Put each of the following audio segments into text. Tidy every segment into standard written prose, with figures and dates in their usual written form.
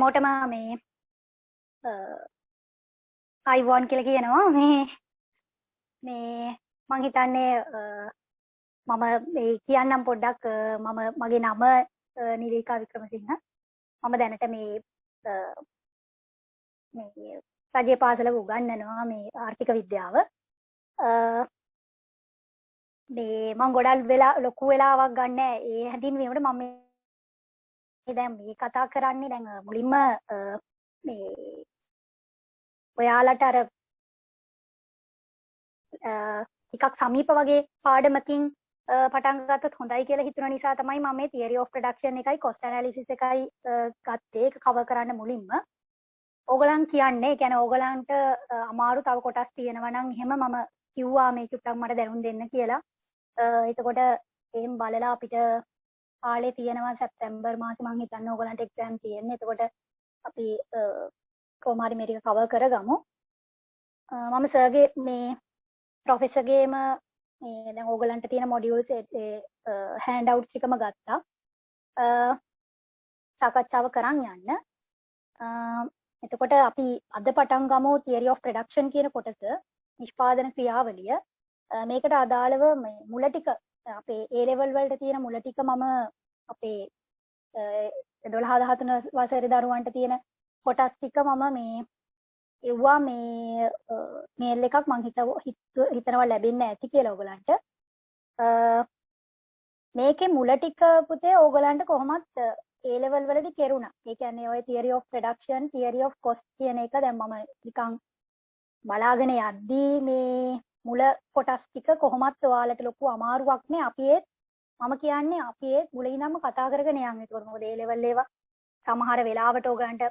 හැමෝටම මේ අයිවෝන් කියලා කියනවා මේ මං හිතන්නේ මම මේ කියන්නම් පොඩ්ඩක් මම මගේ නම නිලීකා වික්‍රමසිංහ මම දැනට මේ රජයේ පාසලක උගන්වනවා මේ ආර්ථික විද්‍යාව මේ මම ගොඩක් වෙලා ලොකු වෙලාවක් ගන්න ඒ හැඳින්වීමට මම දැන් මේ කතා කරන්නේ දැන් මුලින්ම මේ ඔයාලට අර ටිකක් සමීප වගේ පාඩමකින් පටන් ගත්තොත් හොඳයි කියලා හිතුන නිසා තමයි මම මේ theory of production එකයි cost analysis එකයි ගත්තේ ඒක cover කරන්න මුලින්ම. ඕගලන් කියන්නේ ඒ කියන්නේ ඕගලන්ට අමාරු තව කොටස් තියෙනවා නම් එහෙම මම කිව්වා මේ චුට්ටක් මට දැනුම් දෙන්න කියලා. එතකොට එහෙම බලලා අපිට කාලේ තියෙනවා සැප්තැම්බර් මාසේ මම හිතන්නේ ඕගලන්ට එක්සෑම් තියෙන්නේ. එතකොට අපි කොහොම හරි මේ ටික cover කරගමු. මම සර්ගේ මේ ප්‍රොෆෙසර්ගේම මේ දැන් ඕගලන්ට තියෙන මොඩියුල්ස් හෑන්ඩ් අවුට්ස් ටිකම ගත්තා. සාකච්ඡාව කරන් යන්න. එතකොට අපි අද පටන් ගමු theory of production කියන කොටස නිෂ්පාදන ක්‍රියාවලිය. මේකට අදාළව මේ මුල ටික අපේ A level වලට තියෙන මුල ටික මම අපේ 12 13 වසරේ දරුවන්ට තියෙන කොටස් ටික මම මේ එව්වා මේ මේල් එකක් මං හිතනවා ලැබෙන්නේ නැති කියලා ඕගලන්ට. මේකේ මුල ටික පුතේ ඕගලන්ට කොහොමත් A level වලදී කෙරුණා. ඒ කියන්නේ ඔය theory of production, theory of cost කියන එක දැන් මම නිකන් බලාගෙන යද්දී මේ මුල කොටස් ටික කොහොමත් ඔයාලට ලොකු අමාරුවක් නේ. අපි මම කියන්නේ අපි මුල ඉඳන්ම කතා කරගෙන යන්න. ඒක මොකද A level ඒවා සමහර වෙලාවට ඕගලන්ට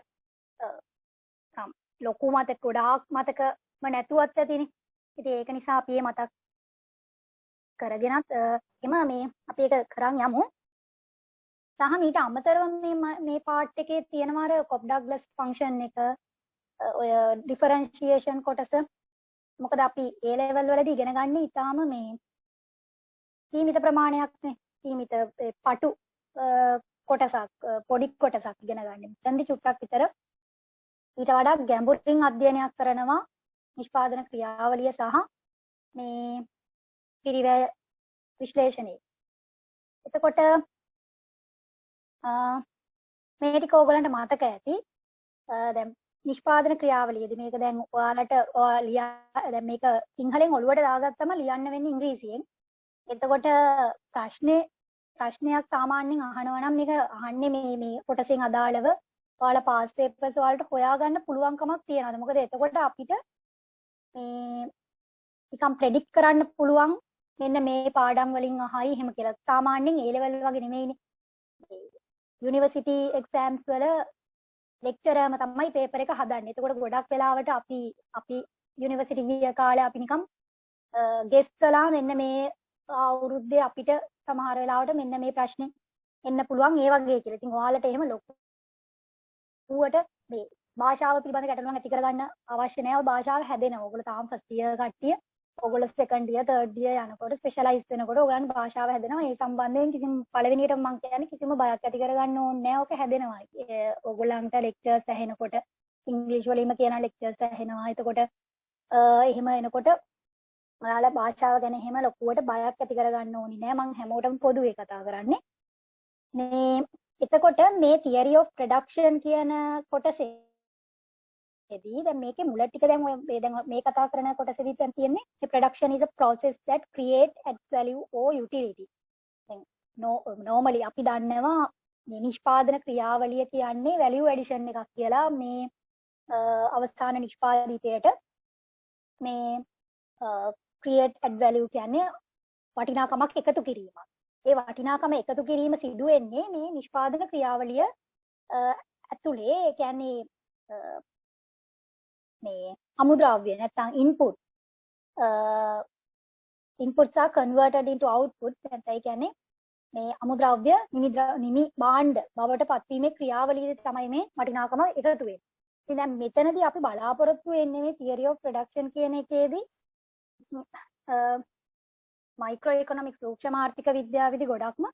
ලොකු මතක ගොඩාක් මතකම නැතුවත් ඇතිනේ. ඉතින් ඒක නිසා අපි මතක් කරගෙනත් එම මේ අපි ඒක කරන් යමු. සහ මීට අමතරව මේ පාර්ට් එකේ තියෙනවා අර කොප් ඩග්ලස් ෆන්ක්ෂන් එක ඔය ඩිෆරන්ෂියේෂන් කොටස. මොකද අපි A level වලදී ඉගෙන ගන්න ඉතාලම මේ සීමිත ප්‍රමාණයක් නේ. සීමිත පටු කොටසක් පොඩි කොටසක් ඉගෙන ගන්න. දැන්දි චුට්ටක් විතර ඊට වඩා ගැඹුරින් අධ්‍යයනයක් කරනවා නිෂ්පාදන ක්‍රියාවලිය සහ මේ පිරිවැය විශ්ලේෂණය. එතකොට මේ ටික ඕගලන්ට මතක ඇති. දැන් නිෂ්පාදන ක්‍රියාවලියදී මේක දැන් ඔයාලට දැන් මේක සිංහලෙන් ඔළුවට දාගත්තම ලියන්න වෙන්නේ ඉංග්‍රීසියෙන්. එතකොට ප්‍රශ්නයක් සාමාන්‍යයෙන් අහනවා නම් මේක අහන්නේ මේ කොටසෙන් අදාළව ඔයාලා පාස් පේපර්ස් වලට හොයාගන්න පුළුවන්කමක් තියනවාද? මොකද එතකොට අපිට මේ නිකන් ප්‍රෙඩික්ට් කරන්න පුළුවන් මෙන්න මේ පාඩම් වලින් අහයි එහෙම කියලා. සාමාන්‍යයෙන් A level වගේ නෙමෙයිනේ. යුනිවර්සිටි එක්සෑම්ස් වල ලෙක්චරර්ම තමයි පේපර් එක හදන්නේ. එතකොට ගොඩක් වෙලාවට අපි යුනිවර්සිටි ගිය කාලේ අපි නිකන් ගෙස් කළා මෙන්න මේ අවුරුද්දේ අපිට සමහර වෙලාවට මෙන්න මේ ප්‍රශ්නේ එන්න පුළුවන් ඒ වගේ කියලා. ඉතින් ඔයාලට එහෙම ඌට මේ භාෂාව පිළිබඳ ගැටලුවක් ඇති කරගන්න අවශ්‍ය නැහැ. ඔය භාෂාව හැදෙනවා. ඔයගොල්ලෝ තාම ෆස්ට් ඉයර් කට්ටිය, ඔයගොල්ලෝ සෙකන්ඩ් ඉයර්, තර්ඩ් ඉයර් යනකොට ස්පෙෂලායිස් වෙනකොට ඔයගොල්ලන් භාෂාව හැදෙනවා. ඒ සම්බන්ධයෙන් කිසිම පළවෙනියට මම කියන්නේ කිසිම බයක් ඇති කරගන්න ඕනේ නැහැ. ඔක හැදෙනවා. ඔයගොල්ලන්ට ලෙක්චර්ස් ඇහෙනකොට ඉංග්‍රීසි වලින්ම කියන ලෙක්චර්ස් ඇහෙනවා. එතකොට එහෙම එනකොට ඔයාලා භාෂාව ගැන එහෙම ලොකුවට බයක් ඇති කරගන්න ඕනේ නැහැ. මම හැමෝටම පොදුවේ කතා කරන්නේ. මේ එතකොට මේ theory of production කියන කොටසේදී දැන් මේකේ මුල ටික දැන් මේ කතා කරන කොටසේදී දැන් තියෙන්නේ the production is a process that create adds value or utility. දැන් normally අපි දන්නවා මේ නිෂ්පාදන ක්‍රියාවලිය කියන්නේ value addition එකක් කියලා. මේ අවස්ථාන නිෂ්පාදිතයට මේ create add value කියන්නේ වටිනාකමක් එකතු කිරීමක්. ඒ වටිනාකම එකතු කිරීම සිදු වෙන්නේ මේ නිෂ්පාදන ක්‍රියාවලිය ඇතුලේ. ඒ කියන්නේ මේ අමුද්‍රව්‍ය නැත්නම් inputs are converted into outputs. ඒ කියන්නේ මේ අමුද්‍රව්‍ය නිමි භාණ්ඩ බවට පත්වීමේ ක්‍රියාවලියේදී තමයි මේ වටිනාකම එකතු වෙන්නේ. ඉතින් දැන් මෙතනදී අපි බලාපොරොත්තු වෙන්නේ මේ theory of production කියන එකේදී මයික්‍රෝ ඉකොනොමික්ස් සූක්ෂම ආර්ථික විද්‍යාවේදී ගොඩක්ම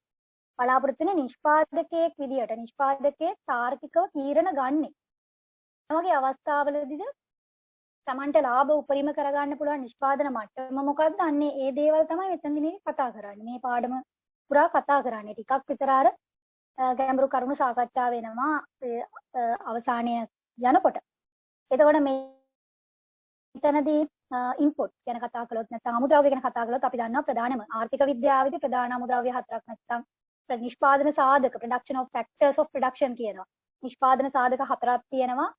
බලාපොරොත්තු වෙන්නේ නිෂ්පාදකයෙක් විදියට නිෂ්පාදකයෙක් තාර්කිකව තීරණ ගන්නෙ. වගේ අවස්ථාවලදීද තමන්ට ලාභ උපරිම කරගන්න පුළුවන් නිෂ්පාදන මට්ටම මොකක්ද? අන්නේ ඒ දේවල් තමයි මෙතනදී මේ කතා කරන්නේ. මේ පාඩම පුරා කතා කරන්නේ. ටිකක් විතර අර ගැඹුරු කරුණු සාකච්ඡා වෙනවා අවසානයේ යනකොට. එතකොට මෙතනදී ඉන්පුට් ගැන කතා කළොත් නැත්නම් අමුද්‍රව්‍ය ගැන කතා කළොත් අපි දන්නවා ප්‍රධානම ආර්ථික විද්‍යාවේදී ප්‍රධාන අමුද්‍රව්‍ය හතරක් නැත්නම් නිෂ්පාදන සාධක production of factors of production කියනවා. නිෂ්පාදන සාධක හතරක් තියෙනවා.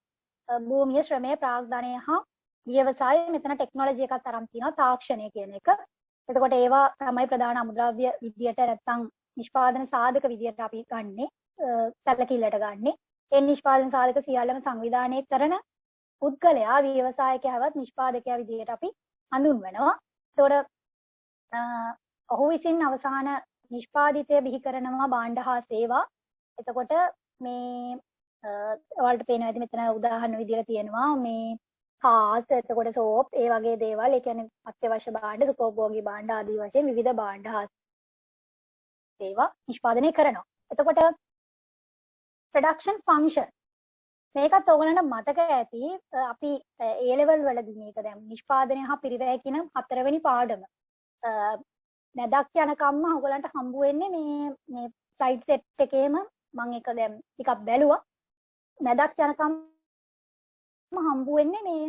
භූමිය, ශ්‍රමය, ප්‍රාග්ධනය හා ව්‍යවසාය. මෙතන ටෙක්නොලොජි එකක් තරම් තියෙනවා, තාක්ෂණය කියන එක. එතකොට ඒවා තමයි ප්‍රධාන අමුද්‍රව්‍ය විදියට නැත්නම් නිෂ්පාදන සාධක විදියට අපි ගන්නෙ සැලකිල්ලට ගන්නෙ. ඒ නිෂ්පාදන සාධක සියල්ලම සංවිධානය කරන පුද්ගලයා ව්‍යවසායකයවත් නිෂ්පාදකයා විදියට අපි හඳුන්වනවා. එතකොට ඔහු විසින් අවසාන නිෂ්පාදිතය බිහි කරනවා භාණ්ඩ හා සේවා. එතකොට මේ ඔයාලට පේනවා ඇති මෙතන උදාහරණ විදියට තියෙනවා මේ කාස්, එතකොට සෝප්, ඒ වගේ දේවල්. ඒ කියන්නේ අත්‍යවශ්‍ය භාණ්ඩ, සුඛෝපභෝගී භාණ්ඩ ආදී වශයෙන් විවිධ භාණ්ඩ හා සේවා නිෂ්පාදනය කරනවා. එතකොට production function මේකත් ඔයගලන්ට මතක ඇති අපි A level වලදී මේක දැන් නිෂ්පාදනය හා පිරිවැය කියන 4 වෙනි පාඩම නැදක් යනකම්ම ඔයගලන්ට හම්බ වෙන්නේ මේ ස්ලයිඩ් සෙට් එකේම මම ඒක දැන් ටිකක් බැලුවා. නැදක් යනකම් හම්බ වෙන්නේ මේ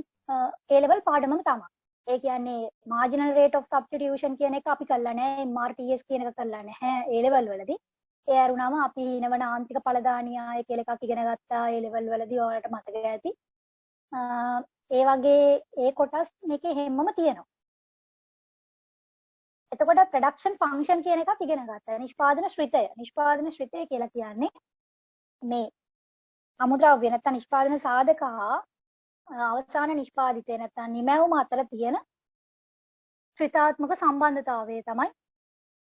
A level පාඩමම තමයි. ඒ කියන්නේ marginal rate of substitution කියන එක අපි කළා නෑ, MRTS කියන එක කළා නැහැ A level වලදී. ඒ අරුණාම අපි හිනවන ආන්තික ඵලදානියාය කියලා එකක් ඉගෙන ගත්තා A level වලදී. ඔයාලට මතක ඇති. ඒ වගේ ඒ කොටස් මේකේ හැමම තියෙනවා. එතකොට production function කියන එකත් ඉගෙන ගත්තා. නිෂ්පාදන ශ්‍රිතය. නිෂ්පාදන ශ්‍රිතය කියලා කියන්නේ මේ අමුද්‍රව්‍ය නැත්නම් නිෂ්පාදන සාධක හා අවසාන නිෂ්පාදිතය නැත්නම් නිමැවුම අතර තියෙන ශ්‍රිතාත්මක සම්බන්ධතාවය තමයි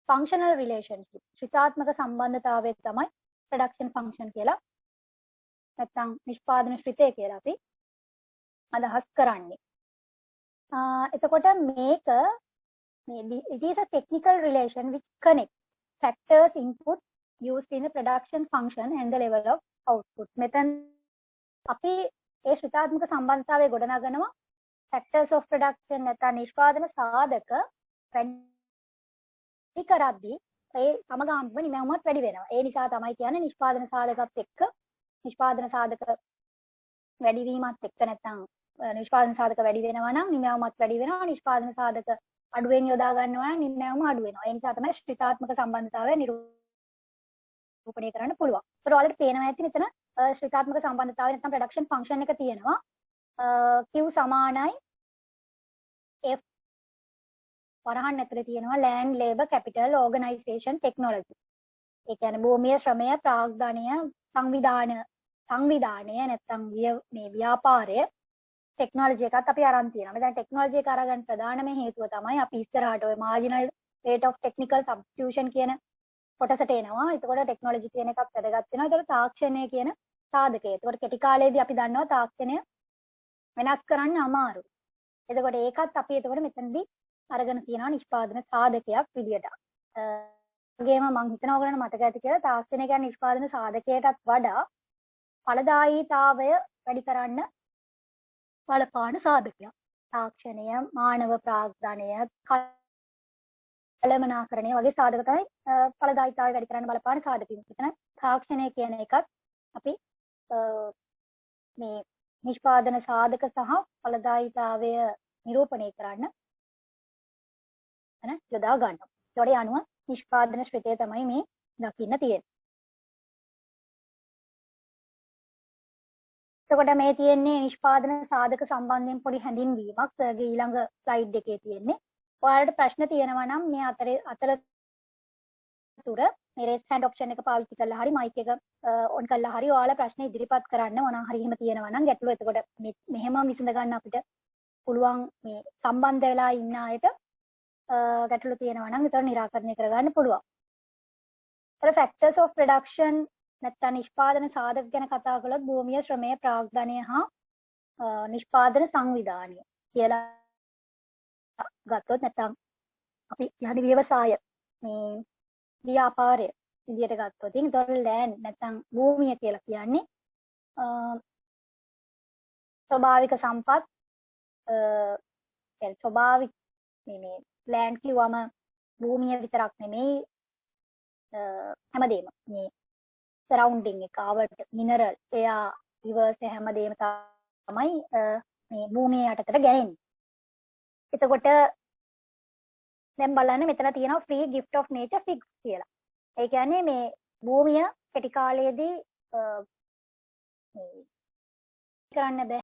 functional relationship. ශ්‍රිතාත්මක සම්බන්ධතාවය තමයි production function කියලා නැත්නම් නිෂ්පාදන ශ්‍රිතය කියලා අපි අදහස් කරන්නේ. එතකොට මේක it is a technical relation which connects factors input used in the production function and the level of output. මෙතන අපි ඒ ශ්‍රිතාත්මක සම්බන්ධතාවය ගොඩනගනවා factors of production නැත්නම් නිෂ්පාදන සාධක වැඩි කරද්දී ඒ සමගාමීව නිමැවුමත් වැඩි වෙනවා. ඒ නිසා තමයි කියන්නේ නිෂ්පාදන සාධකත් එක්ක නිෂ්පාදන සාධක වැඩි වීමත් එක්ක නැත්නම් නිෂ්පාදන සාධක වැඩි වෙනවා නම් නිමැවුමත් වැඩි වෙනවා. නිෂ්පාදන සාධක අඩුවෙන් යොදා ගන්නවා නම් නිමැවුම අඩු වෙනවා. ඒ නිසා තමයි ශ්‍රිතාත්මක සම්බන්ධතාවය නිරූපණය කරන්න පුළුවන්. ඒතර ඔයාලට පේනවා ඇති මෙතන ශ්‍රිතාත්මක සම්බන්ධතාවය නැත්නම් production function එක තියෙනවා. Q සමානයි F වරහන් ඇතුලේ තියෙනවා land labor capital organization technology. ඒ කියන්නේ භූමිය, ශ්‍රමය, ප්‍රාග්ධනය, සංවිධානය නැත්නම් මේ ව්‍යාපාරය ටෙක්නොලොජි එකත් අපි අරන් තියෙනවා. මෙතන ටෙක්නොලොජි එක අරගන්න ප්‍රධානම හේතුව තමයි අපි ඉස්සරහට ඔය marginal rate of technical substitution කියන කොටසට එනවා. එතකොට ටෙක්නොලොජි කියන එකක් වැදගත් වෙනවා. ඒතකොට තාක්ෂණය කියන සාධකය. එතකොට කෙටි කාලයේදී අපි දන්නවා තාක්ෂණය වෙනස් කරන්න අමාරුයි. එතකොට ඒකත් අපි එතකොට මෙතනදී අරගෙන තියෙනවා නිෂ්පාදන සාධකයක් විදියට. වගේම මම හිතනවා ඔයගොල්ලන්ට මතක ඇති කියලා තාක්ෂණය කියන්නේ නිෂ්පාදන සාධකයටත් වඩා ඵලදායීතාවය වැඩි කරන්න බලපාන සාධකයක්. තාක්ෂණය, මානව ප්‍රාග්ධනය, කළමනාකරණය වගේ සාධක තමයි ඵලදායීතාවය වැඩි කරන්න බලපාන සාධක. මෙතන තාක්ෂණය කියන එකත් අපි මේ නිෂ්පාදන සාධක සහ ඵලදායීතාවය නිරූපණය කරන්න යොදා ගන්නවා. ඒකට අනුව නිෂ්පාදන ශ්‍රිතය තමයි මේ දකින්න තියෙන්නේ. එතකොට මේ තියෙන්නේ නිෂ්පාදන සාධක සම්බන්ධයෙන් පොඩි හැඳින්වීමක්. ඊළඟ ස්ලයිඩ් එකේ තියෙන්නේ. ඔයාලට ප්‍රශ්න තියෙනවා නම් මේ අතරතුර මේ රේස් හෑන්ඩ් ඔප්ෂන් එක පාවිච්චි කරලා හරි මයික් එක ඔන් කරලා හරි ඔයාලා ප්‍රශ්න ඉදිරිපත් කරන්න මොනවා හරි එහෙම තියෙනවා නම් ගැටලුව. එතකොට මෙහෙම විසඳ ගන්න අපිට පුළුවන් මේ සම්බන්ධ වෙලා ඉන්න අයට ගැටලු තියෙනවා නම් ඒතර निराකරණය කරගන්න පුළුවන්. ඒතර factors of production නැත්නම් නිෂ්පාදන සාධක ගැන කතා කළොත් භූමිය, ශ්‍රමය, ප්‍රාග්ධනය හා නිෂ්පාදන සංවිධානය කියලා ගත්තොත් නැත්නම් අපි යහනි ව්‍යවසාය මේ ව්‍යාපාරය විදියට ගත්තොත් ඒතකොට land නැත්නම් භූමිය කියලා කියන්නේ ස්වභාවික සම්පත් يعني ස්වභාවික මේ land කිව්වම භූමිය විතරක් නෙමෙයි හැමදේම මේ සරවුන්ඩින් එක ආවට මිනරල් එයා රිවර්ස් හැමදේම තමයි මේ භූමිය යටතට ගැනෙන්නේ. එතකොට දැන් බලන්න මෙතන තියෙනවා free gift of nature fix කියලා. ඒ කියන්නේ මේ භූමිය කෙටි කාලයේදී මේ කරන්න බෑ.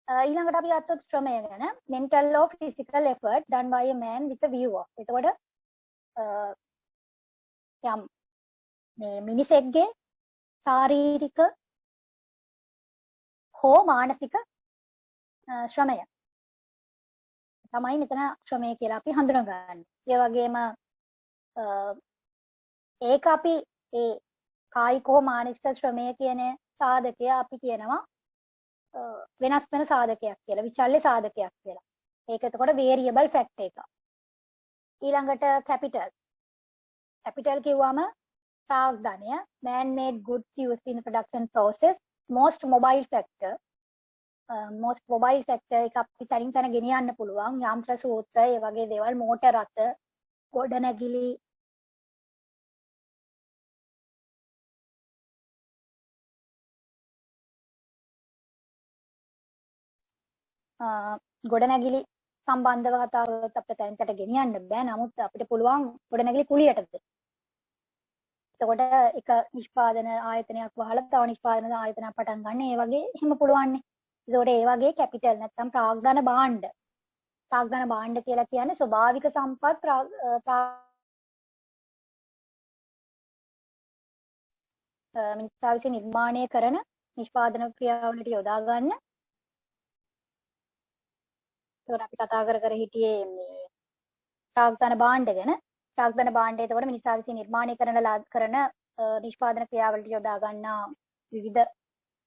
ඊළඟට අපි ගත්තොත් ශ්‍රමය ගැන mental or physical effort done by a man with a view of. එතකොට යම් මේ මිනිසෙක්ගේ ශාරීරික හෝ මානසික ශ්‍රමය තමයි මෙතන ශ්‍රමය කියලා අපි හඳුනගන්නේ. ඒ වගේම ඒක අපි ඒ කායික හෝ මානසික ශ්‍රමය කියන සාධකය අපි කියනවා වෙනස් වෙන සාධකයක් කියලා, විචල්්‍ය සාධකයක් කියලා. ඒක එතකොට variable fact එක. ඊළඟට capital කිව්වම ප්‍රාග්ධනය, man made goods used in production process, most mobile factor එක අපි තනින් තන ගෙනියන්න පුළුවන්, යාන්ත්‍ර සූත්‍ර, ඒ වගේ දේවල්, මෝටර රථ, ගොඩනැගිලි, ගොඩනැගිලි සම්බන්ධව කතා කරලා අපිට තැනකට ගෙනියන්න බෑ. නමුත් අපිට පුළුවන් ගොඩනැගිලි කුලියටද. එතකොට එක නිෂ්පාදන ආයතනයක් වහලා තව නිෂ්පාදන ආයතනයක් පටන් ගන්න. ඒ වගේ එහෙම පුළුවන් නේ. ඒතකොට ඒ වගේ කැපිටල් නැත්තම් ප්‍රාග්ධන භාණ්ඩ. ප්‍රාග්ධන භාණ්ඩ කියලා කියන්නේ ස්වභාවික සම්පත් මිනිසා විසින් නිර්මාණය කරන නිෂ්පාදන ක්‍රියාවලට යොදා ගන්න. ඒකට අපි කතා කර හිටියේ මේ ප්‍රාග්ධන භාණ්ඩ ගැන. ප්‍රාග්ධන භාණ්ඩය එතකොට මිනිසා විසින් නිර්මාණය කරන නිෂ්පාදන ක්‍රියාවලට යොදා ගන්නා විවිධ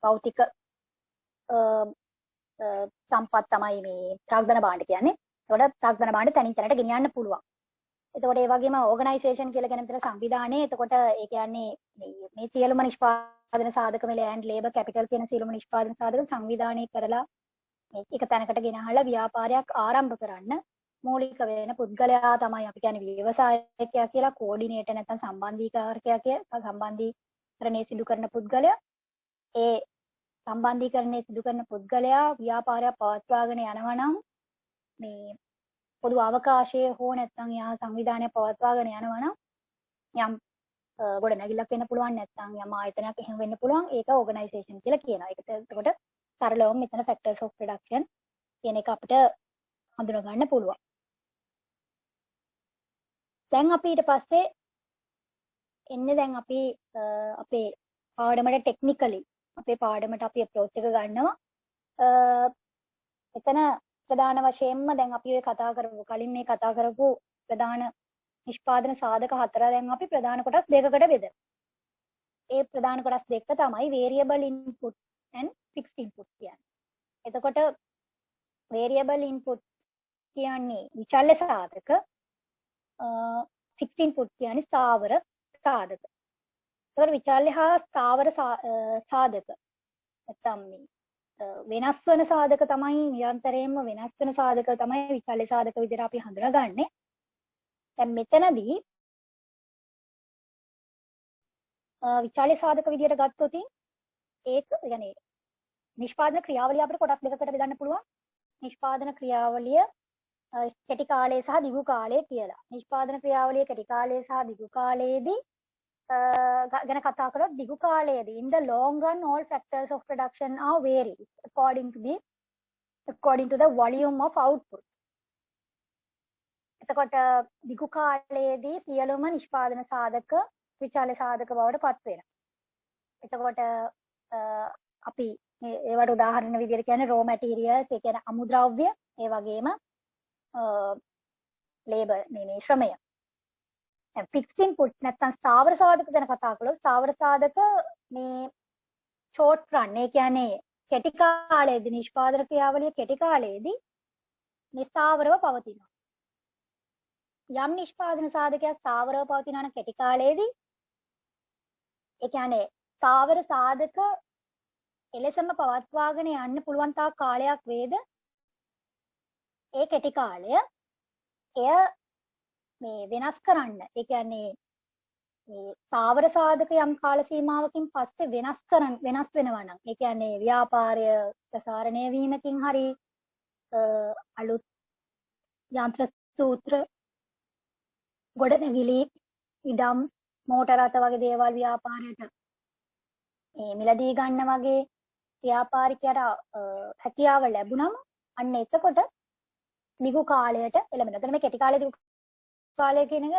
භෞතික සම්පත් තමයි මේ ප්‍රාග්ධන භාණ්ඩ කියන්නේ. ඒකට ප්‍රාග්ධන භාණ්ඩ තනින් තැනට ගෙනියන්න පුළුවන්. එතකොට ඒ වගේම ඕගනයිසේෂන් කියලා කියන විතර සංවිධානය. එතකොට ඒ කියන්නේ මේ සියලුම නිෂ්පාදන සාධක මේ ලෑන්ඩ් ලේබර් කැපිටල් කියන සියලුම නිෂ්පාදන සාධක සංවිධානය කරලා එක තැනකට ගෙනහලා ව්‍යාපාරයක් ආරම්භ කරන්න මූලික වෙන පුද්ගලයා තමයි අපි කියන්නේ ව්‍යවසායකයා කියලා, කෝඩිනේටර් නැත්නම් සම්බන්ධීකාරකයා කියලා, සම්බන්ධීකරණය සිදු කරන පුද්ගලයා. ඒ සම්බන්ධීකරණය සිදු කරන පුද්ගලයා ව්‍යාපාරයක් පවත්වාගෙන යනවා නම් මේ පොදු අවකාශයේ හෝ නැත්නම් යා සංවිධානය පවත්වාගෙන යනවා නම් යම් ගොඩනැගිල්ලක් වෙන්න පුළුවන්, නැත්නම් යම් ආයතනයක් එහෙම වෙන්න පුළුවන්. ඒක ඕගනයිසේෂන් කියලා කියනවා. ඒක එතකොට සරලවම මෙතන factors of production කියන එක අපිට හඳුනා ගන්න පුළුවන්. දැන් අපි ඊට පස්සේ එන්නේ දැන් අපි අපේ පාඩමට ටෙක්නිකලි අපේ පාඩමට අපි අප්‍රෝච් එක ගන්නවා. එතන ප්‍රධාන වශයෙන්ම දැන් අපි ඔය කතා කරපු කලින් මේ කතා කරපු ප්‍රධාන නිෂ්පාදන සාධක හතර දැන් අපි ප්‍රධාන කොටස් දෙකකට බෙදලා. ඒ ප්‍රධාන කොටස් දෙක තමයි variable input and fixed input කියන්නේ. එතකොට variable input කියන්නේ විචල්්‍ය සාධක, fixed input කියන්නේ ස්ථාවර සාධක. ඒතකොට විචල්්‍ය හා ස්ථාවර සාධක නැත්නම් වෙනස් වෙන සාධක තමයි නිරන්තරයෙන්ම වෙනස් වෙන සාධක තමයි විචල්්‍ය සාධක විදිහට අපි හඳුනාගන්නේ. දැන් මෙතනදී විචල්්‍ය සාධක විදිහට ගත්තොත් ඒක يعني නිෂ්පාදන ක්‍රියාවලිය අපිට කොටස් දෙකකට බෙදන්න පුළුවන්. නිෂ්පාදන ක්‍රියාවලිය කෙටි කාලය සහ දිගු කාලය කියලා. නිෂ්පාදන ක්‍රියාවලිය කෙටි කාලය සහ දිගු කාලයේදී ගැන කතා කරොත් දිගු කාලයේදී in the long run all factors of production are varied according to the volume of output. එතකොට දිගු කාලයේදී සියලුම නිෂ්පාදන සාධක විචල්්‍ය සාධක බවට පත් වෙනවා. එතකොට අපි ඒවට උදාහරණ විදිහට කියන්නේ raw materials, ඒ කියන්නේ අමුද්‍රව්‍ය, ඒ වගේම labor මේ ශ්‍රමය. fixed input නැත්නම් ස්ථාවර සාධක ගැන කතා කළොත් ස්ථාවර සාධක මේ short run, ඒ කියන්නේ කෙටි කාලයේදී නිෂ්පාදන ක්‍රියාවලිය කෙටි කාලයේදී ස්ථාවරව පවතිනවා. යම් නිෂ්පාදන සාධකයක් ස්ථාවරව පවතිනවා නම් කෙටි කාලයේදී ඒ කියන්නේ ස්ථාවර සාධක එලෙසම පවත්වාගෙන යන්න පුළුවන් තාක් කාලයක් වේද ඒ කෙටි කාලය එය මේ වෙනස් කරන්න. ඒ කියන්නේ මේ ස්ථාවර සාධක යම් කාල සීමාවකින් පස්සේ වෙනස් වෙනවා නම් ඒ කියන්නේ ව්‍යාපාරය ප්‍රසාරණය වීමකින් හරි අලුත් යන්ත්‍ර සූත්‍ර ගොඩනැගිලි ඉඩම් මෝටර රථ වගේ දේවල් ව්‍යාපාරයට මේ මිලදී ගන්න වගේ ව්‍යාපාරිකයට හැකියාව ලැබුණම අන්න එතකොට දිගු කාලයට එළඹෙනවා. එතන මේ කෙටි කාලයේ දිගු කාලය කියන එක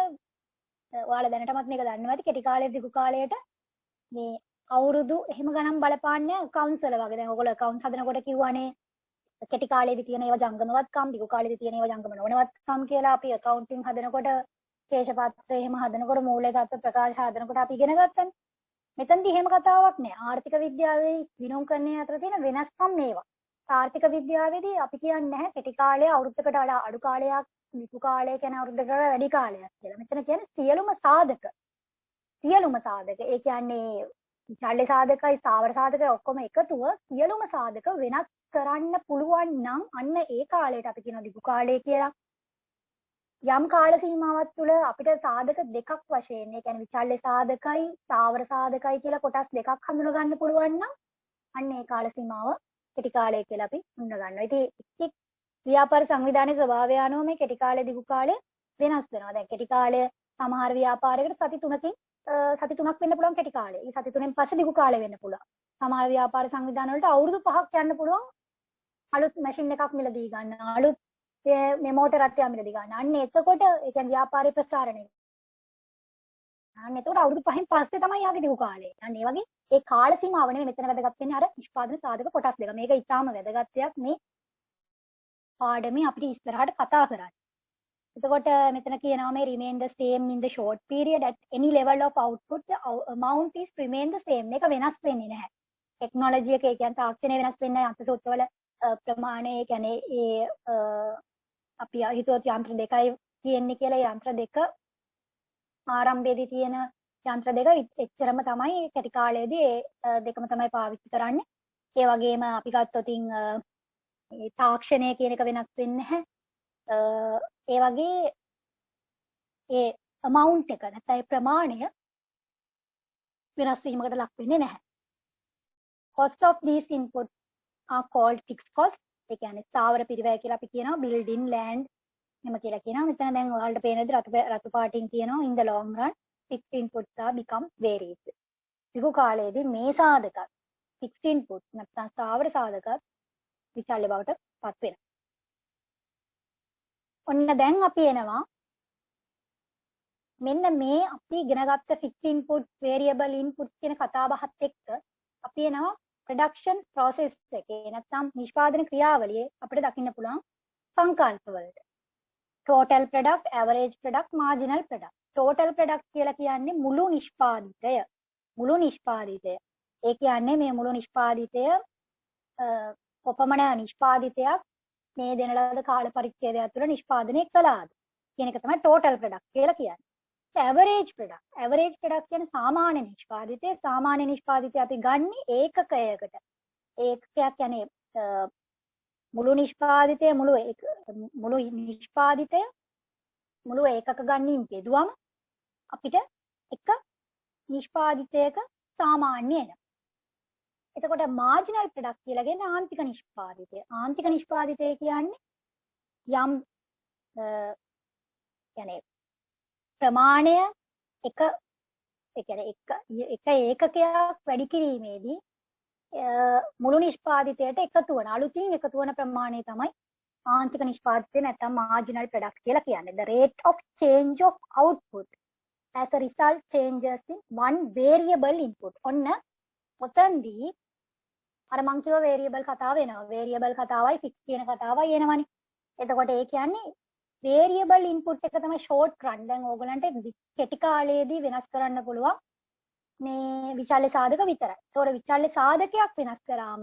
ඔයාලා දැනටමත් මේක දන්නවා ඇති. කෙටි කාලයේ දිගු කාලයට මේ අවුරුදු එහෙම ගණන් බලපාන්නේ accounts වල වගේ. දැන් ඔයගොල්ලෝ accounts හදනකොට කිව්වනේ කෙටි කාලයේදී තියෙන ඒවා ජංගමවත්කම්, දිගු කාලයේදී තියෙන ඒවා ජංගම නොවනවත්කම් කියලා. අපි accounting හදනකොට ශේෂපත්‍ර එහෙම හදනකොට මූල්‍ය තත්ත්ව ප්‍රකාශ හදනකොට අපි ඉගෙන ගත්තනේ. මෙතනදී එහෙම කතාවක් නෑ. ආර්ථික විද්‍යාවේ විනෝදකරණය අතර තියෙන වෙනස්කම් මේවා. ආර්ථික විද්‍යාවේදී අපි කියන්නේ නැහැ කෙටි කාලය අවුරුද්දකට වඩා අඩු කාලයක්, දිගු කාලය කියන්නේ අවුරුද්දකට වඩා වැඩි කාලයක් කියලා. මෙතන කියන්නේ සියලුම සාධක. ඒ කියන්නේ විචල්්‍ය සාධකයි ස්ථාවර සාධකයි ඔක්කොම එකතුව සියලුම සාධක වෙනස් කරන්න පුළුවන් නම් අන්න ඒ කාලයට අපි කියන දිගු කාලය කියලා. යම් කාල සීමාවක් තුළ අපිට සාධක දෙකක් වශයෙන් ඒ කියන්නේ විචල්්‍ය සාධකයි ස්ථාවර සාධකයි කියලා කොටස් දෙකක් හඳුනා ගන්න පුළුවන් නම් අන්න ඒ කාල සීමාව කෙටි කාලය කියලා අපි හඳුනා ගන්නවා. ඉතින් එක් ව්‍යාපාර සංවිධානයේ ස්වභාවය අනුව මේ කෙටි කාලය දිගු කාලය වෙනස් වෙනවා. දැන් කෙටි කාලය සමහර ව්‍යාපාරයකට සති 3ක් වෙන්න පුළුවන් කෙටි කාලය. ඒ සති 3න් පස්සේ දිගු කාලය වෙන්න පුළුවන්. සමහර ව්‍යාපාර සංවිධාන වලට අවුරුදු 5ක් යන්න පුළුවන් අලුත් මැෂින් එකක් මිලදී ගන්න. අලුත් මේ මෝටර රථයක් මිලදී ගන්න. අන්න එතකොට ඒ කියන්නේ ව්‍යාපාරේ ප්‍රසාරණය. අන්න එතකොට අවුරුදු 5න් පස්සේ තමයි යාගේ දිගු කාලය. අන්න ඒ වගේ ඒ කාල සීමාව නෙමෙයි මෙතන වැදගත් වෙන්නේ අර නිෂ්පාදන සාධක කොටස් දෙක. මේක ඉතාම වැදගත් දෙයක් මේ පාඩමේ අපිට ඉස්සරහට කතා කරන්න. එතකොට මෙතන කියනවා මේ remain the same in the short period at any level of output the amount is remain the same. මේක වෙනස් වෙන්නේ නැහැ. ටෙක්නොලොජි එක ඒ කියන්නේ තාක්ෂණය වෙනස් වෙන්නේ නැහැ. යන්ත්‍ර සූත්‍රවල ප්‍රමාණය ඒ කියන්නේ ඒ අපි හිතුවත් යන්ත්‍ර දෙකයි තියෙන්නේ කියලා යන්ත්‍ර දෙක ආරම්භයේදී තියෙන යන්ත්‍ර දෙක එච්චරම තමයි කෙටි කාලයේදී ඒ දෙකම තමයි පාවිච්චි කරන්නේ. ඒ වගේම අපි ගත්තොත් මේ තාක්ෂණය කියන එක වෙනස් වෙන්නේ නැහැ. ඒ වගේ ඒ amount එක නැත්නම් ප්‍රමාණය වෙනස් වීමකට ලක් වෙන්නේ නැහැ. cost of these inputs are called fixed cost. ඒ කියන්නේ ස්ථාවර පිරිවැය කියලා අපි කියනවා building land එහෙම කියලා කියනවා. මෙතන දැන් ඔයාලට පේන විදිහට රතු පාටින් කියනවා in the long run fixed inputs are become variable. දිගු කාලයේදී මේ සාධක fixed input නැත්නම් ස්ථාවර සාධක විචල්්‍ය බවට පත් වෙනවා. ඔන්න දැන් අපි එනවා මෙන්න මේ අපි ඉගෙන ගත්ත fixed input variable input කියන කතාබහත් එක්ක අපි එනවා production process එකේ නැත්නම් නිෂ්පාදන ක්‍රියාවලියේ අපිට දකින්න පුළුවන් සංකල්ප වලට. total product, average product, marginal product. total product කියලා කියන්නේ මුළු නිෂ්පාදිතය. ඒ කියන්නේ මේ මුළු නිෂ්පාදිතය කොපමණ නිෂ්පාදිතයක් මේ දෙන ලද කාල පරිච්ඡේදය තුළ නිෂ්පාදනය කළාද කියන එක තමයි total product කියලා කියන්නේ. average product කියන්නේ සාමාන්‍ය නිෂ්පාදිතය. සාමාන්‍ය නිෂ්පාදිතය අපි ගන්න ඒකකයකට. ඒකකයක් කියන්නේ මුළු නිෂ්පාදිතය මුළු ඒකක ගන්නින් බෙදුවම අපිට එක නිෂ්පාදිතයක සාමාන්‍ය එනවා. එතකොට මාර්ජිනල් ප්‍රොඩක්ට් කියලා කියන්නේ ආන්තික නිෂ්පාදිතය. ආන්තික නිෂ්පාදිතය කියන්නේ යම් කියන්නේ ප්‍රමාණය එක ඒකකයක් වැඩි කිරීමේදී මුළු නිෂ්පාදිතයට එකතු වන අලුතින් එකතු වන ප්‍රමාණය තමයි ආන්තික නිෂ්පාදිතය නැත්නම් මාර්ජිනල් ප්‍රොඩක්ට් කියලා කියන්නේ. The rate of change of output as a result changes in one variable input. ඔන්න ඔතෙන්දී අර මං කියව variable කතාව එනවා. variable කතාවයි fix කියන කතාවයි එනවනේ. එතකොට ඒ කියන්නේ variable input එක තමයි short run. දැන් ඕගලන්ට කෙටි කාලයේදී වෙනස් කරන්න පුළුවන් මේ විචල්්‍ය සාධක විතරයි. ඒතකොට විචල්්‍ය සාධකයක් වෙනස් කරාම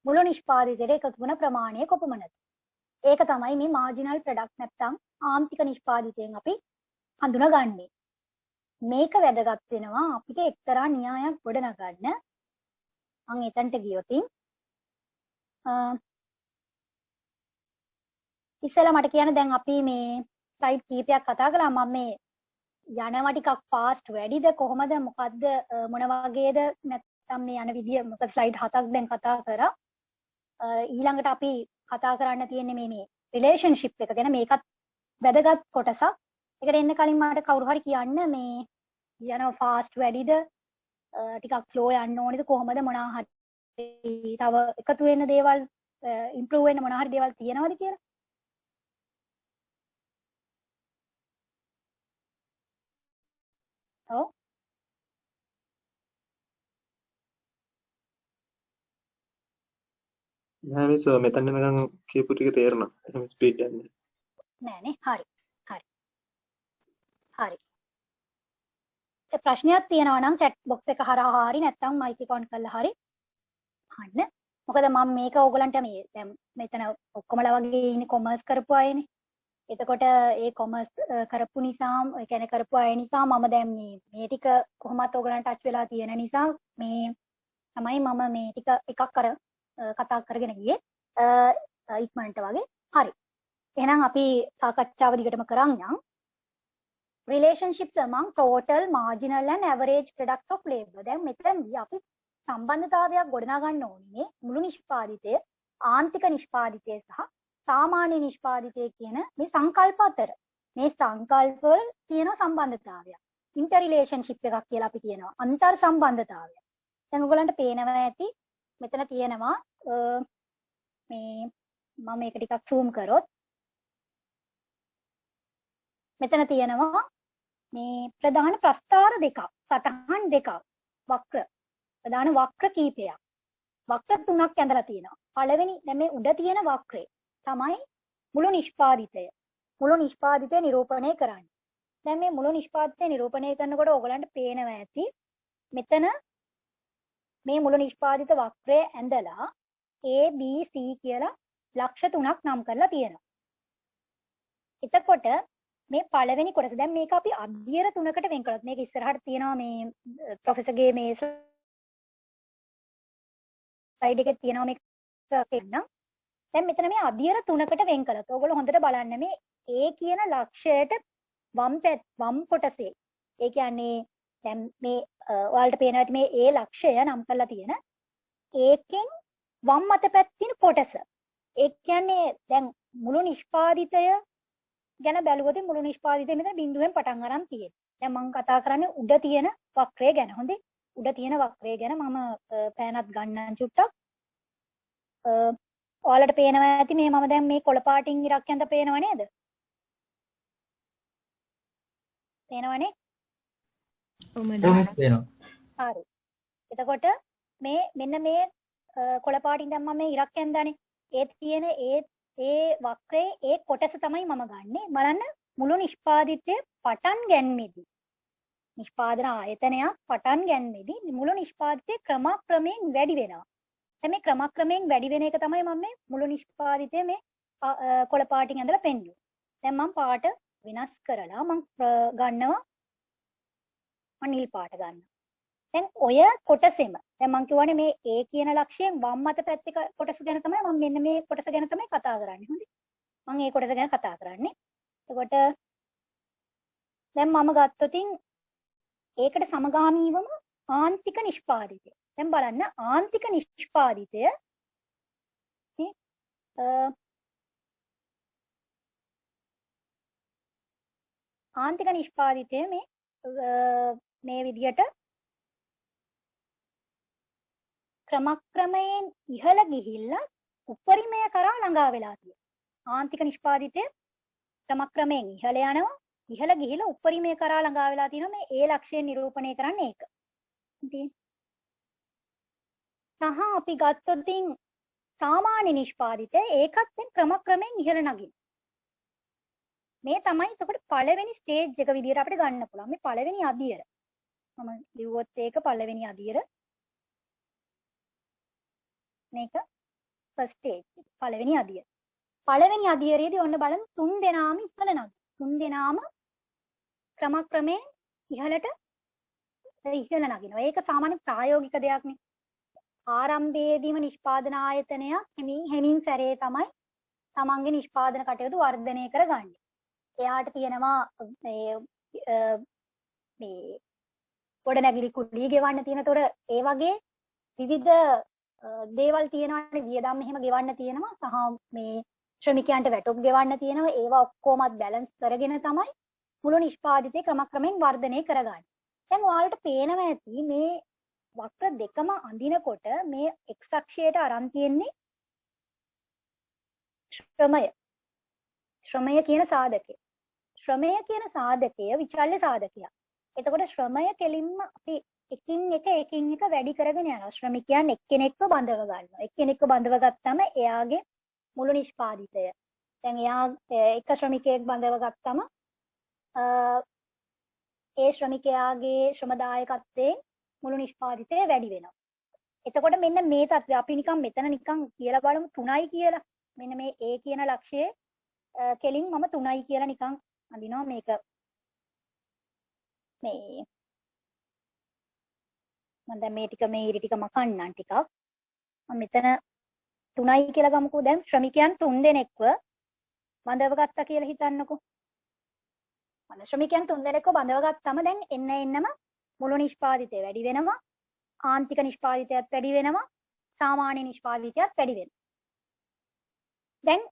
මුළු නිෂ්පාදිතයට එකතු වන ප්‍රමාණය කොපමණද? ඒක තමයි මේ marginal product නැත්නම් ආන්තික නිෂ්පාදිතයෙන් අපි හඳුනගන්නේ. මේක වැදගත් වෙනවා අපිට එක්තරා න්‍යායක් ගොඩනගන්න. මම එතනට ගියොතින් ඉස්සෙල්ලා මට කියන්න දැන් අපි මේ ස්ලයිඩ් කීපයක් කතා කළා. මම මේ යනවා ටිකක් ෆාස්ට් වැඩිද කොහොමද මොකද්ද මොන වගේද නැත්නම් මේ යන විදිය මොකද ස්ලයිඩ් 7ක් දැන් කතා කරා. ඊළඟට අපි කතා කරන්න තියෙන්නේ මේ රිලේෂන්ෂිප් එක ගැන. මේකත් වැදගත් කොටසක්. ඒකට එන්න කලින් මට කවුරු හරි කියන්න මේ යනවා ෆාස්ට් වැඩිද ටිකක් ස්ලෝ යන්න ඕනේද කොහොමද මොනවා හරි තව එකතු වෙන දේවල් ඉම්ප්‍රූව් වෙන්න මොනවා හරි දේවල් තියෙනවද කියලා. ඔව් නෑ මිස් මෙතන නිකන් කියපු ටික තේරුණා. එහෙනම් ස්පීඩ් යන්නේ. නෑනේ. හරි. හරි. හරි. ඒ ප්‍රශ්නයක් තියෙනවා නම් chat box එක හරහා හරි නැත්නම් mic එක on කරලා හරි අහන්න. මොකද මම මේක ඕගලන්ට මේ දැන් මෙතන ඔක්කොමලා වගේ ඉන්නේ කොමර්ස් කරපු අයනේ. එතකොට ඒ කොමර්ස් කරපු නිසා ඒ කියන්නේ කරපු අය නිසා මම දැන් මේ ටික කොහොමත් ඕගලන්ට ටච් වෙලා තියෙන නිසා මේ තමයි මම මේ ටික එකක් අර කතා කරගෙන ගියේ ඉක්මනට වගේ. හරි. එහෙනම් අපි සාකච්ඡාව දිගටම කරන්නම්. relationships among total, marginal and average products of labor. දැන් මෙතනදී අපි සම්බන්ධතාවයක් ගොඩනගා ගන්න ඕනේ මුළු නිෂ්පාදිතය, ආන්තික නිෂ්පාදිතය සහ සාමාන්‍ය නිෂ්පාදිතය කියන මේ සංකල්ප අතර. මේ සංකල්ප වල තියෙන සම්බන්ධතාවයක්. ඉන්ටර් රිලේෂන්ෂිප් එකක් කියලා අපි කියනවා. අන්තර් සම්බන්ධතාවය. දැන් ඔයගලන්ට පේනවා ඇති මෙතන තියෙනවා මේ මම මේක ටිකක් zoom කරොත් මෙතන තියෙනවා මේ ප්‍රධාන ප්‍රස්ථාර දෙකක්, සටහන් දෙකක්, වක්‍ර. ප්‍රධාන වක්‍ර කීපයක්. වක්‍ර තුනක් ඇඳලා තියෙනවා. පළවෙනි දැන් මේ උඩ තියෙන වක්‍රේ තමයි මුළු නිෂ්පාදිතය. මුළු නිෂ්පාදිතය නිරූපණය කරන්නේ. දැන් මේ මුළු නිෂ්පාදිතය නිරූපණය කරනකොට ඔයගලන්ට පේනවා ඇති මෙතන මේ මුළු නිෂ්පාදිත වක්‍රය ඇඳලා A B C කියලා ලක්ෂ තුනක් නම් කරලා තියෙනවා. එතකොට මේ පළවෙනි කොටස දැන් මේක අපි අධ්‍යයන තුනකට වෙන් කළොත් මේක ඉස්සරහට තියෙනවා මේ ප්‍රොෆෙසර්ගේ මේ ස්ලයිඩ් එකේ තියෙනවා මේක කියන්නම්. දැන් මෙතන මේ අධ්‍යයන තුනකට වෙන් කළොත් ඕගොල්ලෝ හොඳට බලන්න මේ A කියන ලක්ෂයට වම් කොටසේ ඒ කියන්නේ දැන් මේ ඔයාලට පේනවා ඇති මේ A ලක්ෂය නම් කරලා තියෙන ඒකෙන් වම් අත පැත්තේ කොටස. ඒ කියන්නේ දැන් මුළු නිෂ්පාදිතය ගැන බැලුවොත් මුළු නිෂ්පාදිතය මෙතන බිඳුවෙන් පටන් අරන් තියෙනවා. දැන් මම කතා කරන්නේ උඩ තියෙන වක්‍රය ගැන. හොඳේ. උඩ තියෙන වක්‍රය ගැන මම පෑනත් ගන්නම් චුට්ටක්. ඔයාලට පේනවා ඇති මේ මම දැන් මේ කොළ පාටින් ඉරක් යන්ත පේනව නේද? පේනවනේ? ඔව් මඩම් පේනවා. හරි. එතකොට මේ මෙන්න මේ කොළ පාටින් දැන් මම මේ ඉරක් යන්දානේ. ඒ තියෙන ඒ වක්‍රයේ ඒ කොටස තමයි මම ගන්නෙ. බලන්න මුළු නිෂ්පාදිතයේ පටන් ගැන්මේදී නිෂ්පාදන ආයතනයක් පටන් ගැන්මේදී මුළු නිෂ්පාදිතයේ ක්‍රමක්‍රමයෙන් වැඩි වෙනවා. දැන් මේ ක්‍රමක්‍රමයෙන් වැඩි වෙන එක තමයි මම මේ මුළු නිෂ්පාදිතයේ මේ කොළ පාටින් ඇඳලා පෙන්නුවේ. දැන් මම පාට වෙනස් කරලා මම ගන්නවා මම නිල් පාට ගන්නවා. දැන් ඔය කොටසෙම දැන් මම කියවනේ මේ A කියන ලක්ෂයෙන් වම් අත පැත්තේ කොටස ගැන තමයි මම මෙන්න මේ කොටස ගැන තමයි කතා කරන්නේ. හොඳේ. මම මේ කොටස ගැන කතා කරන්නේ. එතකොට දැන් මම ගත්තොතින් ඒකට සමගාමීවම ආන්තික නිෂ්පාදිතය. දැන් බලන්න ආන්තික නිෂ්පාදිතය මේ ආන්තික නිෂ්පාදිතය මේ විදියට ක්‍රමක්‍රමයෙන් ඉහළ ගිහිල්ලා උපරිමය කරා ළඟා වෙලා තියෙනවා. ආන්තික නිෂ්පාදිතය ක්‍රමක්‍රමයෙන් ඉහළ යනවා. ඉහළ ගිහිල්ලා උපරිමය කරා ළඟා වෙලා තියෙනවා. මේ ඒ ලක්ෂ්‍යය නිරූපණය කරන්නේ ඒක. ඉතින් සහ අපි ගත්තොත් සාමාන්‍ය නිෂ්පාදිතය ඒකත් දැන් ක්‍රමක්‍රමයෙන් ඉහළ නගින. මේ තමයි එතකොට පළවෙනි ස්ටේජ් එක විදියට අපිට ගන්න පුළුවන්. මේ පළවෙනි අදියර. මම ලිව්වොත් ඒක පළවෙනි අදියර. මේක ෆස්ට් ස්ටේජ් පළවෙනි අදියර. පළවෙනි අදියරේදී ඔන්න බලන්න තුන් දෙනාම ඉහළ නගින. තුන් දෙනාම ක්‍රමක්‍රමයෙන් ඉහළට ඉහළ නගිනවා. ඒක සාමාන්‍ය ප්‍රායෝගික දෙයක් නේ. ආරම්භයේදීම නිෂ්පාදන ආයතනය හෙමින් සැරේ තමයි තමන්ගේ නිෂ්පාදන කටයුතු වර්ධනය කරගන්නේ. එයාට තියෙනවා මේ ගොඩනැගිලි කුලී ගෙවන්න තියෙන. තොර ඒ වගේ විවිධ දේවල් තියෙනවානේ. වියදම් එහෙම ගෙවන්න තියෙනවා. සහ මේ ශ්‍රමිකයන්ට වැටුප් ගෙවන්න තියෙනවා. ඒවා ඔක්කොමත් බැලන්ස් කරගෙන තමයි මුළු නිෂ්පාදිතය ක්‍රමක්‍රමයෙන් වර්ධනය කරගන්නේ. දැන් ඔයාලට පේනවා ඇති මේ වක්‍ර දෙකම අඳිනකොට මේ x අක්ෂයට අරන් තියෙන්නේ ශ්‍රමය. ශ්‍රමය කියන සාධකය. ශ්‍රමය කියන සාධකය විචල්්‍ය සාධකයක්. එතකොට ශ්‍රමය කෙලින්ම අපි එකින් එක වැඩි කරගෙන යනවා. ශ්‍රමිකයන් එක්කෙනෙක්ව බඳව ගන්නවා. එක්කෙනෙක්ව බඳව ගත්තම එයාගේ මුළු නිෂ්පාදිතය. දැන් එයා එක ශ්‍රමිකයෙක් බඳව ගත්තම ඒ ශ්‍රමිකයාගේ ශ්‍රමදායකත්වයෙන් මුළු නිෂ්පාදිතය වැඩි වෙනවා. එතකොට මෙන්න මේ තත්ත්වය අපි නිකන් මෙතන නිකන් කියලා බලමු 3යි කියලා. මෙන්න මේ A කියන ලක්ෂයේ කෙලින් මම 3යි කියලා නිකන් අඳිනවා. මේක මේ මම දැන් මේ ටික මේ ඉරි ටික මකන්නම් ටිකක්. මම මෙතන 3යි කියලා ගමුකෝ. දැන් ශ්‍රමිකයන් 3 දෙනෙක්ව බඳව ගත්තා කියලා හිතන්නකෝ. මම ශ්‍රමිකයන් 3 දෙනෙක්ව බඳව ගත්තම දැන් එන්නම මුළු නිෂ්පාදිතය වැඩි වෙනවා. ආන්තික නිෂ්පාදිතයත් වැඩි වෙනවා. සාමාන්‍ය නිෂ්පාදිතයත් වැඩි වෙනවා. දැන්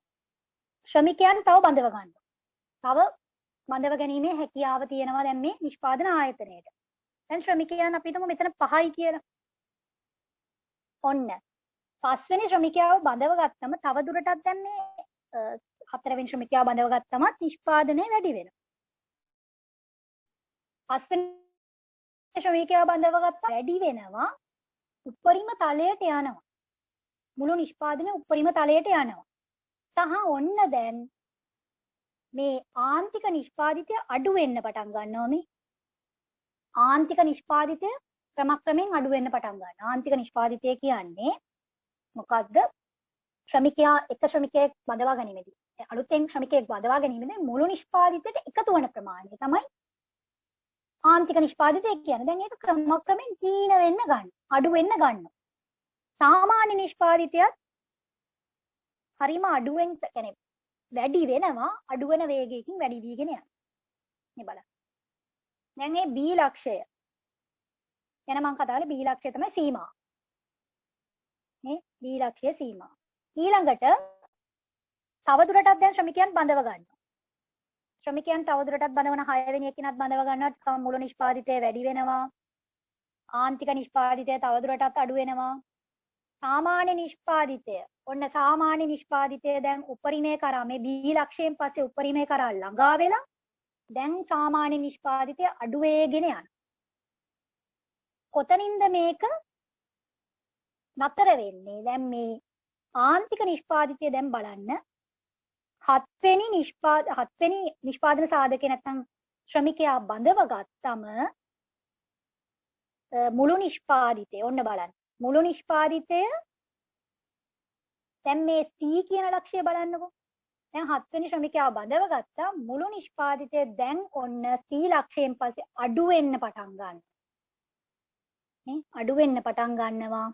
ශ්‍රමිකයන් තව බඳව ගන්නවා. තව බඳව ගැනීමේ හැකියාව තියෙනවා දැන් මේ නිෂ්පාදන ආයතනයේට. දැන් ශ්‍රමිකයන් අපි හිතමු මෙතන 5යි කියලා. ඔන්න 5 වෙනි ශ්‍රමිකයාව බඳව ගත්තම තව දුරටත් දැන් මේ 4 වෙනි ශ්‍රමිකයාව බඳව ගත්තම නිෂ්පාදනය වැඩි වෙනවා. 5 වෙනි ශ්‍රමිකයාව බඳව ගත්තා වැඩි වෙනවා. උපරිම තලයට යනවා. මුළු නිෂ්පාදනය උපරිම තලයට යනවා. සහ ඔන්න දැන් මේ ආන්තික නිෂ්පාදිතය අඩු වෙන්න පටන් ගන්නවා. මේ ආන්තික නිෂ්පාදිතය ක්‍රමක්‍රමයෙන් අඩු වෙන්න පටන් ගන්නවා. ආන්තික නිෂ්පාදිතය කියන්නේ මොකද්ද? ශ්‍රමිකයා එක ශ්‍රමිකයෙක් බඳවා ගැනීමේදී අලුතෙන් ශ්‍රමිකයෙක් බඳවා ගැනීමේදී මුළු නිෂ්පාදිතයට එකතු වන ප්‍රමාණය තමයි ආන්තික නිෂ්පාදිතය කියන්නේ. දැන් ඒක ක්‍රමක්‍රමයෙන් හීන වෙන්න ගන්න, අඩු වෙන්න ගන්නවා. සාමාන්‍ය නිෂ්පාදිතයත් හරිම අඩුවෙන් කියන්නේ වැඩි වෙනවා. අඩු වෙන වේගයකින් වැඩි වීගෙන යනවා. මේ බලන්න. දැන් මේ B ලක්ෂය ගැන මම කතා කරලා B ලක්ෂය තමයි සීමා. මේ B ලක්ෂය සීමා. ඊළඟට තවදුරටත් දැන් ශ්‍රමිකයන් බඳව ගන්නවා. ශ්‍රමිකයන් තවදුරටත් බඳවන 6 වෙනි එකිනත් බඳව ගන්නවා. මුළු නිෂ්පාදිතය වැඩි වෙනවා. ආන්තික නිෂ්පාදිතය තවදුරටත් අඩු වෙනවා. සාමාන්‍ය නිෂ්පාදිතය ඔන්න සාමාන්‍ය නිෂ්පාදිතය දැන් උපරිමය කරා මේ B ලක්ෂයෙන් පස්සේ උපරිමය කරා ළඟා වෙලා දැන් සාමාන්‍ය නිෂ්පාදිතය අඩු වෙගෙන යනවා. කොතනින්ද මේක නතර වෙන්නේ? දැන් මේ ආන්තික නිෂ්පාදිතය දැන් බලන්න 7 වෙනි නිෂ්පාදන සාධකේ නැත්නම් ශ්‍රමිකයා බඳව ගත්තම මුළු නිෂ්පාදිතය ඔන්න බලන්න. මුළු නිෂ්පාදිතය දැන් මේ C කියන ලක්ෂය බලන්නකෝ. දැන් 7 වෙනි ශ්‍රමිකයා බඳව ගත්තා. මුළු නිෂ්පාදිතය දැන් ඔන්න C ලක්ෂයෙන් පස්සේ අඩු වෙන්න පටන් ගන්නවා. නේ අඩු වෙන්න පටන් ගන්නවා.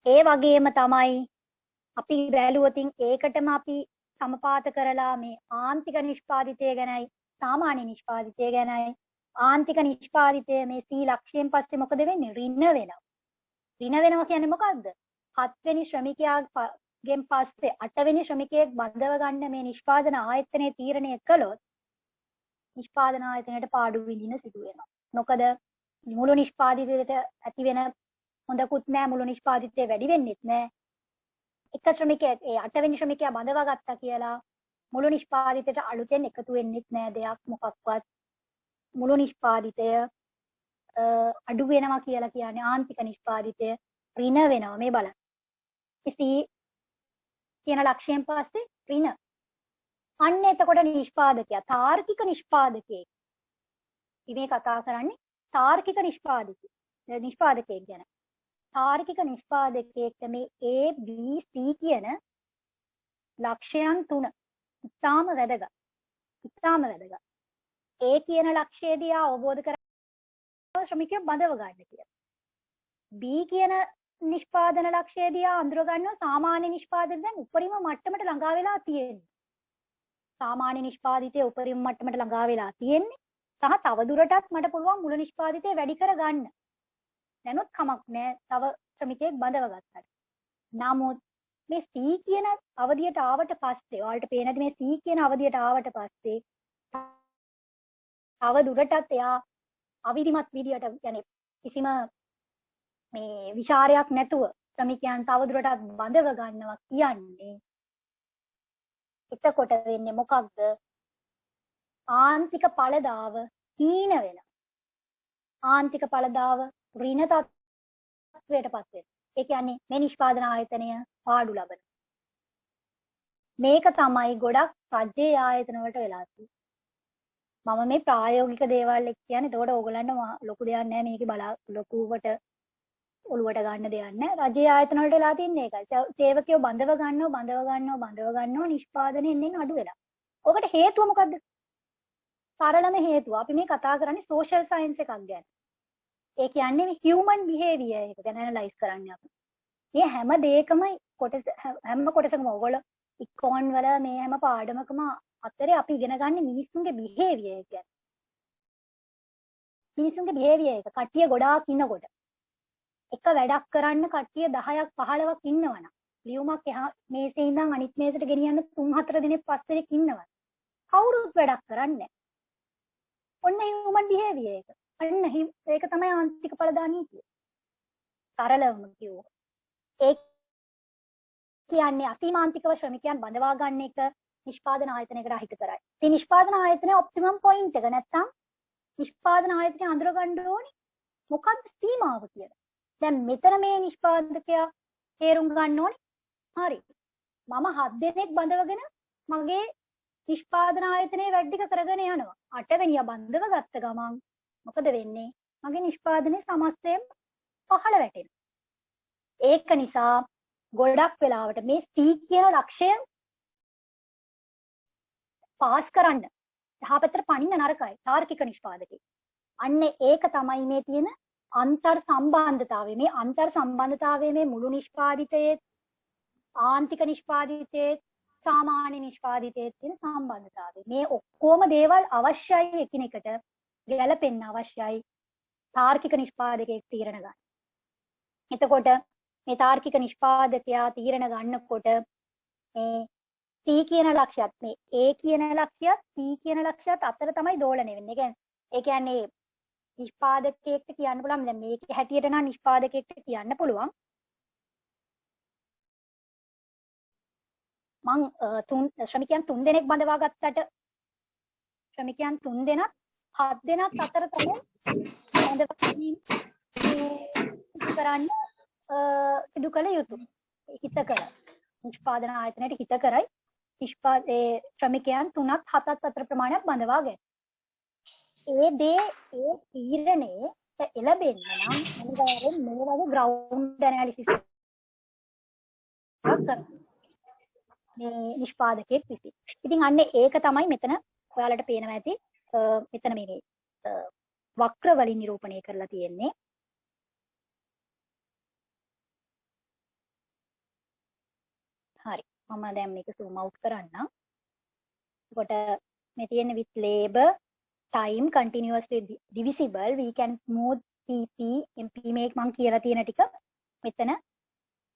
ඒ වගේම තමයි අපි බැලුවොතින් ඒකටම අපි සමපාත කරලා මේ ආන්තික නිෂ්පාදිතය ගැනයි සාමාන්‍ය නිෂ්පාදිතය ගැනයි ආන්තික නිෂ්පාදිතය මේ C ලක්ෂයෙන් පස්සේ මොකද වෙන්නේ? ඍණ වෙනවා. ඍණ වෙනවා කියන්නේ මොකද්ද? 7 වෙනි ශ්‍රමිකයාගෙන් පස්සේ 8 වෙනි ශ්‍රමිකයෙක් බඳව ගන්න මේ නිෂ්පාදන ආයතනයේ තීරණය කළොත් නිෂ්පාදන ආයතනයට පාඩු විඳින සිදු වෙනවා. මොකද මුළු නිෂ්පාදිතයට ඇති වෙන හොඳකුත් නෑ. මුළු නිෂ්පාදිතය වැඩි වෙන්නෙත් නෑ. එක ශ්‍රමිකයෙක් ඒ 8 වෙනි ශ්‍රමිකයා බඳවා ගත්තා කියලා මුළු නිෂ්පාදිතයට අලුතෙන් එකතු වෙන්නෙත් නෑ දෙයක් මොකක්වත්. මුළු නිෂ්පාදිතය අඩු වෙනවා කියලා කියන්නේ ආන්තික නිෂ්පාදිතය ඍණ වෙනවා. මේ බලන්න. C කියන ලක්ෂයෙන් පස්සේ ඍණ. අන්න එතකොට නිෂ්පාදකයා තාර්කික නිෂ්පාදකයෙක්. මේ කතා කරන්නේ තාර්කික නිෂ්පාදකයෙක් ගැන. තාර්කික නිෂ්පාදකයෙක්ට මේ A B C කියන ලක්ෂයන් 3 ඉතාම වැදගත්. A කියන ලක්ෂයේදී අවබෝධ කරගන්න ශ්‍රමිකයෝ බඳව ගන්න කියලා. B කියන නිෂ්පාදන ලක්ෂයේදී අඳුර ගන්නවා සාමාන්‍ය නිෂ්පාදනය දැන් උපරිම මට්ටමට ළඟා වෙලා තියෙන්නේ. සාමාන්‍ය නිෂ්පාදිතයේ උපරිම මට්ටමට ළඟා වෙලා තියෙන්නේ. සහ තව දුරටත් මට පුළුවන් මුල නිෂ්පාදිතය වැඩි කරගන්න. නැනොත් කමක් නැහැ. තව ශ්‍රමිකයෙක් බඳව ගත්තා. නමුත් මේ C කියන අවධියට ආවට පස්සේ ඔයාලට පේනද මේ C කියන අවධියට ආවට පස්සේ තව දුරටත් එයා අවිධිමත් විදියට يعني කිසිම මේ විචාරයක් නැතුව ශ්‍රමිකයන් තව දුරටත් බඳව ගන්නවා කියන්නේ එතකොට වෙන්නේ මොකක්ද? ආන්තික ඵලදාව හීන වෙනවා. ආන්තික ඵලදාව ඍණ තත්වයටපත් වෙනවා. ඒ කියන්නේ මේ නිෂ්පාදන ආයතනය පාඩු ලබන. මේක තමයි ගොඩක් රජයේ ආයතන වලට වෙලා තියෙන්නේ. මම මේ ප්‍රායෝගික දේවල් එක්ක කියන්නේ. එතකොට ඕගොල්ලන්ට ලොකු දෙයක් නැහැ මේකේ ලොකුවට ඔළුවට ගන්න දෙයක් නැහැ. රජයේ ආයතන වලට වෙලා තින්නේ ඒකයි. සේවකයෝ බඳව ගන්නවා නිෂ්පාදනය එන්නේ අඩු වෙලා. ඔකට හේතුව මොකද්ද? සරලම හේතුව. අපි මේ කතා කරන්නේ සෝෂල් සයන්ස් එකක් ගැන. ඒ කියන්නේ මේ හියුමන් බිහේවියර් එක ගැන ඇනලයිස් කරන්නේ අපි. මේ හැම දෙයකම හැම කොටසකම ඔයගොල්ලෝ ඉක්කොන් වල මේ හැම පාඩමකම අතරේ අපි ඉගෙන ගන්න මිනිස්සුන්ගේ බිහේවියර් එක ගැන. මිනිස්සුන්ගේ බිහේවියර් එක කට්ටිය ගොඩාක් ඉන්නකොට එක වැඩක් කරන්න කට්ටිය 10ක් 15ක් ඉන්නවනම් ලියුමක් එහා මේසේ ඉඳන් අනිත් මේසෙට ගෙනියන්න 3-4 දිනක් 5 දිනක් ඉන්නවා. කවුරුත් වැඩක් කරන්නේ නැහැ. ඔන්න හියුමන් බිහේවියර් එක. අන්න ඒක තමයි ආන්තික ඵලදා නීතිය. සරලවම කිව්වොත්. ඒ කියන්නේ අසීමාන්තිකව ශ්‍රමිකයන් බඳවා ගන්න එක නිෂ්පාදන ආයතනයකට අහිත කරයි. ඉතින් නිෂ්පාදන ආයතනයේ ඔප්ටිමම් පොයින්ට් එක නැත්තම් නිෂ්පාදන ආයතනය අඳුර ගන්න ඕනේ මොකක්ද සීමාව කියලා. දැන් මෙතන මේ නිෂ්පාදකයා තේරුම් ගන්න ඕනේ. හරි. මම 7 දෙනෙක් බඳවගෙන මගේ නිෂ්පාදන ආයතනයේ වැඩික කරගෙන යනවා. 8 වෙනියා බඳව ගත්ත ගමන් මොකද වෙන්නේ? මගේ නිෂ්පාදනයේ සමස්තයෙන් පහළ වැටෙනවා. ඒක නිසා ගොඩක් වෙලාවට මේ C කියන ලක්ෂය පාස් කරන්න යහපතට පනින්න නරකයි තාර්කික නිෂ්පාදකේ. අන්න ඒක තමයි මේ තියෙන අන්තර් සම්බන්ධතාවය. මේ අන්තර් සම්බන්ධතාවය මේ මුළු නිෂ්පාදිතයේ ආන්තික නිෂ්පාදිතයේ සාමාන්‍ය නිෂ්පාදිතයේ තියෙන සම්බන්ධතාවය. මේ ඔක්කොම දේවල් අවශ්‍යයි එකිනෙකට ගැලපෙන්න අවශ්‍යයි තාර්කික නිෂ්පාදකයෙක් තීරණ ගන්න. එතකොට මේ තාර්කික නිෂ්පාදකයා තීරණ ගන්නකොට මේ C කියන ලක්ෂයත් මේ A කියන ලක්ෂයත් C කියන ලක්ෂයත් අතර තමයි දෝලණය වෙන්නේ. ඒ කියන්නේ නිෂ්පාදකයෙක්ට කියන්න පුළුවන් දැන් මේකේ හැටියට නම් නිෂ්පාදකයෙක්ට කියන්න පුළුවන් මං ශ්‍රමිකයන් 3 දෙනෙක් බඳවා ගත්තට ශ්‍රමිකයන් 3 දෙනා 7 දෙනාත් අතර තමයි බඳවාගැනීම කරන්න සිදු කළ යුතු. හිතකර නිෂ්පාදන ආයතනයේ හිතකරයි ශ්‍රමිකයන් 3ක් 7ක් අතර ප්‍රමාණයක් බඳවා ගන්න. ඒ තීරණේ එළබෙන්න නම් අනිවාර්යෙන් මේ වගේ ග්‍රවුන්ඩ් ඇනලිසිස් එකක් කරන්න. මේ නිෂ්පාදකයෙක් විසින්. ඉතින් අන්න ඒක තමයි මෙතන ඔයාලට පේනවා ඇති මෙතන මේ වක්‍ර වලින් නිරූපණය කරලා තියෙන්නේ. හරි. මම දැන් මේක zoom out කරන්නම්. එතකොට මේ තියෙන with labor time continuously divisible we can smooth PP MP මේක මම කියලා තියෙන ටික මෙතන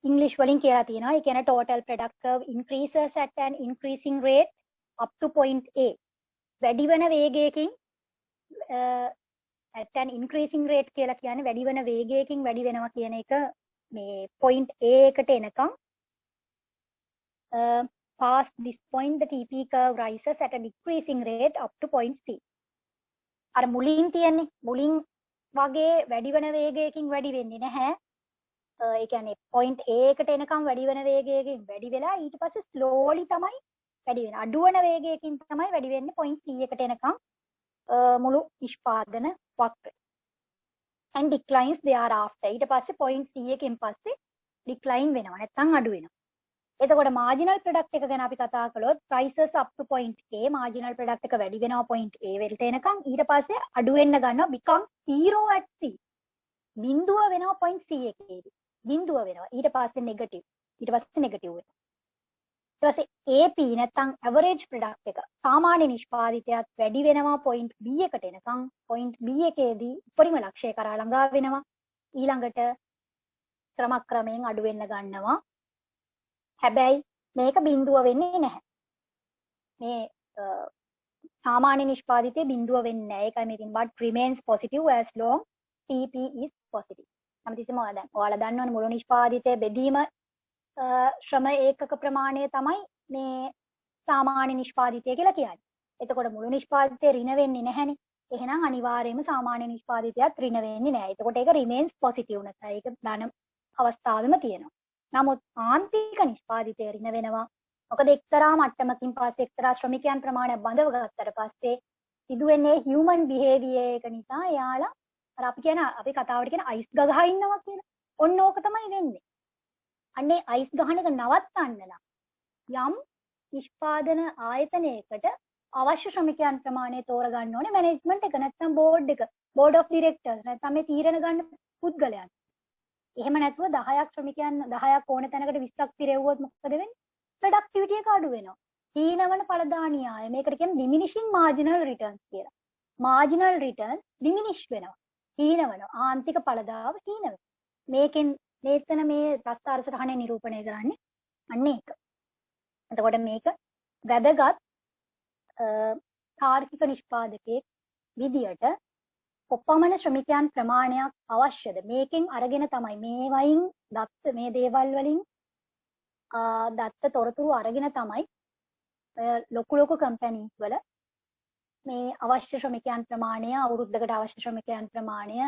English වලින් කියලා තියෙනවා. ඒ කියන්නේ total product curve increases at an increasing rate up to point A. වැඩි වෙන වේගයකින් at an increasing rate කියලා කියන්නේ වැඩි වෙන වේගයකින් වැඩි වෙනවා කියන එක මේ point A එකට එනකම් past this point the TP curve rises at a decreasing rate up to point C. අර මුලින් තියෙන්නේ මුලින් වගේ වැඩි වෙන වේගයකින් වැඩි වෙන්නේ නැහැ. ඒ කියන්නේ point A එකට එනකම් වැඩි වෙන වේගයකින් වැඩි වෙලා ඊට පස්සේ slowly තමයි වැඩි වෙන්නේ. අඩු වෙන වේගයකින් තමයි වැඩි වෙන්නේ point C එකට එනකම් මුළු නිෂ්පාදන වක්‍රය. and declines thereafter. ඊට පස්සේ point C එකෙන් පස්සේ decline වෙනවා නැත්නම් අඩු වෙනවා. එතකොට marginal product එක ගැන අපි කතා කළොත් prices up to point A marginal product එක වැඩි වෙනවා point A වලට එනකන් ඊට පස්සේ අඩු වෙන්න ගන්නවා become zero at C. බිඳුව වෙනවා point C එකේදී. බිඳුව වෙනවා. ඊට පස්සේ negative. ඊට පස්සේ negative වෙනවා. ඊට පස්සේ AP නැත්නම් average product එක සාමාන්‍ය නිෂ්පාදිතයත් වැඩි වෙනවා point B එකට එනකන් point B එකේදී උපරිම ලක්ෂ්‍යය කරා ළඟා වෙනවා. ඊළඟට ක්‍රමක්‍රමයෙන් අඩු වෙන්න ගන්නවා. හැබැයි මේක බිඳුව වෙන්නේ නැහැ. මේ සාමාන්‍ය නිෂ්පාදිතයේ බිඳුව වෙන්නේ නැහැ. ඒකයි මේකෙන් but remains positive as long TP is positive. හැමතිස්සෙම ඔයාලා දන්නවනේ මුළු නිෂ්පාදිතයේ බෙදීම ශ්‍රම ඒකක ප්‍රමාණය තමයි මේ සාමාන්‍ය නිෂ්පාදිතය කියලා කියන්නේ. එතකොට මුළු නිෂ්පාදිතය ඍණ වෙන්නේ නැහැනේ. එහෙනම් අනිවාර්යයෙන්ම සාමාන්‍ය නිෂ්පාදිතයත් ඍණ වෙන්නේ නැහැ. එතකොට ඒක remains positive නැත්නම් ඒක ධන අවස්ථාවෙම තියෙනවා. නමුත් ආන්තික නිෂ්පාදිතය ඍණ වෙනවා. මොකද එක්තරා මට්ටමකින් පස්සේ එක්තරා ශ්‍රමිකයන් ප්‍රමාණයක් බඳව ගත්තට පස්සේ සිදුවෙන්නේ human behavior එක නිසා එයාලා අර අපි කතාවට කියන අයිස් ගගහා ඉන්නවා කියලා. ඔන්න ඕක තමයි වෙන්නේ. අන්නේ අයිස් ගහන එක නවත්තන්න නම් යම් නිෂ්පාදන ආයතනයකට අවශ්‍ය ශ්‍රමිකයන් ප්‍රමාණය තෝරගන්න ඕනේ මැනේජ්මන්ට් එක නැත්නම් බෝඩ් එක බෝඩ් ඔෆ් ඩිරෙක්ටර්ස් නැත්නම් මේ තීරණ ගන්න පුද්ගලයන්. එහෙම නැතුව 10ක් ශ්‍රමිකයන් 10ක් ඕන තැනකට 20ක් පිරෙව්වොත් මොකද වෙන්නේ? ප්‍රොඩක්ටිවිටි එක අඩු වෙනවා. හීනවන ඵලදානීය ආය මේකට කියන්නේ diminishing marginal returns කියලා. marginal returns diminish වෙනවා. හීනවනවා. ආන්තික ඵලදාව හීන වෙනවා. මේකෙන් මේතන මේ ප්‍රස්තාර සටහනේ නිරූපණය කරන්නේ අන්න ඒක. එතකොට මේක වැදගත් තාර්කික නිෂ්පාදකයේ විදියට කොපමණ ශ්‍රමිකයන් ප්‍රමාණයක් අවශ්‍යද මේකෙන් අරගෙන තමයි මේ වයින් දත්ත මේ දේවල් වලින් දත්ත තොරතුරු අරගෙන තමයි ලොකු ලොකු කම්පැනිස් වල මේ අවශ්‍ය ශ්‍රමිකයන් ප්‍රමාණය අවුරුද්දකට අවශ්‍ය ශ්‍රමිකයන් ප්‍රමාණය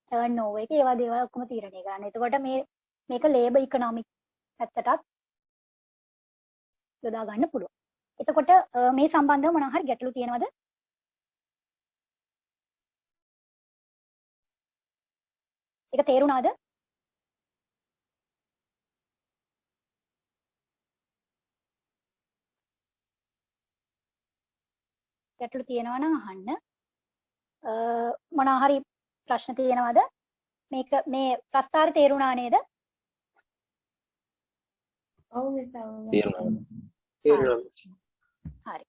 ටර්න් ඕවර් එක ඒවා දේවල් ඔක්කොම තීරණය කරන්න. එතකොට මේක ලේබර් ඉකොනොමික් පැත්තටත් යොදා ගන්න පුළුවන්. එතකොට මේ සම්බන්ධව මොනවා හරි ගැටලු තියෙනවද? ඒක තේරුණාද? ගැටලු තියෙනවා නම් අහන්න. මොනවා හරි ප්‍රශ්න තියෙනවද? මේක මේ ප්‍රස්තාර තේරුණා නේද? ඔව් මිස් තේරුණා. හරි.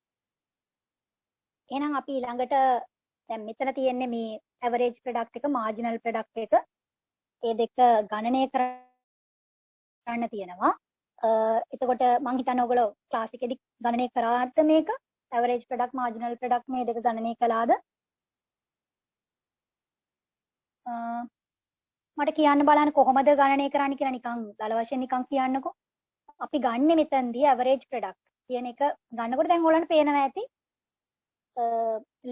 එහෙනම් අපි ඊළඟට දැන් මෙතන තියෙන්නේ මේ average product එක marginal product එක ඒ දෙක ගණනය කරන්න තියෙනවා. එතකොට මම හිතන්නේ ඔයගොල්ලෝ ක්ලාස් එකේදී ගණනය කරාද මේක? average product marginal product මේ දෙක ගණනය කළාද? මට කියන්න බලන්න කොහොමද ගණනය කරන්නේ කියලා නිකන් දල වශයෙන් නිකන් කියන්නකෝ. අපි ගන්නෙ මෙතනදී average product කියන එක ගන්නකොට දැන් ඔයාලන්ට පේනවා ඇති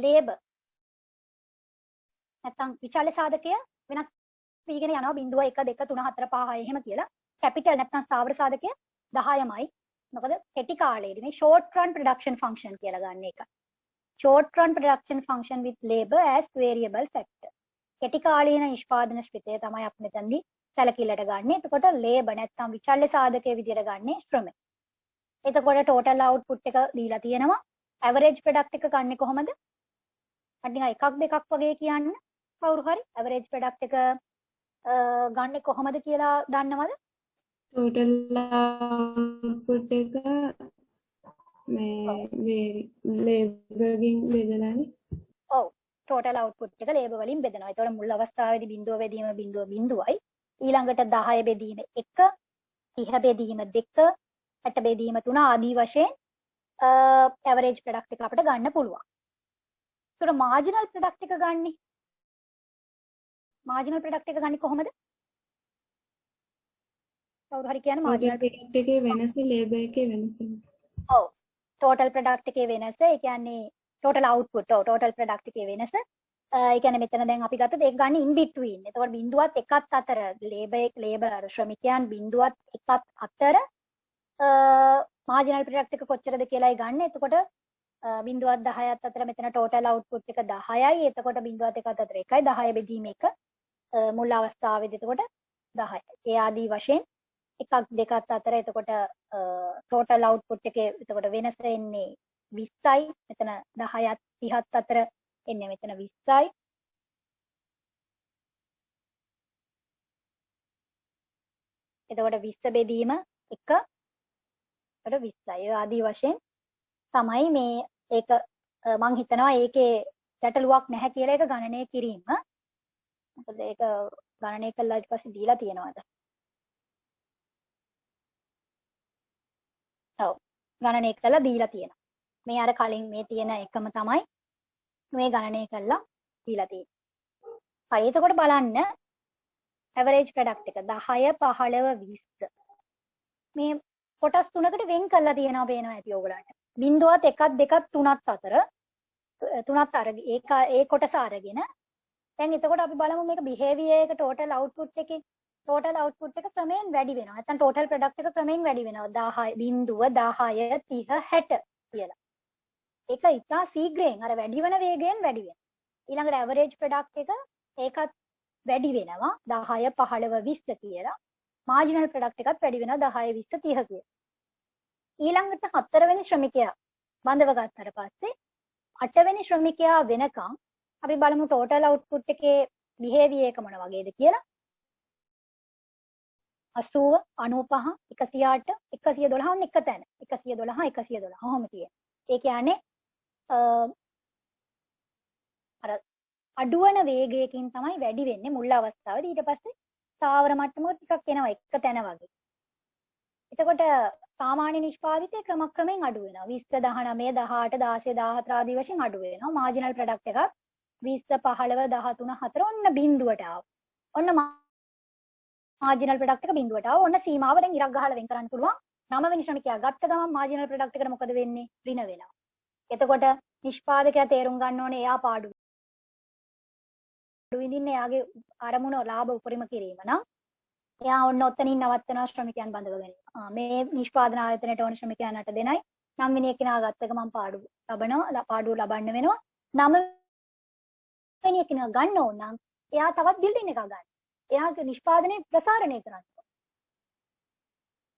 labor නැත්නම් විචල්්‍ය සාධකය වෙනස් වීගෙන යනවා 0 1 2 3 4 5 6 එහෙම කියලා. capital නැත්නම් ස්ථාවර සාධකය 10යි. මොකද කෙටි කාලයේදී මේ short run production function කියලා ගන්න එක. short run production function with labor as variable factor. කෙටි කාලීන නිෂ්පාදන ශ්‍රිතය තමයි අපි මෙතනදී සැලකිල්ලට ගන්නෙ. එතකොට labor නැත්නම් විචල්්‍ය සාධකයේ විදිහට ගන්නෙ ශ්‍රමය. එතකොට total output එක දීලා තියෙනවා. average product එක ගන්නෙ කොහොමද? අනිත් එකක් දෙකක් වගේ කියන්න කවුරු හරි average product එක ගන්නෙ කොහොමද කියලා දන්නවද? total output එක මේ labor ගින් බෙදලානේ. ඔව් total output එක labor වලින් බෙදනවා. ඒතකොට මුල් අවස්ථාවේදී බිඳුව බෙදීම බිඳුවයි. ඊළඟට 10 බෙදීම 1, 30 බෙදීම 2, 60 බෙදීම 3 ආදී වශයෙන් average product එක අපිට ගන්න පුළුවන්. ඒතකොට marginal product එක ගන්නේ marginal product එක ගන්නේ කොහොමද? කවුරු හරි කියන්නේ marginal product එකේ වෙනස labor එකේ වෙනස. ඔව් total product එකේ වෙනස ඒ කියන්නේ total output total product එකේ වෙනස ඒ කියන්නේ මෙතන දැන් අපි ගත්තොත් ඒක ගන්න in between. එතකොට බිඳුවත් එකත් අතර labor ශ්‍රමිකයන් බිඳුවත් එකත් අතර marginal product එක කොච්චරද කියලායි ගන්න. එතකොට බිඳුවත් 10ත් අතර මෙතන total output එක 10යි. එතකොට බිඳුවත් එකත් අතර 1යි 10 බෙදීම 1 මුල් අවස්ථාවේදී එතකොට 10යි. ඒ ආදී වශයෙන් එකක් දෙකක් අතර එතකොට total output එකේ එතකොට වෙනස එන්නේ 20යි. මෙතන 10ත් 30ත් අතර එන්නේ මෙතන 20යි. එතකොට 20 බෙදීම 1 එතකොට 20යි. ඒ ආදී වශයෙන් තමයි මේ ඒක මම හිතනවා ඒකේ ගැටලුවක් නැහැ කියලා ඒක ගණනය කිරීම. මොකද ඒක ගණනය කළා ඊට පස්සේ දීලා තියෙනවාද? ඔව්. ගණනය කළා දීලා තියෙනවා. මේ අර කලින් මේ තියෙන එකම තමයි මේ ගණනය කළා දීලා තියෙන්නේ. හරි එතකොට බලන්න average product එක 10 15 20 මේ කොටස් තුනකට වෙන් කරලා තියෙනවා පේනවා ඇති ඔයගලන්ට. බිංදුවත් 1ක් 2ක් 3ක් අතර තුනත් අරගෙන ඒ කොටස අරගෙන දැන් එතකොට අපි බලමු මේක behavior එක total output එකේ total output එක ක්‍රමයෙන් වැඩි වෙනවා. නැත්නම් total product එක ක්‍රමයෙන් වැඩි වෙනවා. 10 බිංදුව 10 30 60 කියලා. ඒක ඉතා ශීඝ්‍රයෙන් අර වැඩි වෙන වේගයෙන් වැඩි වෙනවා. ඊළඟට average product එක ඒකත් වැඩි වෙනවා 10 15 20 කියලා. marginal product එකත් වැඩි වෙනවා 10 20 30 කියලා. ඊළඟට 4 වෙනි ශ්‍රමිකයා බඳව ගත්තට පස්සේ 8 වෙනි ශ්‍රමිකයා වෙනකම් අපි බලමු total output එකේ behavior එක මොන වගේද කියලා. 80 95 108 112 ඔන්න එක තැන 112 112 ඔහොම තියෙනවා. ඒ කියන්නේ අර අඩුවන වේගයකින් තමයි වැඩි වෙන්නේ මුල් අවස්ථාවේදී. ඊට පස්සේ ස්ථාවර මට්ටමක ටිකක් එනවා එක තැන වගේ. එතකොට සාමාන්‍ය නිෂ්පාදිතය ක්‍රමක්‍රමයෙන් අඩු වෙනවා. 20 19 18 16 14 ආදී වශයෙන් අඩු වෙනවා. මාර්ජිනල් ප්‍රොඩක්ට් එකක් 20 15 13 4 ඔන්න බිඳුවට ආවා. ඔන්න මාර්ජිනල් ප්‍රොඩක්ට් එක බිඳුවට ආවා. ඔන්න සීමාව දැන් ඉරක් ගහලා වෙන් කරන්න පුළුවන්. 9 වෙනි ශ්‍රමිකයා ගත්ත ගමන් මාර්ජිනල් ප්‍රොඩක්ට් එකට මොකද වෙන්නේ? ඍණ වෙනවා. එතකොට නිෂ්පාදකයා තේරුම් ගන්න ඕනේ එයා පාඩු විඳින්නේ එයාගේ අරමුණ ලාභ උපරිම කිරීම නම් එයා ඔන්න ඔතනින් නවත්තනවා ශ්‍රමිකයන් බඳවගෙන. මේ නිෂ්පාදන ආයතනයට ඕන ශ්‍රමිකයන්ට දෙනයි 9 වෙනි කෙනා ගත්ත ගමන් පාඩුව ලබන්න වෙනවා. 9 වෙනි කෙනා ගන්න ඕන නම් එයා තවත් බිල්ඩින් එකක් ගන්න. එයාගේ නිෂ්පාදනය ප්‍රසාරණය කරන්න.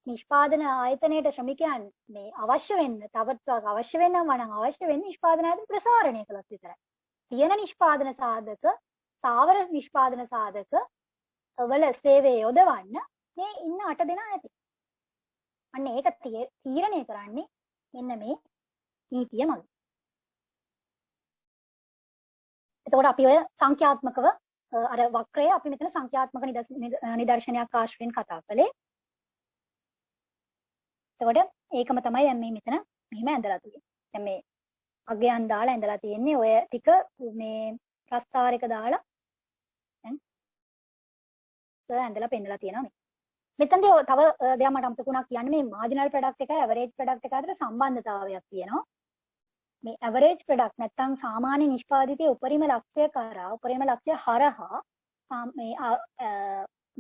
නිෂ්පාදන ආයතනයට ශ්‍රමිකයන් මේ අවශ්‍ය වෙන්න තවත් අවශ්‍ය වෙනවා නම් අවශ්‍ය වෙන්නේ නිෂ්පාදන ආයතන ප්‍රසාරණය කළොත් විතරයි. තියෙන නිෂ්පාදන සාධක ස්ථාවර නිෂ්පාදන සාධක වල සේවය යොදවන්න මේ ඉන්න 8 දෙනා ඇති. අන්න ඒක තීරණය කරන්නේ මෙන්න මේ නීතිය මගින්. එතකොට අපි ඔය සංඛ්‍යාත්මකව අර වක්‍රය අපි මෙතන සංඛ්‍යාත්මක නිදර්ශනයක් ආශ්‍රයෙන් කතා කළේ. එතකොට ඒකම තමයි දැන් මේ මෙතන මෙහිම ඇඳලා තියෙන්නේ. දැන් මේ අගයන් දාලා ඇඳලා තියෙන්නේ ඔය ටික මේ ප්‍රස්තාරයක දාලා දැන් ඇඳලා පෙන්නලා තියෙනවා මේ. මෙතනදී තව දෙයක් මට අමතක වුණා කියන්න මේ මාර්ජිනල් ප්‍රොඩක්ට් එකයි ඇවරේජ් ප්‍රොඩක්ට් එක අතර සම්බන්ධතාවයක් තියෙනවා. මේ ඇවරේජ් ප්‍රොඩක්ට් නැත්නම් සාමාන්‍ය නිෂ්පාදිතයේ උපරිම ලක්ෂ්‍ය කරා උපරිම ලක්ෂ්‍ය හරහා මේ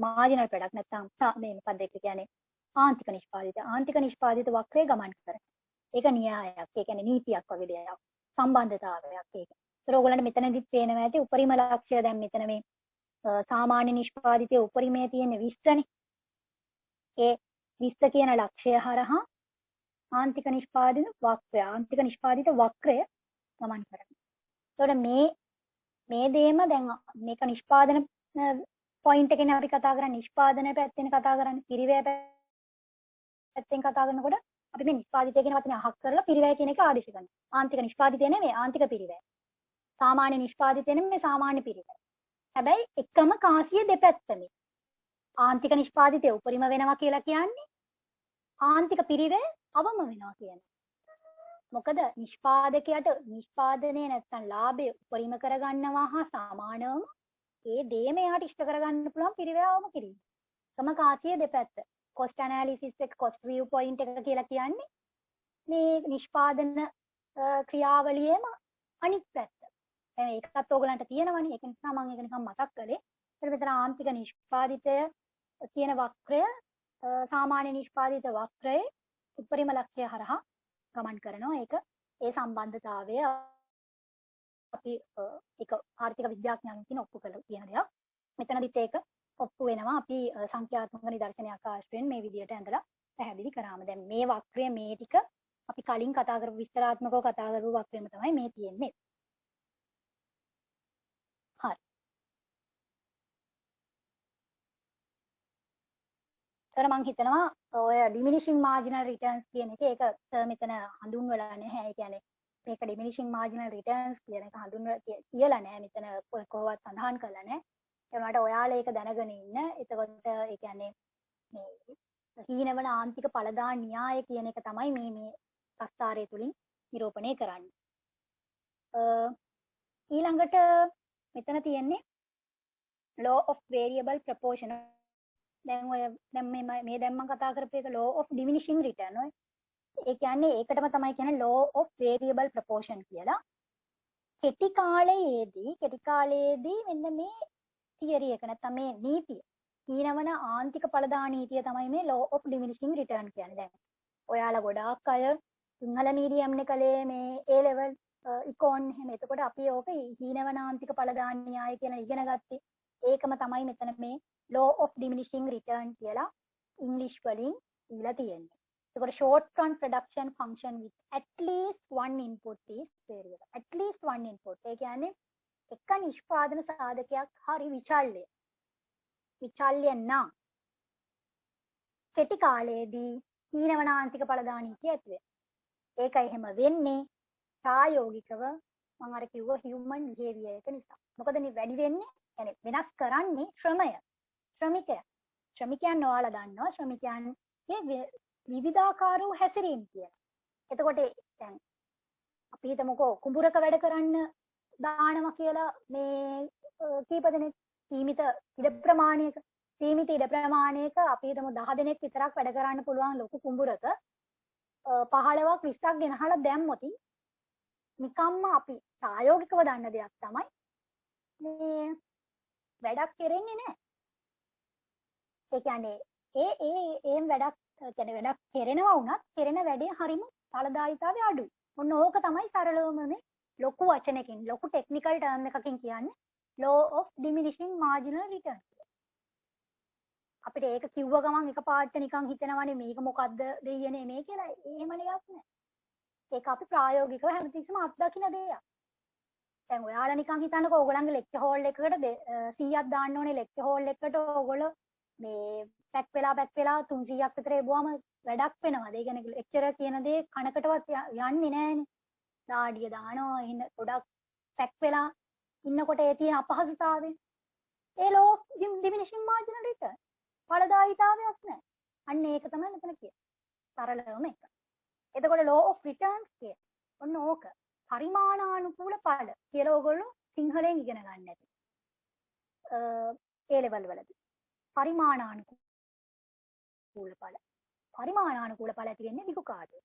මාර්ජිනල් ප්‍රොඩක්ට් නැත්නම් මේ මොකක්ද ඒක කියන්නේ ආන්තික නිෂ්පාදිත වක්‍රය ගමන් කරන. ඒක න්‍යායයක්. ඒ කියන්නේ නීතියක් වගේ දෙයක්. සම්බන්ධතාවයක් ඒක. ඒතර ඔයගොල්ලන්ට මෙතනදිත් පේනවා ඇති උපරිම ලක්ෂ්‍ය දැන් මෙතන මේ සාමාන්‍ය නිෂ්පාදිතයේ උපරිමයේ තියෙන 20නේ. ඒ 20 කියන ලක්ෂ්‍ය හරහා ආන්තික නිෂ්පාදිත වක්‍රය ගමන් කරනවා. ඒතකොට මේ දේම දැන් මේක නිෂ්පාදන පොයින්ට් එකෙන් අපි කතා කරන්නේ නිෂ්පාදන පැත්තෙන් කතා කරන්නේ පිරිවැය පැත්තෙන් කතා කරනකොට අපි මේ නිෂ්පාදිතය කියන වචනේ අහක් කරලා පිරිවැය කියන එක ආදේශ කරනවා. ආන්තික නිෂ්පාදිතය නෙමෙයි ආන්තික පිරිවැය. සාමාන්‍ය නිෂ්පාදිතය නෙමෙයි සාමාන්‍ය පිරිවැය. හැබැයි එකම කාසිය දෙපැත්තම. ආන්තික නිෂ්පාදිතය උපරිම වෙනවා කියලා කියන්නේ ආන්තික පිරිවැය අවම වෙනවා කියන්නේ. මොකද නිෂ්පාදකයාට නිෂ්පාදනයේ නැත්තම් ලාභය උපරිම කරගන්නවා හා සමානවම ඒ දේම එයාට ඉෂ්ට කරගන්න පුළුවන් පිරිවැය අවම කිරීම. එකම කාසිය දෙපැත්ත. cost analysis එක cost view point එක කියලා කියන්නේ මේ නිෂ්පාදන ක්‍රියාවලියේම අනිත් පැත්ත. දැන් ඒකත් ඕගලන්ට තියෙනවනේ. ඒක නිසා මම ඒක නිකන් මතක් කළේ. ඊට මෙතන ආන්තික නිෂ්පාදිතය කියන වක්‍රය සාමාන්‍ය නිෂ්පාදිත වක්‍රයේ උපරිම ලක්ෂ්‍ය හරහා ගමන් කරනවා. ඒක ඒ සම්බන්ධතාවය අපි ඒක ආර්ථික විද්‍යාඥයන්කින් ඔප්පු කළ තියෙන දෙයක්. මෙතනදිත් ඒක ඔප්පු වෙනවා අපි සංඛ්‍යාත්මක නිදර්ශනයක් ආශ්‍රයෙන් මේ විදිහට ඇඳලා පැහැදිලි කරාම. දැන් මේ වක්‍රය මේ ටික අපි කලින් කතා කරපු විස්තරාත්මකව කතා කරපු වක්‍රයම තමයි මේ තියෙන්නේ. හරි. ඒතර මම හිතනවා ඔය diminishing marginal returns කියන එක ඒක මෙතන හඳුන්වලා නැහැ. ඒ කියන්නේ මේක diminishing marginal returns කියන එක හඳුන්වලා කියලා නැහැ. මෙතන කොහොමවත් සඳහන් කරලා නැහැ. ඒ වුණාට ඔයාලා ඒක දැනගෙන ඉන්න. එතකොට ඒ කියන්නේ මේ හීනවන ආන්තික ඵලදාන න්‍යාය කියන එක තමයි මේ ප්‍රස්තාරය තුලින් නිරූපණය කරන්නේ. ඊළඟට මෙතන තියෙන්නේ law of variable proportion. දැන් ඔය දැන් මේ දැන් මම කතා කරපු එක law of diminishing return ඔය. ඒ කියන්නේ ඒකටම තමයි කියන්නේ law of variable proportion කියලා. කෙටි කාලයේදී මෙන්න මේ තියරි එක නැත්නම් මේ නීතිය හීනවන ආන්තික ඵලදාන නීතිය තමයි මේ law of diminishing return කියන්නේ. දැන් ඔයාලා ගොඩාක් අය සිංහල මීඩියම් නේ කලේ මේ A level ඉකෝන් එහෙම. එතකොට අපි ඕක හීනවන ආන්තික ඵලදාන න්‍යාය කියලා ඉගෙන ගත්තේ. ඒකම තමයි මෙතන මේ law of diminishing return කියලා ඉංග්‍රීසි වලින් දීලා තියෙන්නේ. එතකොට short run production function with at least one input is variable. At least one input. ඒ කියන්නේ එක නිෂ්පාදන සාධකයක් හරි විචල්්‍ය නම් කෙටි කාලයේදී හීනවනාන්තික ඵලදාන නීතිය ඇති වෙනවා. ඒක එහෙම වෙන්නේ ප්‍රායෝගිකව මම අර කිව්ව human behavior එක නිසා. මොකද මේ වැඩි වෙන්නේ يعني වෙනස් කරන්නේ ශ්‍රමිකයන් ඔයාලා දන්නවා ශ්‍රමිකයන්ගේ විවිධාකාර වූ හැසිරීම් කියලා. එතකොට දැන් අපි හිතමුකෝ කුඹුරක වැඩ කරන්න දානවා කියලා මේ කීප දෙනෙක් සීමිත ඉඩ ප්‍රමාණයක අපි හිතමු 10 දෙනෙක් විතරක් වැඩ කරන්න පුළුවන් ලොකු කුඹුරක 15ක් 20ක් ගෙනහලා දැම්මොත් නිකම්ම අපි ප්‍රායෝගිකව දන්න දෙයක් තමයි මේ වැඩක් කෙරෙන්නේ නැහැ. ඒ කියන්නේ ඒ වැඩක් කෙරෙනවා වුණත් කෙරෙන වැඩේ හරිම ඵලදායීතාවය අඩුයි. ඔන්න ඕක තමයි සරලවම මේ ලොකු වචනකින් ලොකු ටෙක්නිකල් ටර්ම් එකකින් කියන්නේ law of diminishing marginal return. අපිට ඒක කිව්ව ගමන් එකපාරට නිකන් හිතෙනවනේ මේක මොකද්ද දෙයියනේ මේ කියලා. එහෙම නිකක් නෑ. ඒක අපි ප්‍රායෝගිකව හැමතිස්සෙම අත්දකින්න දෙයක්. දැන් ඔයාලා නිකන් හිතන්නකෝ ඕගොල්ලන්ගේ ලෙක්චර් හෝල් එකකට 100ක් දාන්න ඕනේ ලෙක්චර් හෝල් එකකට ඕගොල්ලෝ මේ පැක් වෙලා 300ක් විතර එබුවම වැඩක් වෙනවද? ඒ කියන්නේ ලෙක්චරර් කියන දේ කනකටවත් යන්නේ නෑනේ. දාඩිය දානවා එහෙනම් ගොඩක් පැක් වෙලා ඉන්නකොට ඒ තියෙන අපහසුතාවය. ඒ law of diminishing marginal return. ඵලදායීතාවයක් නෑ. අන්න ඒක තමයි මෙතන කියන්නේ. සරලවම එක. එතකොට law of returns කිය. ඔන්න ඕක. පරිමාණානුකූල ඵල කියලා ඕගොල්ලෝ සිංහලෙන් ඉගෙන ගන්න ඇති. A level වලදී. පරිමාණානුකූල ඵල. පරිමාණානුකූල ඵල ඇති වෙන්නේ දිගු කාලයේ.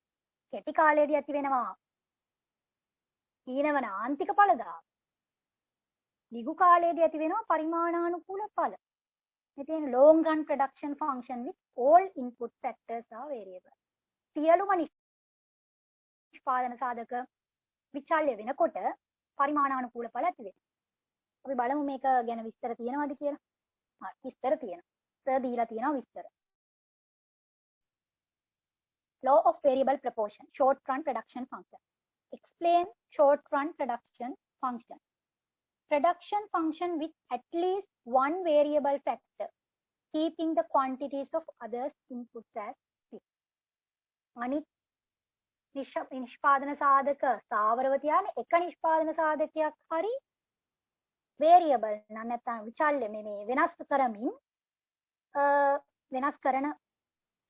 කෙටි කාලයේදී ඇති වෙනවා හීනවන ආන්තික ඵලදාන. දිගු කාලයේදී ඇති වෙනවා පරිමාණානුකූල ඵල. මෙතන long run production function with all input factors are variable. සියලුම නිෂ්පාදන සාධක විචල්්‍ය වෙනකොට පරිමාණානුකූල ඵල ඇති වෙනවා. අපි බලමු මේක ගැන විස්තර තියෙනවද කියලා. හරි විස්තර තියෙනවා. දීලා තියෙනවා විස්තර. Law of variable proportion, short run production function. Explain short run production function. Production function with at least one variable factor, keeping the quantities of others inputs as fixed. අනිත් නිෂ්පාදන සාධක ස්ථාවරව තියාන එක නිෂ්පාදන සාධකයක් හරි variable නැත්නම් විචල්්‍ය මේ වෙනස් කරමින් වෙනස් කරන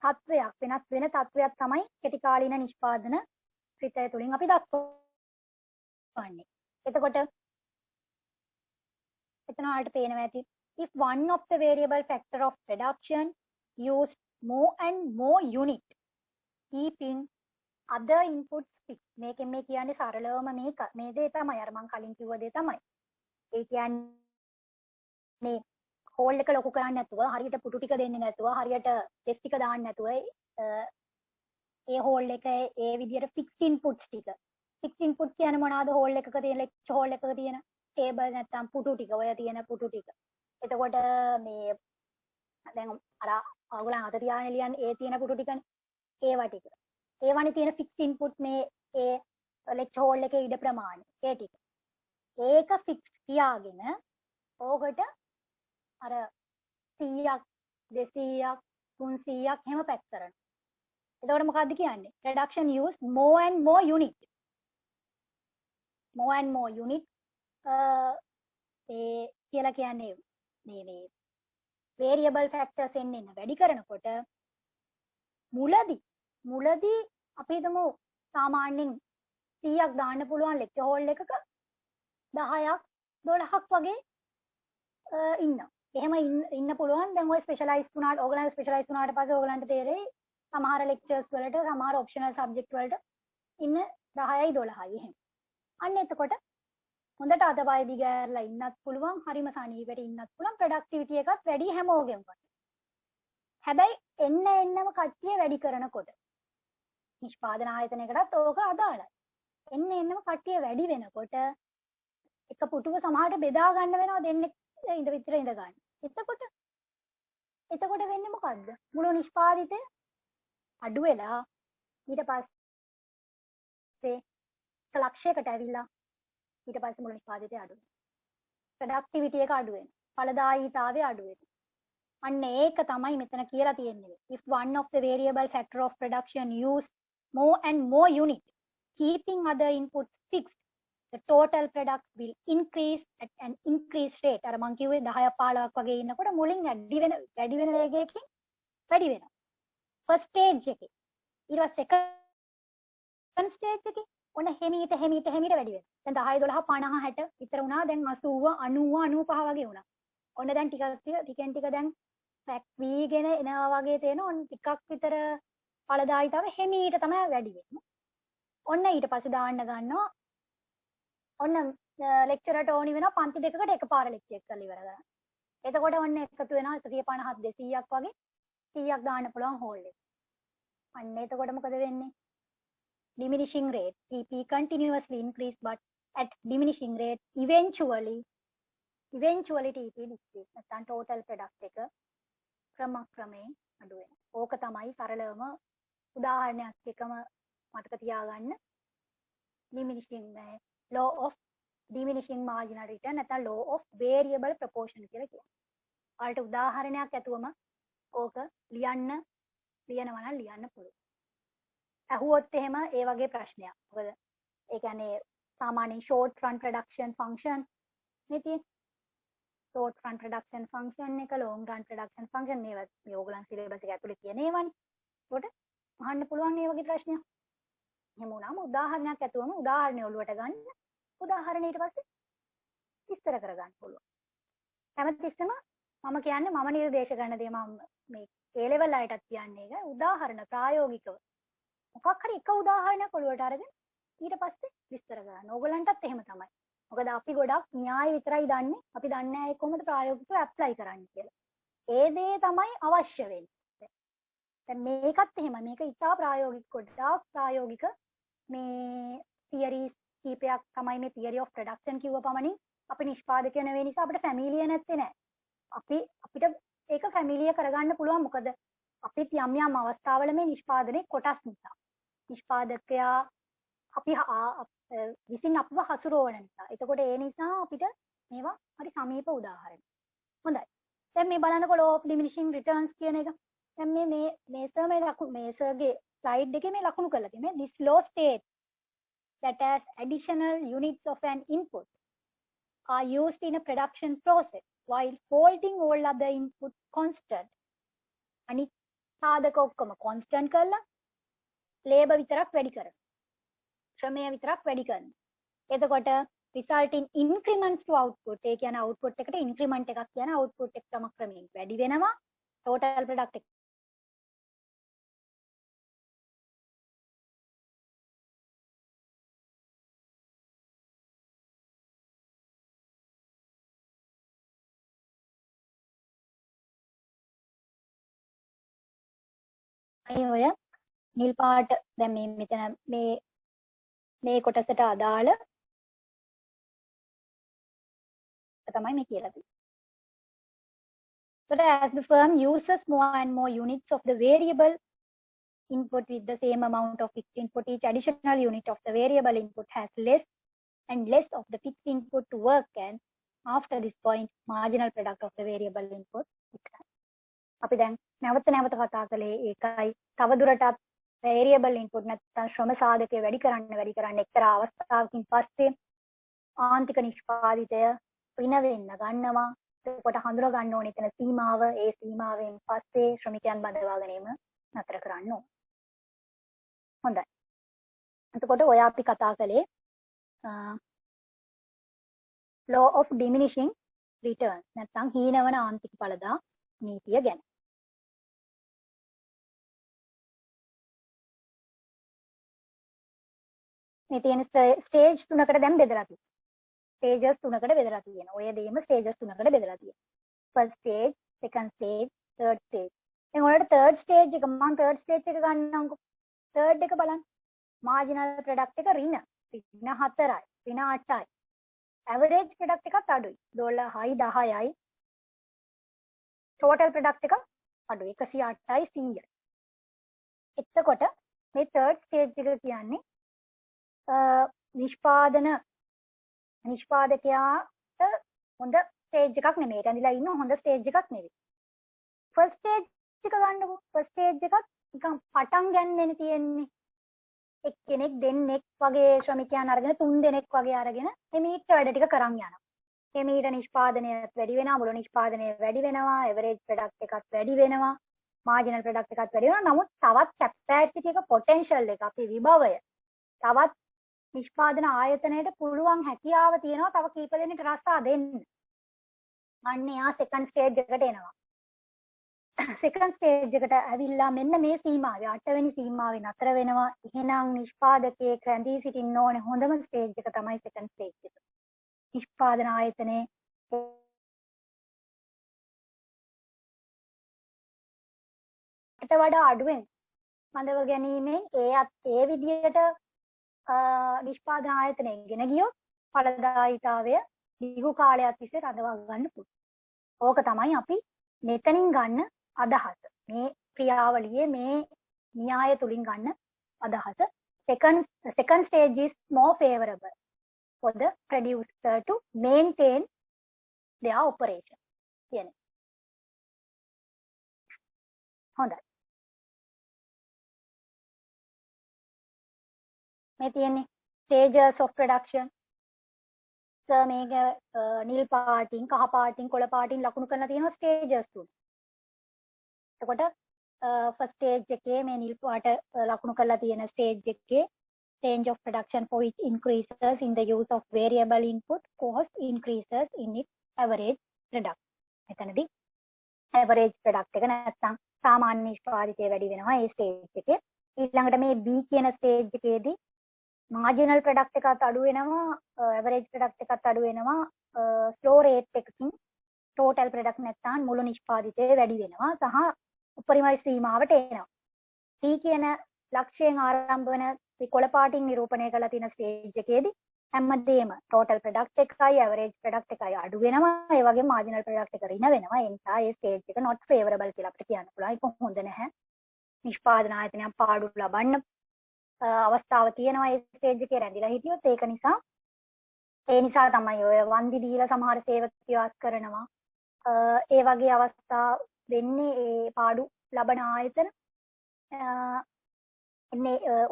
තත්වයක් වෙනස් වෙන තත්වයක් තමයි කෙටි කාලීන නිෂ්පාදන ක්‍රිතය තුලින් අපි දක්වන්නේ. එතකොට එතන වලට පේනවා ඇති if one of the variable factor of production used more and more unit keeping other inputs fixed. මේකෙන් මේ කියන්නේ සරලවම මේ දේ තමයි අර මම කලින් කිව්ව දේ තමයි. ඒ කියන්නේ හෝල් එක ලොකු කරන්නේ නැතුව හරියට පුටු ටික දෙන්නේ නැතුව හරියට ටෙස්ට් ටික දාන්න නැතුව ඒ හෝල් එක ඒ විදිහට ෆික්ස්ඩ් ඉන්පුට්ස් ටික ෆික්ස්ඩ් ඉන්පුට්ස් කියන්නේ මොනවාද? හෝල් එකක තියෙන ලෙක්චර් හෝල් එකක තියෙන ටේබල් නැත්නම් පුටු ටික ඔය තියෙන පුටු ටික එතකොට මේ දැන් අර ඔයගොල්ලන් අත තියාගෙන ලියන්නේ ඒ තියෙන පුටු ටිකනේ. ඒවා ටික. ඒවනේ තියෙන fixed input මේ ඒ lecture hall එකේ ඉඩ ප්‍රමාණය. ඒ ටික. ඒක fixed තියාගෙන ඕකට අර 100ක් 200ක් 300ක් එහෙම පැක් කරනවා. එතකොට මොකද්ද කියන්නේ? Reduction use more and more unit. more and more unit ඒ කියලා කියන්නේ මේ variable factors එන්න වැඩි කරනකොට මුලදී අපි හිතමු සාමාන්‍යයෙන් 100ක් දාන්න පුළුවන් lecture hall එකක 10ක් 12ක් වගේ ඉන්නවා. එහෙම ඉන්න පුළුවන්. දැන් ඔය ස්පෙෂලායිස් වුණාට ඕගලන්ට ස්පෙෂලායිස් වුණාට පස්සේ ඕගලන්ට තේරෙයි සමහර ලෙක්චර්ස් වලට සමහර ඔප්ෂනල් සබ්ජෙක්ට් වලට ඉන්න 10යි 12යි එහෙම. අන්න එතකොට හොඳට අතපය දිගෑරලා ඉන්නත් පුළුවන්, හරිම සනීපෙට ඉන්නත් පුළුවන්, ප්‍රොඩක්ටිවිටි එකත් වැඩි හැමෝගෙම කොට. හැබැයි එන්නම කට්ටිය වැඩි කරනකොට නිෂ්පාදන ආයතනයකටත් ඕක අදාළයි. එන්නම කට්ටිය වැඩි වෙනකොට එක පුටුව සමහරට බෙදා ගන්න වෙනවා දෙන්නෙක් ඉඳ විතර ඉඳ ගන්න. එතකොට වෙන්නේ මොකද්ද? මුළු නිෂ්පාදිතය අඩු වෙලා ඊට පස්සේ ලක්ෂයකට ඇවිල්ලා ඊට පස්සේ මුළු නිෂ්පාදිතය අඩු වෙනවා. ප්‍රොඩක්ටිවිටි එක අඩු වෙනවා. ඵලදායීතාවය අඩු වෙනවා. අන්න ඒක තමයි මෙතන කියලා තියෙන්නේ. If one of the variable factor of production use more and more unit, keeping other inputs fixed, the total product will increase at an increased rate. අර මං කිව්වේ 10ක් 15ක් වගේ ඉන්නකොට මුලින් වැඩි වෙන වේගයකින් වැඩි වෙනවා. first stage එකේ. ඊට පස්සේ second stage එකේ ඔන්න හිමීට වැඩි වෙනවා. දැන් 10 12 50 60 විතර වුණා. දැන් 80 90 95 වගේ වුණා. ඔන්න දැන් ටිකෙන් ටික දැන් පැක් වීගෙන එනවා වගේ තේන ඔන්න ටිකක් විතර ඵලදායීතාවය හිමීට තමයි වැඩි වෙන්නේ. ඔන්න ඊට පස්සේ දාන්න ගන්නවා. ඔන්න ලෙක්චරට ඕනි වෙනවා පන්ති දෙකකට එකපාර ලෙක්චර් එක කරලා ඉවර කරන්න. එතකොට ඔන්න එකතු වෙනවා 150 200ක් වගේ 100ක් දාන්න පුළුවන් හෝල් එක. අන්න එතකොට මොකද වෙන්නේ? diminishing rate. TP continuously increase but at diminishing rate eventually TP decrease. නැත්නම් total product එක ක්‍රමයෙන් අඩු වෙනවා. ඕක තමයි සරලවම උදාහරණයක් එකම මතක තියාගන්න. diminishing law of diminishing marginal return නැත්නම් law of variable proportion කියලා කියනවා. ඔයාලට උදාහරණයක් ඇතුවම ඕක ලියනවා නම් ලියන්න පුළුවන්. අහුවොත් එහෙම ඒ වගේ ප්‍රශ්නයක්. මොකද ඒ කියන්නේ සාමාන්‍යයෙන් short run production function නේ තියෙන්නේ. short run production function එක long run production function මේවා මේ ඕගලන් සිලබස් එක ඇතුලේ තියෙන ඒවානේ. ඒකට අහන්න පුළුවන් මේ වගේ ප්‍රශ්නයක්. එහෙම වුණාම උදාහරණයක් ඇතුවම උදාහරණය ඔළුවට ගන්න. උදාහරණය ඊට පස්සේ විස්තර කරගන්න පුළුවන්. හැමතිස්සෙම මම කියන්නේ මම නිර්දේශ කරන දේ මම මේ A level අයටත් කියන්නේ ඒක උදාහරණ ප්‍රායෝගිකව. මොකක් හරි එක උදාහරණයක් ඔළුවට අරගෙන ඊට පස්සේ විස්තර කරන්න. ඕගලන්ටත් එහෙම තමයි. මොකද අපි ගොඩක් න්‍යාය විතරයි දන්නේ. අපි දන්නේ නැහැ කොහොමද ප්‍රායෝගිකව ඇප්ලයි කරන්න කියලා. ඒ දේ තමයි අවශ්‍ය වෙන්නේ. දැන් මේකත් එහෙමයි. මේක ඉතා ප්‍රායෝගික ගොඩාක් ප්‍රායෝගික මේ තියරිස් කීපයක් තමයි මේ theory of production කිව්ව පමණින් අපි නිෂ්පාදකයෝ නෙවෙයි නිසා අපිට ෆැමිලිය නැත්තේ නෑ. අපිට ඒක ෆැමිලිය කරගන්න පුළුවන්. මොකද අපිත් යම් අවස්ථාවල මේ නිෂ්පාදනයේ කොටස් නිසා. නිෂ්පාදකයා අපි විසින් අපව හසුරවන නිසා. එතකොට ඒ නිසා අපිට මේවා හරි සමීප උදාහරණ. හොඳයි. දැන් මේ බලන්නකො law of diminishing returns කියන එක. දැන් මේ සර්ගේ ස්ලයිඩ් එකේ මේ ලකුණු කරලා තියෙන්නේ. This law states that as additional units of an input are used in a production process while holding all other input constant. අනිත් සාධක ඔක්කොම constant කරලා labor විතරක් වැඩි කරනවා. ශ්‍රමය විතරක් වැඩි කරනවා. එතකොට result in increments to output. ඒ කියන්නේ output එකට increment එකක් කියන output එක ක්‍රමයෙන් වැඩි වෙනවා. total product එක ඔය නිල් පාට දැන් මේ මෙතන මේ කොටසට අදාළ තමයි මේ කියලා තියෙන්නේ. But as the firm uses more and more units of the variable input with the same amount of fixed input, each additional unit of the variable input has less and less of the fixed input to work, and after this point, marginal product of the variable input declines. අපි දැන් නැවත නැවත කතා කළේ ඒකයි. තවදුරටත් variable input නැත්නම් ශ්‍රම සාධකය වැඩි කරන්න එක්තරා අවස්ථාවකින් පස්සේ ආන්තික නිෂ්පාදිතය පින වෙන්න ගන්නවා. එතකොට හඳුනා ගන්න ඕනේ එතන සීමාව. ඒ සීමාවෙන් පස්සේ ශ්‍රමිකයන් බඳවා ගැනීම නතර කරන්න ඕනේ. හොඳයි. එතකොට ඔය අපි කතා කළේ law of diminishing returns නැත්නම් හීනවන ආන්තික ඵලදා නීතිය ගැන. මේ තියෙන ස්ටේජ් තුනකට දැන් බෙදලා තියෙනවා. ස්ටේජස් තුනකට බෙදලා තියෙනවා. ඔය දෙයම ස්ටේජස් තුනකට බෙදලා තියෙනවා. First stage, second stage, third stage. දැන් ඔයාලට තර්ඩ් ස්ටේජ් එක මම තර්ඩ් ස්ටේජ් එක ගන්නම්කො. තර්ඩ් එක බලන්න. මාර්ජිනල් ප්‍රොඩක්ට් එක ඍණ 4යි, ඍණ 8යි. ඇවරේජ් ප්‍රොඩක්ට් එකත් අඩුයි. $10යි 10යි. ටෝටල් ප්‍රොඩක්ට් එක අඩුයි 108යි 100යි. එතකොට මේ තර්ඩ් ස්ටේජ් එක කියන්නේ නිෂ්පාදකයාට හොඳ ස්ටේජ් එකක් නෙමෙයි. රැඳිලා ඉන්න හොඳ ස්ටේජ් එකක් නෙවෙයි. ෆස්ට් ස්ටේජ් එක ගන්නකො. ෆස්ට් ස්ටේජ් එකත් නිකන් පටන් ගන්නෙනේ තියෙන්නේ. එක්කෙනෙක් දෙන්නෙක් වගේ ශ්‍රමිකයන් අරගෙන 3 දෙනෙක් වගේ අරගෙන එමීට වැඩ ටික කරන් යනවා. එමීට නිෂ්පාදනය වැඩි වෙනවා, මුළු නිෂ්පාදනය වැඩි වෙනවා, එවරේජ් ප්‍රොඩක්ට් එකත් වැඩි වෙනවා, මාර්ජිනල් ප්‍රොඩක්ට් එකත් වැඩි වෙනවා. නමුත් තවත් කැපැසිටි එක පොටෙන්ෂල් එක අපේ විභවය තවත් නිෂ්පාදන ආයතනයට පුළුවන් හැකියාව තියෙනවා තව කීප දෙනෙක් රස්සා දෙන්න. අන්න යා සෙකන්ඩ් ස්ටේජ් එකට එනවා. සෙකන්ඩ් ස්ටේජ් එකට ඇවිල්ලා මෙන්න මේ සීමාවේ 8 වෙනි සීමාවෙන් අතර වෙනවා. එහෙනම් නිෂ්පාදකයේ රැඳී සිටින්න ඕනේ හොඳම ස්ටේජ් එක තමයි සෙකන්ඩ් ස්ටේජ් එක. නිෂ්පාදන ආයතනයේ ට වඩා අඩුවෙන් බඳව ගැනීමෙන් ඒ විදිහට නිෂ්පාදන ආයතනය ගෙන ගියොත් ඵලදායීතාවය දීර්ඝ කාලයක් තිස්සේ රඳවා ගන්න පුළුවන්. ඕක තමයි අපි මෙතනින් ගන්න අදහස. මේ ක්‍රියාවලියේ මේ න්‍යාය තුලින් ගන්න අදහස. Second stage is more favorable for the producer to maintain their operation. කියන්නේ. හොඳයි. මේ තියෙන්නේ stages of production. මේක නිල් පාටින්, කහ පාටින්, කොළ පාටින් ලකුණු කරලා තියෙනවා stages තුන. එතකොට first stage එකේ මේ නිල් පාට ලකුණු කරලා තියෙන stage එකේ range of production for which increases in the use of variable input cost increases in its average product. එතනදී average product එක නැත්තම් සාමාන්‍ය නිෂ්පාදිතය වැඩි වෙනවා මේ stage එකේ. ඊළඟට මේ B කියන stage එකේදී marginal product එකත් අඩු වෙනවා, average product එකත් අඩු වෙනවා, slow rate එකකින් total product නැත්තම් මුළු නිෂ්පාදිතය වැඩි වෙනවා සහ උපරිම සීමාවට එනවා. C කියන ලක්ෂයෙන් ආරම්භ වෙන කොළ පාටින් නිරූපණය කරලා තියෙන ස්ටේජ් එකේදී හැමදේම total product එකයි average product එකයි අඩු වෙනවා. ඒ වගේම marginal product එක ඍණ වෙනවා. ඒ නිසා මේ ස්ටේජ් එක not favorable කියලා අපිට කියන්න පුළුවන්. ඒක හොඳ නැහැ. නිෂ්පාදන ආයතනයක් පාඩු ලබන්න අවස්ථාව තියෙනවා ඒ ස්ටේජ් එකේ රැඳිලා හිටියොත්. ඒක නිසා තමයි ඔය වන්දි දීලා සමහර සේවකයෝ ආස් කරනවා. ඒ වගේ අවස්ථා වෙන්නේ ඒ පාඩු ලබන ආයතන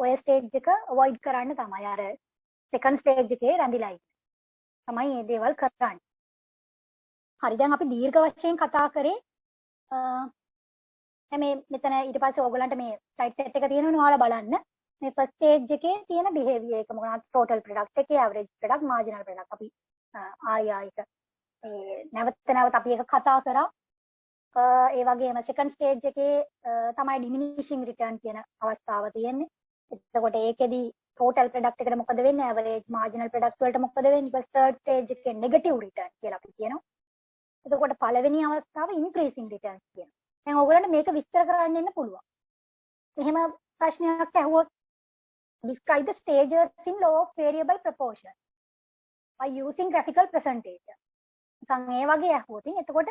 ඔය ස්ටේජ් එක අවොයිඩ් කරන්න තමයි අර සෙකන්ඩ් ස්ටේජ් එකේ රැඳිලා ඉන්නේ. තමයි මේ දේවල් කරන්නේ. හරි දැන් අපි දීර්ඝ වශයෙන් කතා කරේ මේ මෙතන ඊට පස්සේ ඕගලන්ට මේ සයිට් සෙට් එක තියෙනවනේ ඔයාලා බලන්න. මේ ෆස්ට් ස්ටේජ් එකේ තියෙන බිහේවියර් එක මොකක්ද? ටෝටල් ප්‍රොඩක්ට් එකේ ඇවරේජ් ප්‍රොඩක්ට් මාර්ජිනල් ප්‍රොඩක්ට් අපි ආයෙක නැවත අපි ඒක කතා කරා. ඒ වගේම සෙකන්ඩ් ස්ටේජ් එකේ තමයි ඩිමිනිෂින් රිටර්න් කියන අවස්ථාව තියෙන්නේ. එතකොට ඒකෙදි ටෝටල් ප්‍රොඩක්ට් එකට මොකද වෙන්නේ? ඇවරේජ් මාර්ජිනල් ප්‍රොඩක්ට් වලට මොකද වෙන්නේ? ඊට පස්සේ තර්ඩ් ස්ටේජ් එකේ නෙගටිව් රිටර්න් කියලා අපි කියනවා. එතකොට පළවෙනි අවස්ථාව ඉන්ක්‍රීසින් රිටර්න්ස් කියනවා. දැන් ඔයගොල්ලන්ට මේක විස්තර කරන්න ඉන්න පුළුවන්. එහෙම ප්‍රශ්නයක් ඇහුවොත් describe the stages in law of variable proportion by using graphical presentation. සං ඒ වගේ ඇහුවොත් එතකොට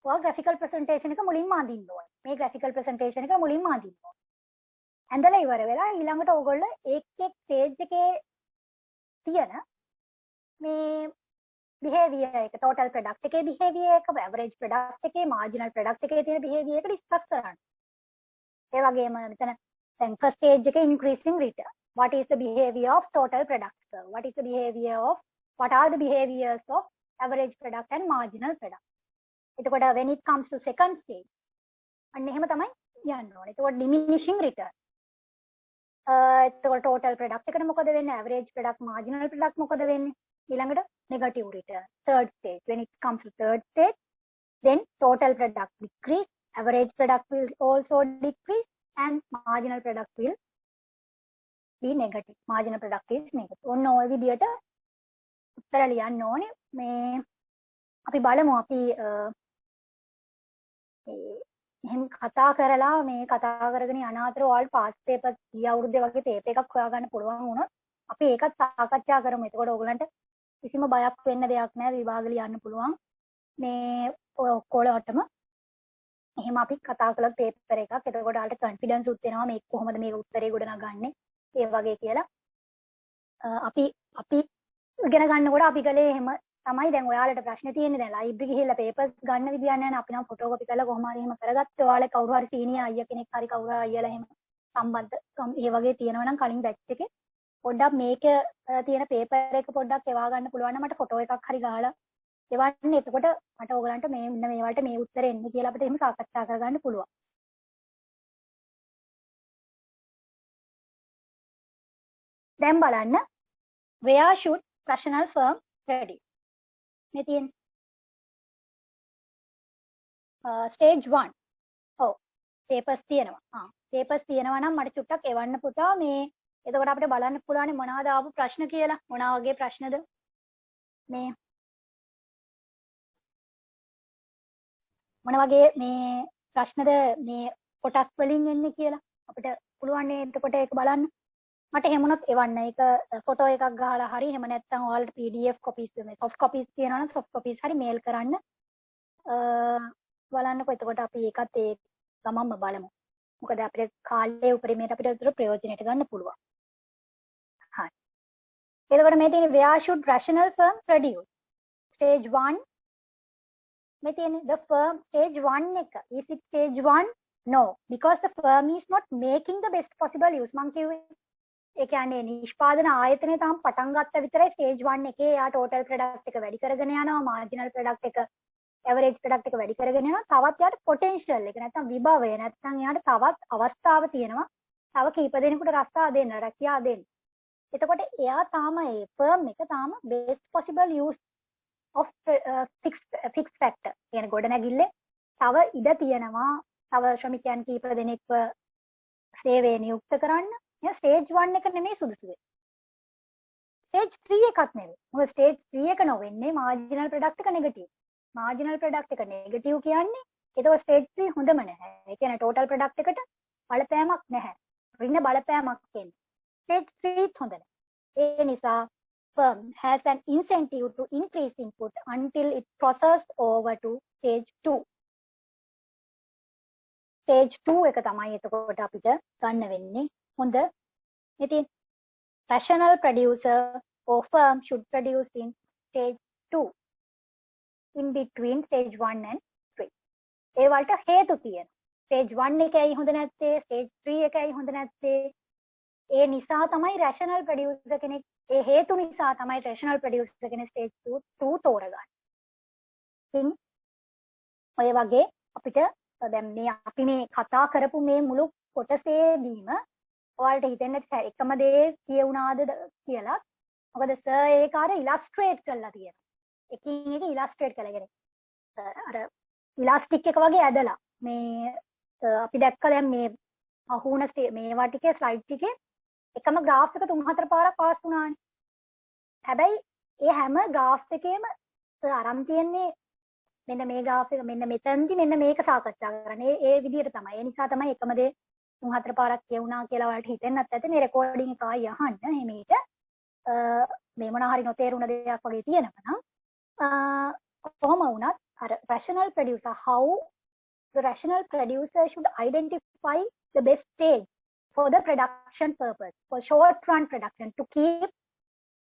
ඔයා graphical presentation එක මුලින්ම අඳින්න ඕනේ. මේ graphical presentation එක මුලින්ම අඳින්න ඕනේ. ඇඳලා ඉවර වෙලා ඊළඟට ඕගොල්ලෝ එක් stage එකේ තියෙන මේ behavior එක total product එකේ behavior එක average product එකේ marginal product එකේ තියෙන behavior එක discuss කරන්න. ඒ වගේම මෙතන දැන් first stage එකේ increasing return. What is the behavior of total product curve? What are the behaviors of average product and marginal product? එතකොට when it comes to second stage අන්න එහෙම තමයි යන්න ඕනේ. එතකොට diminishing return. එතකොට total product එකට මොකද වෙන්නේ? average product, marginal product මොකද වෙන්නේ? ඊළඟට negative return. Third stage. When it comes to third stage, then total product decrease, average product will also decrease, and marginal product will be negative. Marginal product is negative. ඔන්න ඔය විදියට උත්තර ලියන්න ඕනේ. මේ අපි බලමු අපි එහෙම කතා කරලා මේ කතා කරගෙන යන අතර ඔයාලට පාස් පේපර්ස් ගිය අවුරුද්දේ වගේ පේපර් එකක් හොයාගන්න පුළුවන් වුණොත් අපි ඒකත් සාකච්ඡා කරමු. එතකොට ඔයගලන්ට කිසිම බයක් වෙන්න දෙයක් නැහැ. විභාග ලියන්න පුළුවන්. මේ ඔය ඔක්කොලටම එහෙම අපි කතා කළොත් පේපර් එකක්. එතකොට ඔයාලට කොන්ෆිඩන්ස් උත් වෙනවා මේක කොහොමද මේක උත්තරේ ගොඩනගන්නේ. ඒ වගේ කියලා. අපි ඉගෙන ගන්නකොට අපි කලේ එහෙම තමයි. දැන් ඔයාලට ප්‍රශ්න තියෙන්නේ දැන් ලයිබ්‍රරි ගිහිල්ලා පේපර්ස් ගන්න විදියක් නැහැ නේ. අපි නම් ෆොටෝකෝපි කරලා කොහොම හරි එහෙම කරගත්තා. ඔයාලා කවුරු හරි සීනියර් අයියා කෙනෙක් හරි කවුරු හරි අයියලා එහෙම සම්බන්ධ ඒ වගේ තියෙනවා නම් කලින් බැච් එකේ පොඩ්ඩක් මේක තියෙන පේපර් එක පොඩ්ඩක් එවා ගන්න පුළුවන් නම් මට ෆොටෝ එකක් හරි ගහලා එවන්න. එතකොට මට ඕගලන්ට මේ මෙන්න මේවට මේ උත්තරේ එන්නේ කියලා අපිට එහෙම සාකච්ඡා කරගන්න පුළුවන්. දැන් බලන්න where should rational firm ready? මේ තියෙන්නේ stage 1. ඔව් papers තියෙනවා. papers තියෙනවා නම් මට චුට්ටක් එවන්න පුතා. මේ එතකොට අපිට බලන්න පුළුවන් මොනවද ආපු ප්‍රශ්න කියලා. මොනවා වගේ ප්‍රශ්නද මේ මොන වගේ මේ ප්‍රශ්නද මේ කොටස් වලින් එන්නේ කියලා අපිට පුළුවන් නේ. එතකොට ඒක බලන්න. මට එහෙමනොත් එවන්න. ඒක ෆොටෝ එකක් ගහලා හරි එහෙම නැත්නම් ඔයාලට PDF copies මේ soft copies තියෙනවා නම් soft copies හරි mail කරන්න. බලන්නකො. එතකොට අපි ඒකත් ඒ ගමම්ම බලමු. මොකද අපිට කාලයේ උපරිමයට අපිට උතර ප්‍රයෝජනයට ගන්න පුළුවන්. හරි. එතකොට මේ තියෙන්නේ where should rational firm produce? Stage 1 මේ තියෙන්නේ the firm stage 1 එක. Is it stage 1? No, because the firm is not making the best possible use. මං කිව්වේ ඒ කියන්නේ නිෂ්පාදන ආයතනය තාම පටන් ගත්ත විතරයි. ස්ටේජ් 1 එකේ යා ටෝටල් ප්‍රොඩක්ට් එක වැඩි කරගෙන යනවා, මාර්ජිනල් ප්‍රොඩක්ට් එක ඇවරේජ් ප්‍රොඩක්ට් එක වැඩි කරගෙන යනවා. තවත් යාට පොටෙන්ෂල් එක නැත්නම් විභවය නැත්නම් යාට තවත් අවස්ථාව තියෙනවා. තව කීප දෙනෙකුට රස්සා දෙන්න, රැකියාව දෙන්න. එතකොට එයා තාම ඒ ෆර්ම් එක තාම best possible use of fixed factor කියන ගොඩනැගිල්ලේ තව ඉඩ තියෙනවා. තව ශ්‍රමිකයන් කීප දෙනෙක්ව සේවයේ නියුක්ත කරන්න. ස්ටේජ් 1 එක නෙමෙයි සුදුසුවේ. ස්ටේජ් 3 එකක් නෙමෙයි. මොකද ස්ටේජ් 3 එක නොවෙන්නේ මාර්ජිනල් ප්‍රොඩක්ට් එක නෙගටිව්. මාර්ජිනල් ප්‍රොඩක්ට් එක නෙගටිව් කියන්නේ ඒක ස්ටේජ් 3 හොඳම නැහැ. ඒ කියන්නේ ටෝටල් ප්‍රොඩක්ට් එකට බලපෑමක් නැහැ. ඍණ බලපෑමක් එන්නේ. ස්ටේජ් 3 හොඳ නැහැ. ඒ නිසා firm has an incentive to increase input until it process over to stage 2. stage 2 එක තමයි එතකොට අපිට ගන්න වෙන්නේ. හොඳ ඉතින් rational producer or firm should produce in stage 2 in between stage 1 and 3. ඒ වලට හේතු තියෙනවා. stage 1 එකයි හොඳ නැත්තේ, stage 3 එකයි හොඳ නැත්තේ. ඒ නිසා තමයි rational producer කෙනෙක් ඒ හේතු නිසා තමයි rational producer කෙනෙක් stage 2 තෝරගන්නේ. ඉතින් ඔය වගේ අපිට දැන් මේ අපි මේ කතා කරපු මේ මුළු කොටසේදීම ඔයාලට හිතෙන්න එකම දේ කියුණාද කියලා. මොකද සර් ඒක අර ඉලස්ට්‍රේට් කරලා තියෙනවා. එකින් එක ඉලස්ට්‍රේට් කරලා කියන්නේ අර ඉලාස්ටික් එක වගේ ඇදලා මේ අපි දැක්ක දැන් මේ අහුණ මේවා ටිකේ ස්ලයිඩ් ටිකේ එකම graph එක 3-4 පාරක් පාස් වුණානේ. හැබැයි ඒ හැම graph එකේම අරන් තියෙන්නේ මෙන්න මේ graph එක මෙන්න මෙතනදි මෙන්න මේක සාකච්ඡා කරන්නේ. ඒ විදිහට තමයි. ඒ නිසා තමයි එකම දේ 3-4 පාරක් කියුණා කියලා ඔයාලට හිතෙන්නත් ඇති. මේ රෙකෝඩින් එක ආයි අහන්න. එහෙමීට මේ මොනවා හරි නොතේරුණ දෙයක් වගේ තියෙනවා නම් කොහොම වුණත් rational producer, how the rational producer should identify the best stage for the production purpose, for short run production, to keep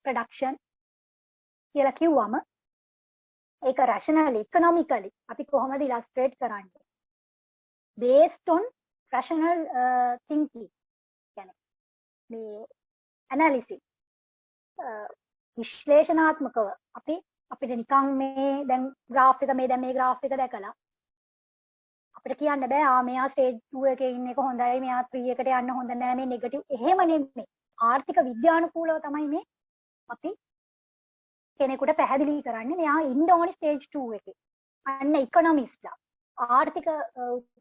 production කියලා කිව්වම ඒක rationally, economically අපි කොහොමද illustrate කරන්නේ? Based on rational thinking, කියන්නේ මේ analysis, විශ්ලේෂණාත්මකව අපිට නිකන් මේ දැන් graph එක, මේ දැන් මේ graph එක දැකලා අපිට කියන්න බෑ මෙයා stage 2 එකේ ඉන්න එක හොඳයි, මෙයා 3 එකට යන්න හොඳ නෑ, මේ negative එහෙම නෙමෙයි. ආර්ථික විද්‍යානුකූලව තමයි මේ අපි කෙනෙකුට පැහැදිලි කරන්නේ මෙයා ඉන්න ඕනේ stage 2 එකේ. අන්න economistලා, ආර්ථික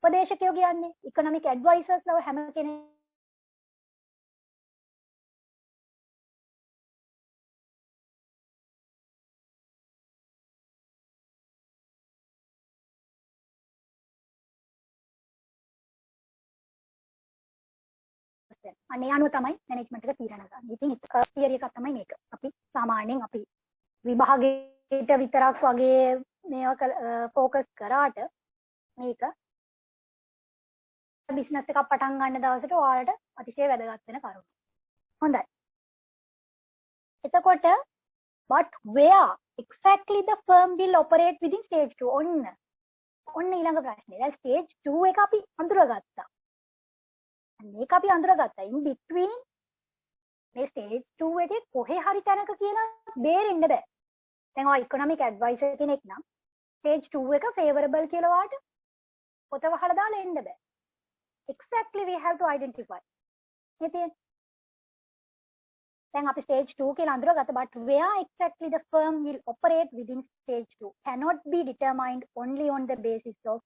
උපදේශකයෝ කියන්නේ economic advisors ලා හැම කෙනෙක් අනේ අනුව තමයි මැනේජ්මන්ට් එක තීරණ ගන්න. ඉතින් තියරි එකක් තමයි මේක. අපි සාමාන්‍යයෙන් අපි විභාගයට විතරක් වගේ මේවා ફોකස් කරාට මේක බිස්නස් එකක් පටන් ගන්න දවසට ඔයාලට අතිශය වැදගත් වෙන කරුණක්. හොඳයි. එතකොට but where exactly the firm will operate within stage 2? ඔන්න ඊළඟ ප්‍රශ්නේ. දැන් stage 2 එක අපි අඳුරගත්තා. මේක අපි අඳුරගත්තා. in between මේ stage 2 එකේ කොහේ හරි තැනක කියලා බේරෙන්න බෑ. දැන් ඔය economic advisor කෙනෙක් නම් stage 2 එක favorable කියලා වාට පොත වහලා දාලා එන්න බෑ. Exactly we have to identify. ඉතින් දැන් අපි stage 2 කියලා අඳුරගත්තා, but where exactly the firm will operate within stage 2 cannot be determined only on the basis of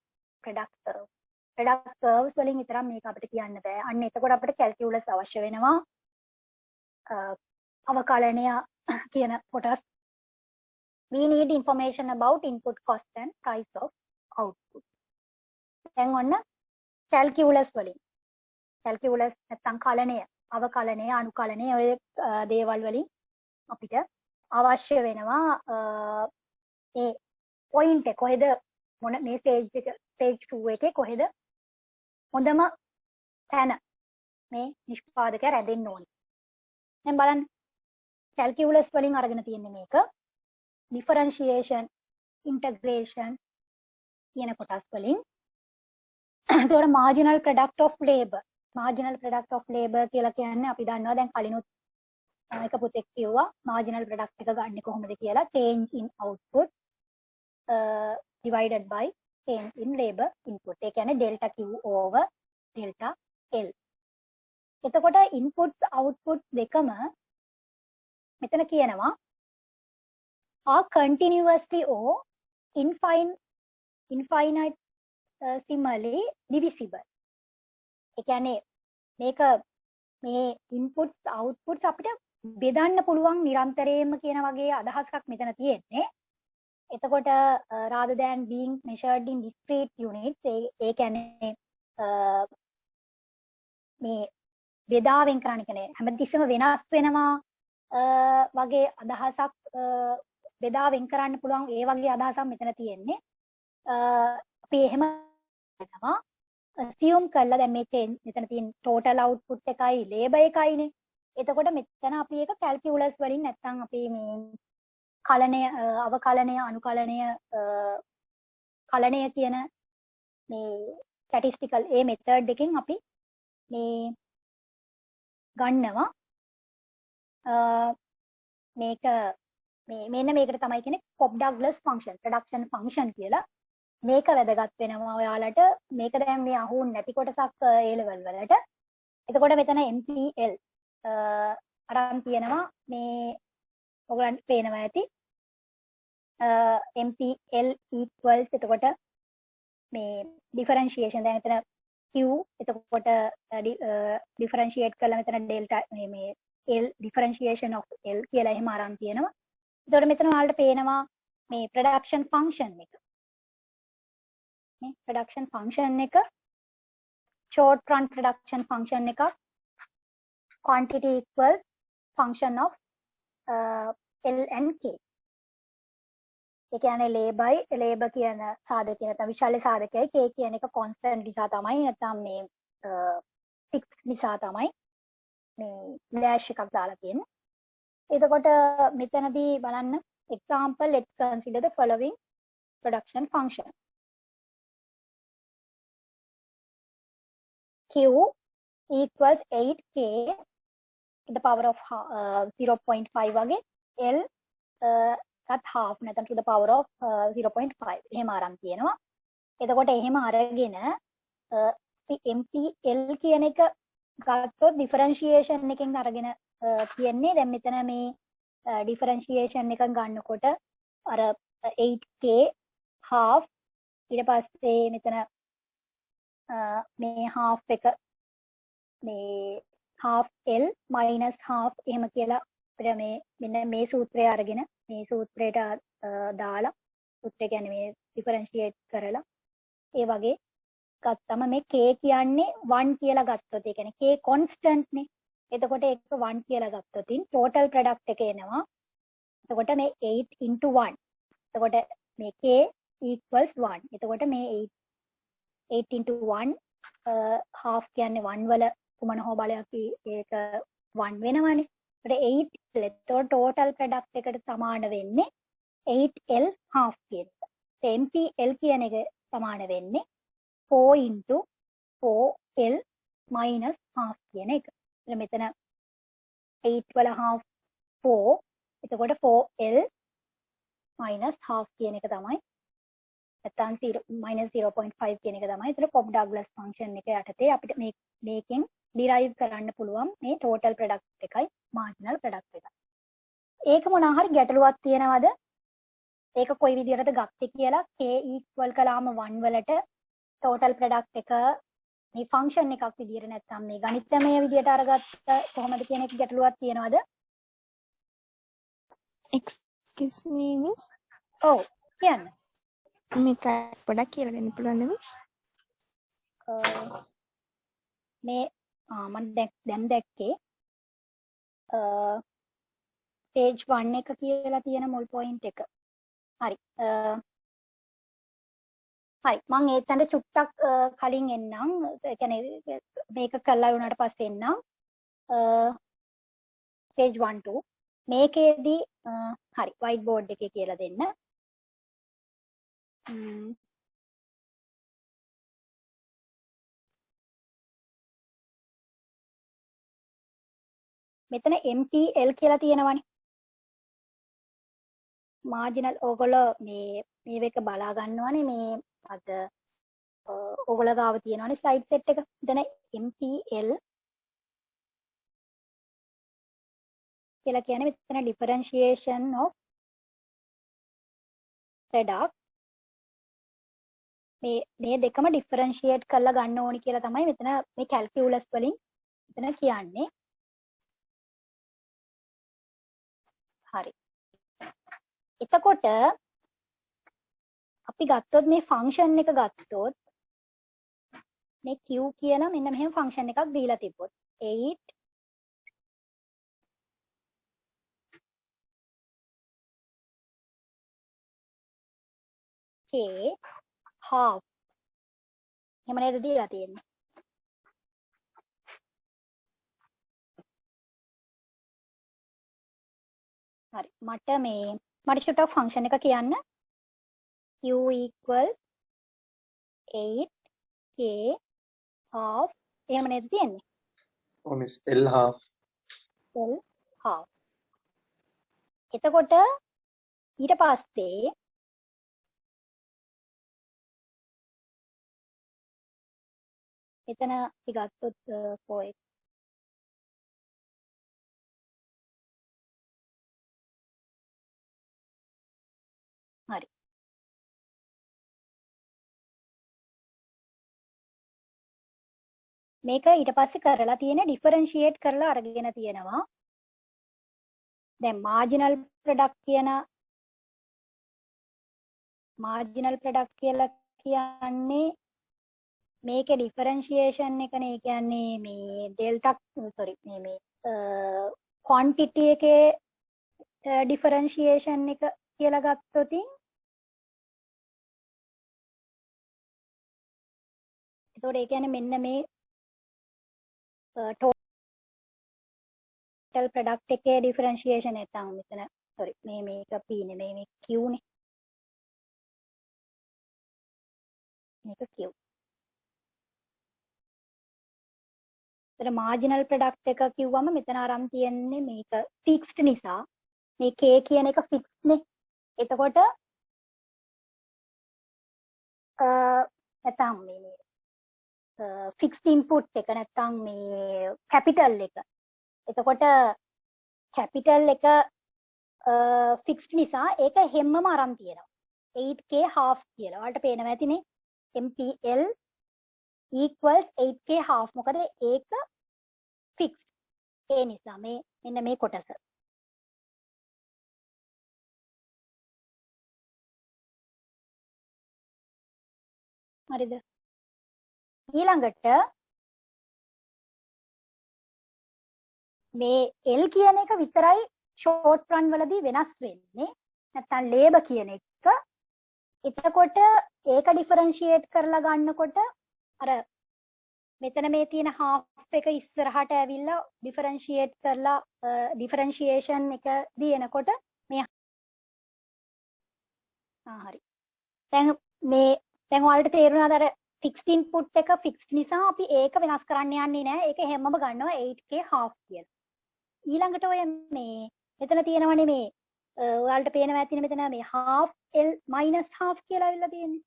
product curve. product curves වලින් විතරක් මේක අපිට කියන්න බෑ. අන්න එතකොට අපිට calculus අවශ්‍ය වෙනවා. අවකලනය කියන කොටස්. We need information about input cost and price of output. දැන් ඔන්න calculus වලින්, calculus නැත්නම් කලනය, අවකලනය, අනුකලනය ඔය දේවල් වලින් අපිට අවශ්‍ය වෙනවා මේ point එක කොහෙද මොන මේ stage 2 එකේ කොහෙද හොඳම තැන මේ නිෂ්පාදකයා රැඳෙන්න ඕනේ. දැන් බලන්න calculus වලින් අරගෙන තියෙන්නේ මේක differentiation, integration කියන කොටස් වලින්. ඒතකොට marginal product of labor කියලා කියන්නේ අපි දන්නවා දැන් කලිනුත් එක පුතෙක් කිව්වා marginal product එක ගන්න කොහොමද කියලා. change in output divided by change in labor input. ඒ කියන්නේ delta Q over delta L. එතකොට inputs outputs දෙකම මෙතන කියනවා are continuously or infinitesimally divisible. ඒ කියන්නේ මේක මේ inputs outputs අපිට බෙදන්න පුළුවන් නිරන්තරයෙන්ම කියන වගේ අදහසක් මෙතන තියෙන්නේ. එතකොට rather than being measured in discrete units, ඒ කියන්නේ මේ බෙදාවෙන් කරන්නේ කියන්නේ හැමතිස්සෙම වෙනස් වෙනවා වගේ අදහසක්, බෙදාවෙන් කරන්න පුළුවන් ඒ වගේ අදහසක් මෙතන තියෙන්නේ. අපි එහෙම කරනවා assume කරලා දැන් මේ මෙතන තියෙන total output එකයි labor එකයිනේ. එතකොට මෙතන අපි ඒක calculus වලින් නැත්නම් අපි මේ කලනය, අවකලනය, අනුකලනය, කලනය කියන මේ statistical ඒ method එකෙන් අපි මේ ගන්නවා. මේක මෙන්න මේකට තමයි කියන්නේ Cobb-Douglas function, production function කියලා. මේක වැදගත් වෙනවා ඔයාලට. මේක දැන් මේ අහුන්නේ නැති කොටසක් A level වලට. එතකොට මෙතන MPL අරන් තියෙනවා මේ ඔයගලන්ට පේනවා ඇති. MPL equals එතකොට මේ differentiation දැන් එතන Q එතකොට differentiate කරලා මෙතන delta මේ L differentiation of L කියලා එහෙම අරන් තියෙනවා. එතකොට මෙතන ඔයාලට පේනවා මේ production function එක. මේ production function එක short run production function එකක්. quantity equals function of L and K. ඒ කියන්නේ ලේබර් කියන සාධකය නැත්නම් විශාල සාධකයයි k කියන එක කොන්ස්ටන්ට් නිසා තමයි නැත්නම් මේ ෆික්ස් නිසා තමයි මේ ඩෑෂ් එකක් දාලා තියෙන්නේ. එතකොට මෙතනදී බලන්න example let's consider the following production function. Q equals 8k to the power of 0.5 වගේ L cut half නැත්නම් to the power of 0.5 එහෙම අරන් තියෙනවා. එතකොට එහෙම අරගෙන MPL කියන එක ගත්තොත් ඩිෆරන්ෂියේෂන් එකෙන් අරගෙන තියෙන්නේ. දැන් මෙතන මේ ඩිෆරන්ෂියේෂන් එක ගන්නකොට අර 8k half ඊට පස්සේ මෙතන මේ half එක මේ half L minus half එහෙම කියලා අපිට මේ මෙන්න මේ සූත්‍රය අරගෙන මේ සූත්‍රයට දාලා සූත්‍රය කියන්නේ මේ ඩිෆරන්ෂියේට් කරලා ඒ වගේ ගත්තම මේ k කියන්නේ 1 කියලා ගත්තොත් ඒ කියන්නේ k constant නේ. එතකොට ඒක 1 කියලා ගත්තොත් total product එක එනවා. එතකොට මේ 8 into 1. එතකොට මේ k equals 1. එතකොට මේ 8 into 1 half කියන්නේ 1 වල කුමන හෝ බලයක් ඒක 1 වෙනවනේ. එතකොට 8 එතකොට total product එකට සමාන වෙන්නේ 8l half කියන එක. MPL කියන එක සමාන වෙන්නේ 4 into 4l minus half කියන එක. මෙතන 8 වල half 4. එතකොට 4l minus half කියන එක තමයි. නැත්නම් 0 කියන එක තමයි. ඒතර කොබ් ඩග්ලස් ෆන්ක්ෂන් එක යටතේ අපිට මේකෙන් ඩිරයිව් කරන්න පුළුවන් මේ total product එකයි marginal product එකයි. ඒක මොනවා හරි ගැටලුවක් තියෙනවද? ඒක කොයි විදිහටද ගත්තේ කියලා k equal කළාම 1 වලට total product එක මේ ෆන්ක්ෂන් එකක් විදිහට නැත්නම් මේ ගණිතමය විදිහට අරගත්ත කොහොමද කියන එක ගැටලුවක් තියෙනවද? excuse me miss. ඔව් කියන්න. මේක පොඩ්ඩක් කියලා දෙන්න පුළුවන්ද මිස්? මේ මම දැන් දැක්කේ stage 1 එක කියලා තියෙන මුල් point එක. හරි. හරි මම ඒතන චුට්ටක් කලින් එන්නම්. ඒ කියන්නේ මේක කළා වුණාට පස්සේ එන්නම්. stage 1 2 මේකේදී හරි white board එකේ කියලා දෙන්න. මෙතන MPL කියලා තියෙනවනේ. මාර්ජිනල් ඕගොල්ලෝ මේ එක බලා ගන්නවනේ මේ අද ඕගොල්ලෝ ගාව තියෙනවනේ ස්ලයිඩ් සෙට් එක. එතන MPL කියලා කියන්නේ මෙතන differentiation of product මේ දෙකම differentiate කරලා ගන්න ඕනි කියලා තමයි මෙතන මේ calculus වලින් මෙතන කියන්නේ. හරි. එතකොට අපි ගත්තොත් මේ ෆන්ක්ෂන් එක ගත්තොත් මේ q කියලා මෙන්න මෙහෙම ෆන්ක්ෂන් එකක් දීලා තිබ්බොත් 8 k half එහෙම නේද දීලා තියෙන්නේ. හරි මට චුට්ටක් ෆන්ක්ෂන් එක කියන්න. q equals 8k half එහෙම නේද තියෙන්නේ? ඔව් miss L half. L half. එතකොට ඊට පස්සේ එතන අපි ගත්තොත් කොයි හරි මේක ඊට පස්සේ කරලා තියෙන ඩිෆරන්ෂියේට් කරලා අරගෙන තියෙනවා. දැන් මාර්ජිනල් ප්‍රොඩක්ට් කියලා කියන්නේ මේකේ ඩිෆරන්ෂියේෂන් එකනේ. ඒ කියන්නේ මේ ඩෙල්ටා මේ ක්වොන්ටිටි එකේ ඩිෆරන්ෂියේෂන් එක කියලා ගත්තොත් එතකොට ඒ කියන්නේ මෙන්න මේ total product එකේ differentiation නැත්නම් මෙතන sorry මේක P නෙමෙයි මේ Q නේ. මේක Q. එතන marginal product එක කිව්වම මෙතන අරන් තියෙන්නේ මේක fixed නිසා මේ K කියන එක fixed නේ. එතකොට නැත්නම් මේ fixed input එක නැත්නම් මේ capital එක. එතකොට capital එක fixed නිසා ඒක හැමම අරන් තියෙනවා. 8k half කියලා. ඔයාලට පේනවා ඇතිනේ. MPL equals 8k half. මොකද ඒක fixed. ඒ නිසා මෙන්න මේ කොටස. හරිද? ඊළඟට මේ L කියන එක විතරයි short run වලදී වෙනස් වෙන්නේ. නැත්නම් labor කියන එක. එතකොට ඒක differentiate කරලා ගන්නකොට අර මෙතන මේ තියෙන half එක ඉස්සරහට ඇවිල්ලා differentiate කරලා differentiation එක දිනනකොට මේ හරි. දැන් ඔයාලට තේරුණාද අර fixed input එක fixed නිසා අපි ඒක වෙනස් කරන්න යන්නේ නැහැ. ඒක හැමම ගන්නවා 8k half කියලා. ඊළඟට ඔය මේ මෙතන තියෙනවනේ මේ ඔයාලට පේනවා ඇතිනේ මෙතන මේ half L minus half කියලා අවිල්ලා තියෙන්නේ.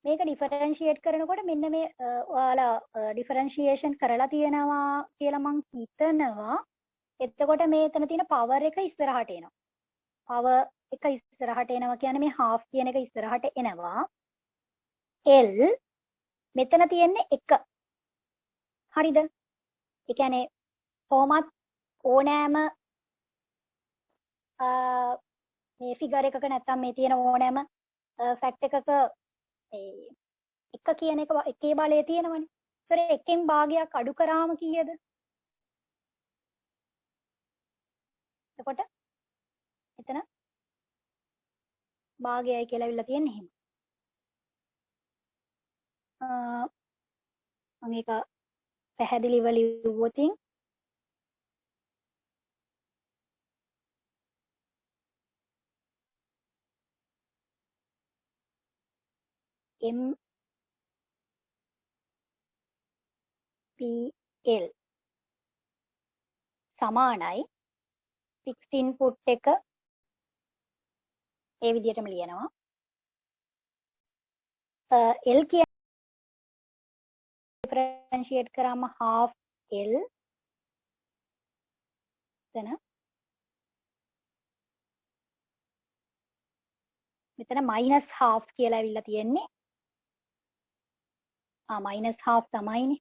මේක differentiate කරනකොට මෙන්න මේ ඔයාලා differentiation කරලා තියෙනවා කියලා මං හිතනවා. එතකොට මෙතන තියෙන power එක ඉස්සරහට එනවා. power එක ඉස්සරහට එනවා කියන්නේ මේ half කියන එක ඉස්සරහට එනවා. L මෙතන තියෙන්නේ 1. හරිද? ඒ කියන්නේ කොහොමත් ඕනෑම මේ ෆිගර් එකක නැත්තම් මේ තියෙන ඕනෑම ෆැක්ට් එකක මේ 1 කියන එක එකේ බලය තියෙනවනේ. ඒතර එකෙන් භාගයක් අඩු කරාම කීයද? එතකොට එතන භාගයයි කියලා අවිල්ලා තියෙන්නේ එහෙම. මම ඒක පැහැදිලිව ලිව්වොත් MPL සමානයි fixed input එක ඒ විදිහටම ලියනවා. L කියන differentiate කරාම half L මෙතන minus half කියලා ඇවිල්ලා තියෙන්නේ. minus half තමයිනේ.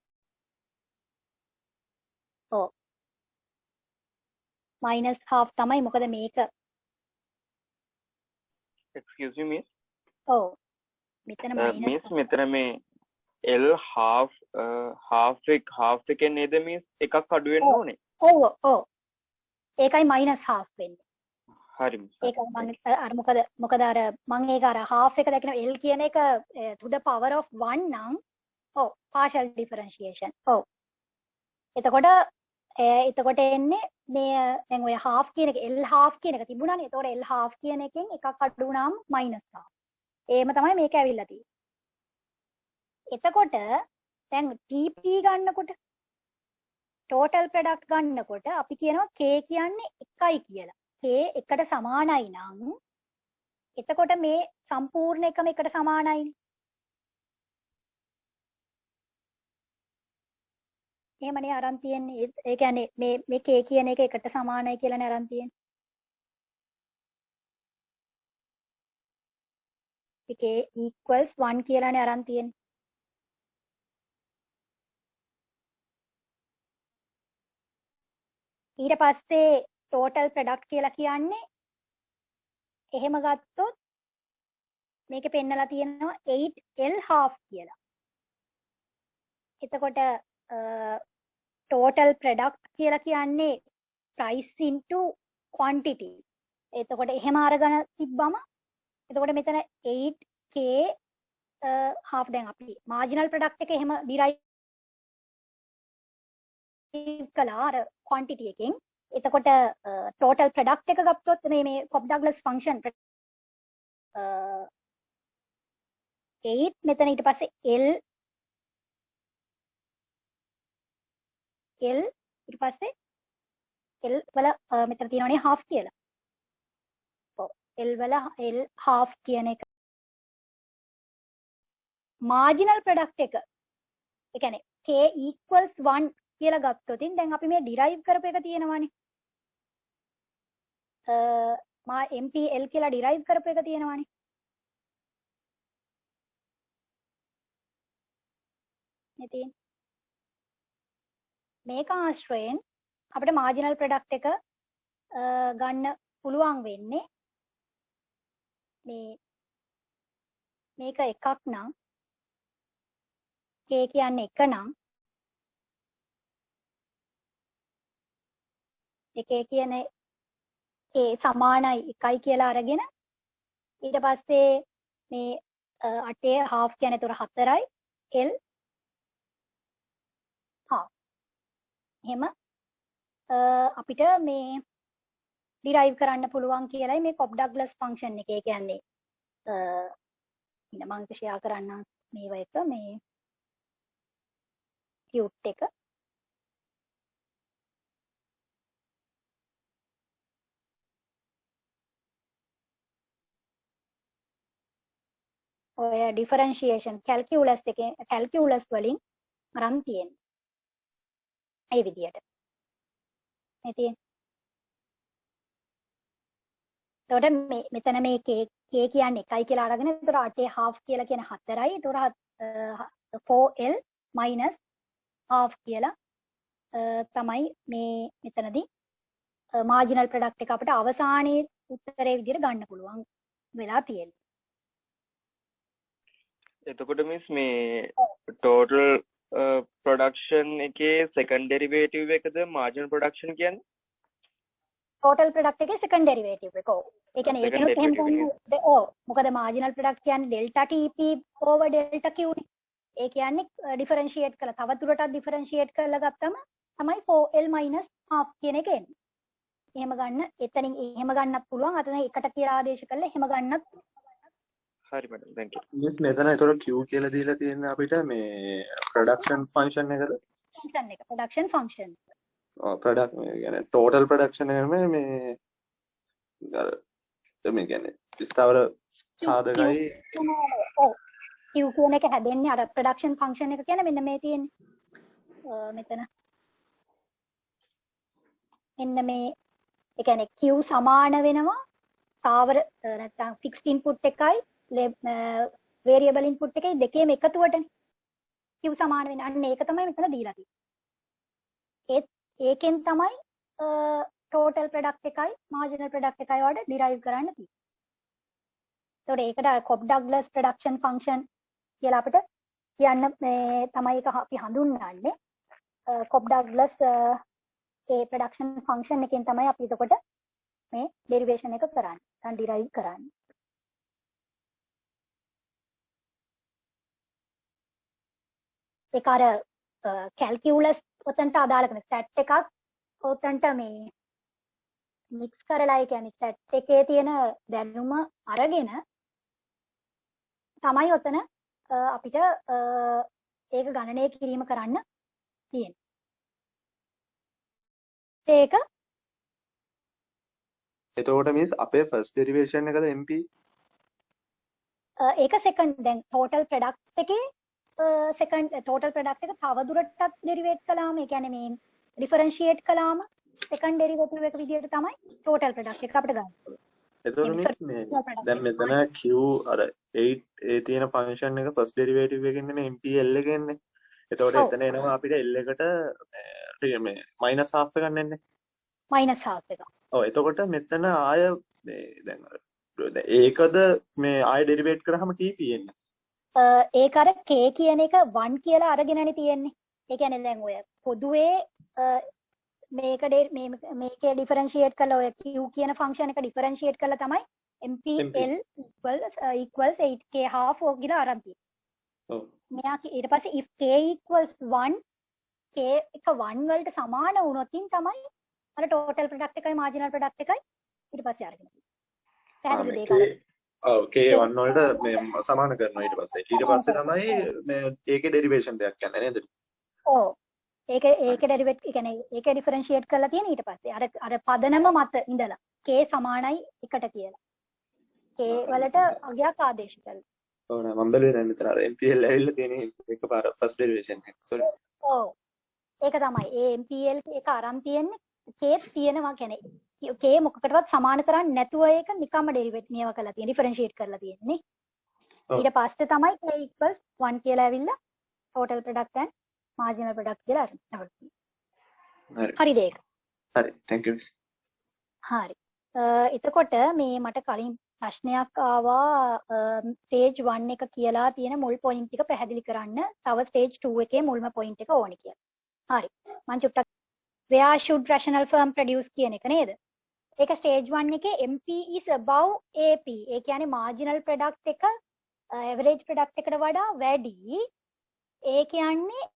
ඔව්. minus half තමයි මොකද මේක excuse me miss. ඔව්. මෙතන minus miss මෙතන මේ L half එකෙන් නේද miss එකක් අඩු වෙන්න ඕනේ. ඔව්. ඒකයි minus half වෙන්නේ. හරි miss. ඒකයි මම අර මොකද අර මම ඒක අර half එක දැක්කම L කියන එක to the power of 1 නම් ඔව් partial differentiation. ඔව්. එතකොට එන්නේ මේ දැන් ඔය half කියන එක L half කියන එක තිබුණානේ. එතකොට L half කියන එකෙන් එකක් අඩු වුණාම minus half. එහෙම තමයි මේක ඇවිල්ලා තියෙන්නේ. එතකොට දැන් TP ගන්නකොට total product ගන්නකොට අපි කියනවා K කියන්නේ 1යි කියලා. K 1ට සමානයි නම් එතකොට මේ සම්පූර්ණ එකම 1ට සමානයිනේ. එහෙමනේ අරන් තියෙන්නේ. ඒ කියන්නේ මේ K කියන එක 1ට සමානයි කියලානේ අරන් තියෙන්නේ. K equals 1 කියලානේ අරන් තියෙන්නේ. ඊට පස්සේ total product කියලා කියන්නේ එහෙම ගත්තොත් මේකේ පෙන්නලා තියෙනවා 8L half කියලා. එතකොට total product කියලා කියන්නේ price into quantity. එතකොට එහෙම අරගෙන තිබ්බම එතකොට මෙතන 8k half දැන් අපි marginal product එක එහෙම derive කළා අර quantity එකෙන්. එතකොට total product එක ගත්තොත් මේ Cobb Douglas function 8 මෙතන ඊට පස්සේ L ඊට පස්සේ L වල මෙතන තියෙනවනේ half කියලා. ඔව් L වල L half කියන එක marginal product එක. ඒ කියන්නේ K equals 1 කියලා ගත්තොතින් දැන් අපි මේ derive කරපු එක තියෙනවානේ. MPL කියලා derive කරපු එක තියෙනවානේ. ඉතින් මේක ආශ්‍රයෙන් අපිට marginal product එක ගන්න පුළුවන් වෙන්නේ මේක එකක් නම් K කියන්නේ එක නම් එකේ කියන ඒ සමානයි එකයි කියලා අරගෙන ඊට පස්සේ මේ 8 half කියන්නේ ඒතර 4යි L half එහෙම අපිට මේ derive කරන්න පුළුවන් කියලායි මේ Cobb Douglas function එකේ කියන්නේ ඉන්න මම ෂෙයා කරන්න මේව එක මේ cute එක ඔය differentiation calculus එකේ calculus වලින් අරන් තියෙන්නේ. ඒ විදියට. ඉතින් එතකොට මෙතන මේ k කියන්නේ 1යි කියලා අරගෙන එතකොට 8 half කියලා කියන 4යි. එතකොට 4l minus half කියලා තමයි මේ මෙතනදී marginal product එක අපිට අවසානයේ උත්තරේ විදියට ගන්න පුළුවන් වෙලා තියෙන්නේ. එතකොට මිස් මේ total production එකේ second derivative එකද marginal production කියන්නේ? total product එකේ second derivative එක. ඔව්. ඒ කියන්නේ ඒකනොත් එහෙම ගන්න. ඔව්. මොකද marginal product කියන්නේ delta TP over delta Q නේ. ඒ කියන්නේ differentiate කළා. තව දුරටත් differentiate කරලා ගත්තම තමයි 4L minus half කියන එක එන්නේ. එහෙම ගන්න. එතනින් එහෙම ගන්නත් පුළුවන්. අතන එකට කියලා ආදේශ කරලා එහෙම ගන්නත් හරි මැඩම් thank you. මිස් මෙතන ඒතර Q කියලා දීලා තියෙන අපිට මේ production function එකද? function එක. production function. ඔව් product මේ කියන්නේ total production එකම මේ අර මේ කියන්නේ ස්ථාවර සාධකයි ඔව්. Q කියන එක හැදෙන්නේ අර production function එක කියන්නේ මෙන්න මේ තියෙන්නේ. මෙතන මෙන්න මේ ඒ කියන්නේ Q සමාන වෙනවා ස්ථාවර නැත්නම් fixed input එකයි variable input එකයි දෙකේම එකතුවටනේ Q සමාන වෙන. අන්න ඒක තමයි මෙතන දීලා තියෙන්නේ. ඒකෙන් තමයි total product එකයි marginal product එකයි වලට derive කරන්න තියෙන්නේ. ඒකට Cobb Douglas production function කියලා අපිට කියන්න මේ තමයි ඒක අපි හඳුන්වන්නේ. Cobb Douglas ඒ production function එකෙන් තමයි අපි එතකොට මේ derivation එක කරන්නේ. නැත්නම් derive කරන්නේ. ඒක අර calculus උතන්ට අදාළ කරන stat එකක් උතන්ට මේ mix කරලා ඒ කියන්නේ stat එකේ තියෙන දැනුම අරගෙන තමයි උතන අපිට ඒක ගණනය කිරීම කරන්න තියෙන්නේ. ඒක එතකොට මිස් අපේ first derivation එකද MP? ඒක second දැන් total product එකේ second total product එක තව දුරටත් derivate කළාම ඒ කියන්නේ මේ differentiate කළාම second derivative එක විදිහට තමයි total product එක අපිට ගන්න පුළුවන්. එතකොට මිස් මේ දැන් මෙතන Q අර 8 ඒ තියෙන function එක first derivative එකකින් මේ MPL එක එන්නේ. එතකොට එතන එනවා අපිට L එකට මේ minus half එකක් නැන්නේ. minus half එක. ඔව් එතකොට මෙතන ආය මේ දැන් ඒකද මේ ආය derivate කරාම TP එන්නේ. ඒක අර K කියන එක 1 කියලා අරගෙනනේ තියෙන්නේ. ඒ කියන්නේ දැන් ඔය පොදුවේ මේක differentiate කරලා ඔය Q කියන function එක differentiate කරලා තමයි MPL equals 8K half කියලා අරන් තියෙන්නේ. ඔව්. මෙයා ඊට පස්සේ if k equals 1 k එක 1 වලට සමාන වුණොතින් තමයි අර total product එකයි marginal product එකයි ඊට පස්සේ අරගෙන තියෙන්නේ. පැහැදිලිද ඒක? ඔව් K1 වලට මේ සමාන කරනවා ඊට පස්සේ. ඊට පස්සේ තමයි මේ ඒකේ ඩෙරිවේෂන් දෙයක් යන්නේ නේද? ඔව්. ඒක ඩෙරිවේට් කියන්නේ ඒක ඩිෆරෙන්ෂিয়েට් කරලා තියෙන ඊට පස්සේ අර පදනම මත ඉඳලා k සමානයි එකට කියලා. k වලට අගයක් ආදේශ කරලා. ඔව් නෑ මම බැලුවේ දැන් මෙතන අර MPL ඇවිල්ලා තියෙන එකපාර ෆස්ට් ඩෙරිවේෂන් එක. සෝරි. ඔව්. ඒක තමයි. ඒ MPL එක අරන් තියෙන්නේ k තියෙනවා කියන්නේ k මොකකටවත් සමාන කරන්නේ නැතුව ඒක නිකම්ම ඩෙරිවේට් මේවා කරලා තියෙන ඩිෆරෙන්ෂিয়েට් කරලා තියෙන්නේ. ඊට පස්සේ තමයි k equals 1 කියලා ඇවිල්ලා total product and marginal product කියලා අරන්. හරිද ඒක? හරි. thank you. හරි. එතකොට මේ මට කලින් ප්‍රශ්නයක් ආවා ස්ටේජ් 1 එක කියලා තියෙන මුල් පොයින්ට් ටික පැහැදිලි කරන්න. තව ස්ටේජ් 2 එකේ මුල්ම පොයින්ට් එක ඕනි කියලා. හරි. මම චුට්ටක් where should rational firm produce කියන එක නේද? ඒක ස්ටේජ් 1 එකේ MP is above AP. ඒ කියන්නේ marginal product එක average product එකට වඩා වැඩි. ඒ කියන්නේ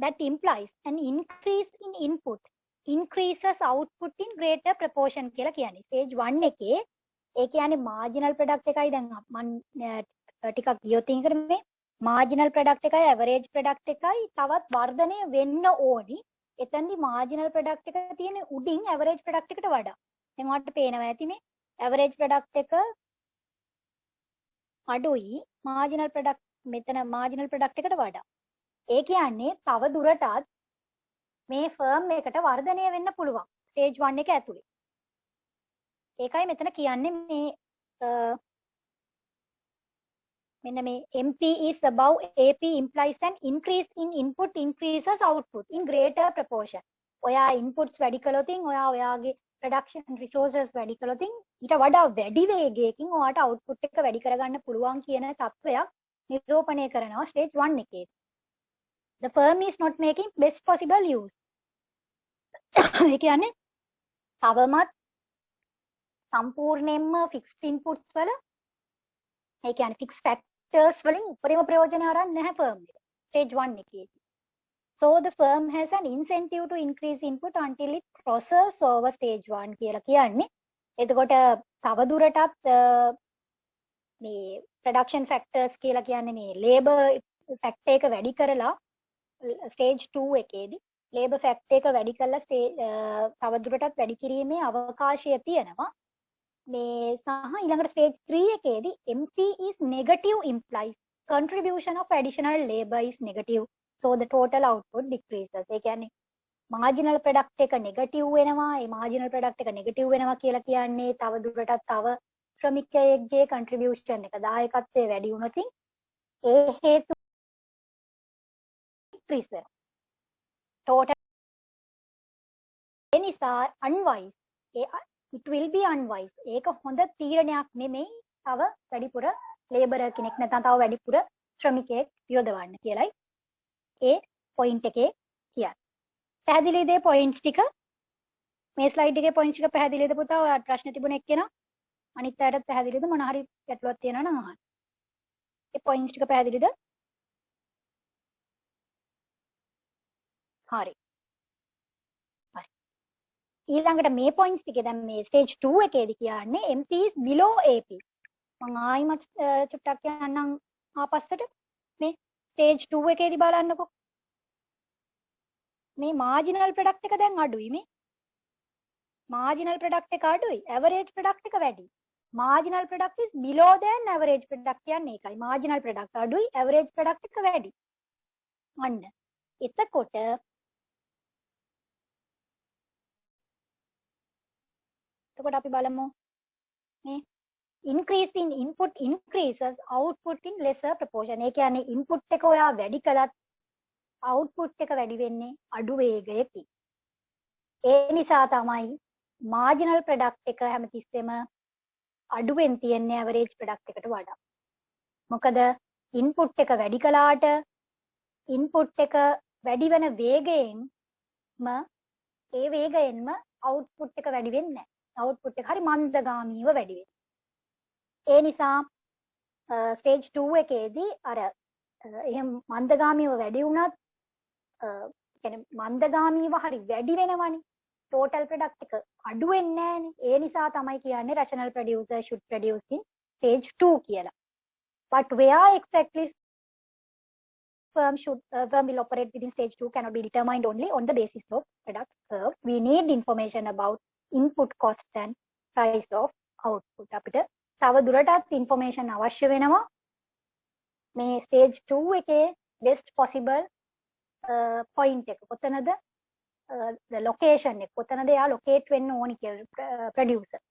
that implies an increase in input increases output in greater proportion කියලා කියන්නේ. ස්ටේජ් 1 එකේ ඒ කියන්නේ marginal product එකයි දැන් මම ටිකක් ගියොත් ඉතින් මේ marginal product එකයි average product එකයි තවත් වර්ධනය වෙන්න ඕනි. එතෙන්දි marginal product එක තියෙන උඩින් average product එකට වඩා. දැන් ඔයාලට පේනවා ඇති මේ average product එක අඩුයි marginal product මෙතන marginal product එකට වඩා. ඒ කියන්නේ තව දුරටත් මේ ෆර්ම් එකට වර්ධනය වෙන්න පුළුවන් ස්ටේජ් 1 එක ඇතුලේ. ඒකයි මෙතන කියන්නේ මේ මෙන්න මේ MP is above AP implies an increase in input increases output in greater proportion. ඔයා inputs වැඩි කළොතින් ඔයාගේ production resources වැඩි කළොතින් ඊට වඩා වැඩි වේගයකින් ඔයාට output එක වැඩි කරගන්න පුළුවන් කියන තත්වයක් නිරූපණය කරනවා ස්ටේජ් 1 එකේ. The firm is not making best possible use. ඒ කියන්නේ තවමත් සම්පූර්ණයෙන්ම fixed inputs වල ඒ කියන්නේ fixed factors වලින් උපරිම ප්‍රයෝජන අරන් නැහැ firm එක. Stage 1 එකේදී. So the firm has an incentive to increase input until it crosses over stage 1 කියලා කියන්නේ. එතකොට තව දුරටත් මේ production factors කියලා කියන්නේ මේ labor factor එක වැඩි කරලා stage 2 එකේදී labor factor එක වැඩි කරලා තව දුරටත් වැඩි කිරීමේ අවකාශය තියෙනවා. මේ සහ ඊළඟට stage 3 එකේදී MP is negative implies contribution of additional labor is negative. So the total output decreases. ඒ කියන්නේ marginal product එක negative වෙනවා. ඒ marginal product එක negative වෙනවා කියලා කියන්නේ තව දුරටත් තව ශ්‍රමිකයෙක්ගේ contribution එක දායකත්වයේ වැඩි වුණොත් ඒ හේතු decrease වෙනවා. Total ඒ නිසා unwise it will be unwise. ඒක හොඳ තීරණයක් නෙමෙයි. තව වැඩිපුර labor කෙනෙක් නැත්නම් තව වැඩිපුර ශ්‍රමිකයෙක් යොදවන්න කියලයි ඒ පොයින්ට් එකේ කියන්නේ. පැහැදිලිද මේ පොයින්ට්ස් ටික? මේ ස්ලයිඩ් එකේ පොයින්ට්ස් ටික පැහැදිලිද පුතා? ඔයාලට ප්‍රශ්න තිබුණ එක්කෙනා අනිත් අයටත් පැහැදිලිද? මොන හරි ගැටලුවක් තියෙනවා නම් අහන්න. මේ පොයින්ට්ස් ටික පැහැදිලිද? හරි. හරි. ඊළඟට මේ පොයින්ට්ස් ටික දැන් මේ ස්ටේජ් 2 එකේදී කියන්නේ MP is below AP. මම ආයිමත් චුට්ටක් යන්නම් ආපස්සට. මේ ස්ටේජ් 2 එකේදී බලන්නකෝ. මේ මාර්ජිනල් ප්‍රොඩක්ට් එක දැන් අඩුයි මේ. මාර්ජිනල් ප්‍රොඩක්ට් එක අඩුයි. ඇවරේජ් ප්‍රොඩක්ට් එක වැඩි. Marginal product is below than average product කියන්නේ ඒකයි. මාර්ජිනල් ප්‍රොඩක්ට් අඩුයි. ඇවරේජ් ප්‍රොඩක්ට් එක වැඩි. අන්න. එතකොට අපි බලමු මේ increase in input increases output in lesser proportion. ඒ කියන්නේ input එක ඔයා වැඩි කළත් output එක වැඩි වෙන්නේ අඩු වේගයකින්. ඒ නිසා තමයි marginal product එක හැමතිස්සෙම අඩුවෙන් තියෙන්නේ average product එකට වඩා. මොකද input එක වැඩි කළාට input එක වැඩි වෙන වේගයෙන්ම ඒ වේගයෙන්ම output එක වැඩි වෙන්නේ නැහැ. output එක හරි මන්දගාමීව වැඩි වෙනවා. ඒ නිසා ස්ටේජ් 2 එකේදී අර එහෙම මන්දගාමීව වැඩි වුණත් කියන්නේ මන්දගාමීව හරි වැඩි වෙනවනේ. total product එක අඩු වෙන්නේ නැහනේ. ඒ නිසා තමයි කියන්නේ rational producer should produce in stage 2 කියලා. But where exactly firm will operate within stage 2 cannot be determined only on the basis of product curve. We need information about input costs and price of output. අපිට තව දුරටත් information අවශ්‍ය වෙනවා මේ stage 2 එකේ best possible point එක කොතනද the location එක කොතනද යා locate වෙන්න ඕනි කියලා producer.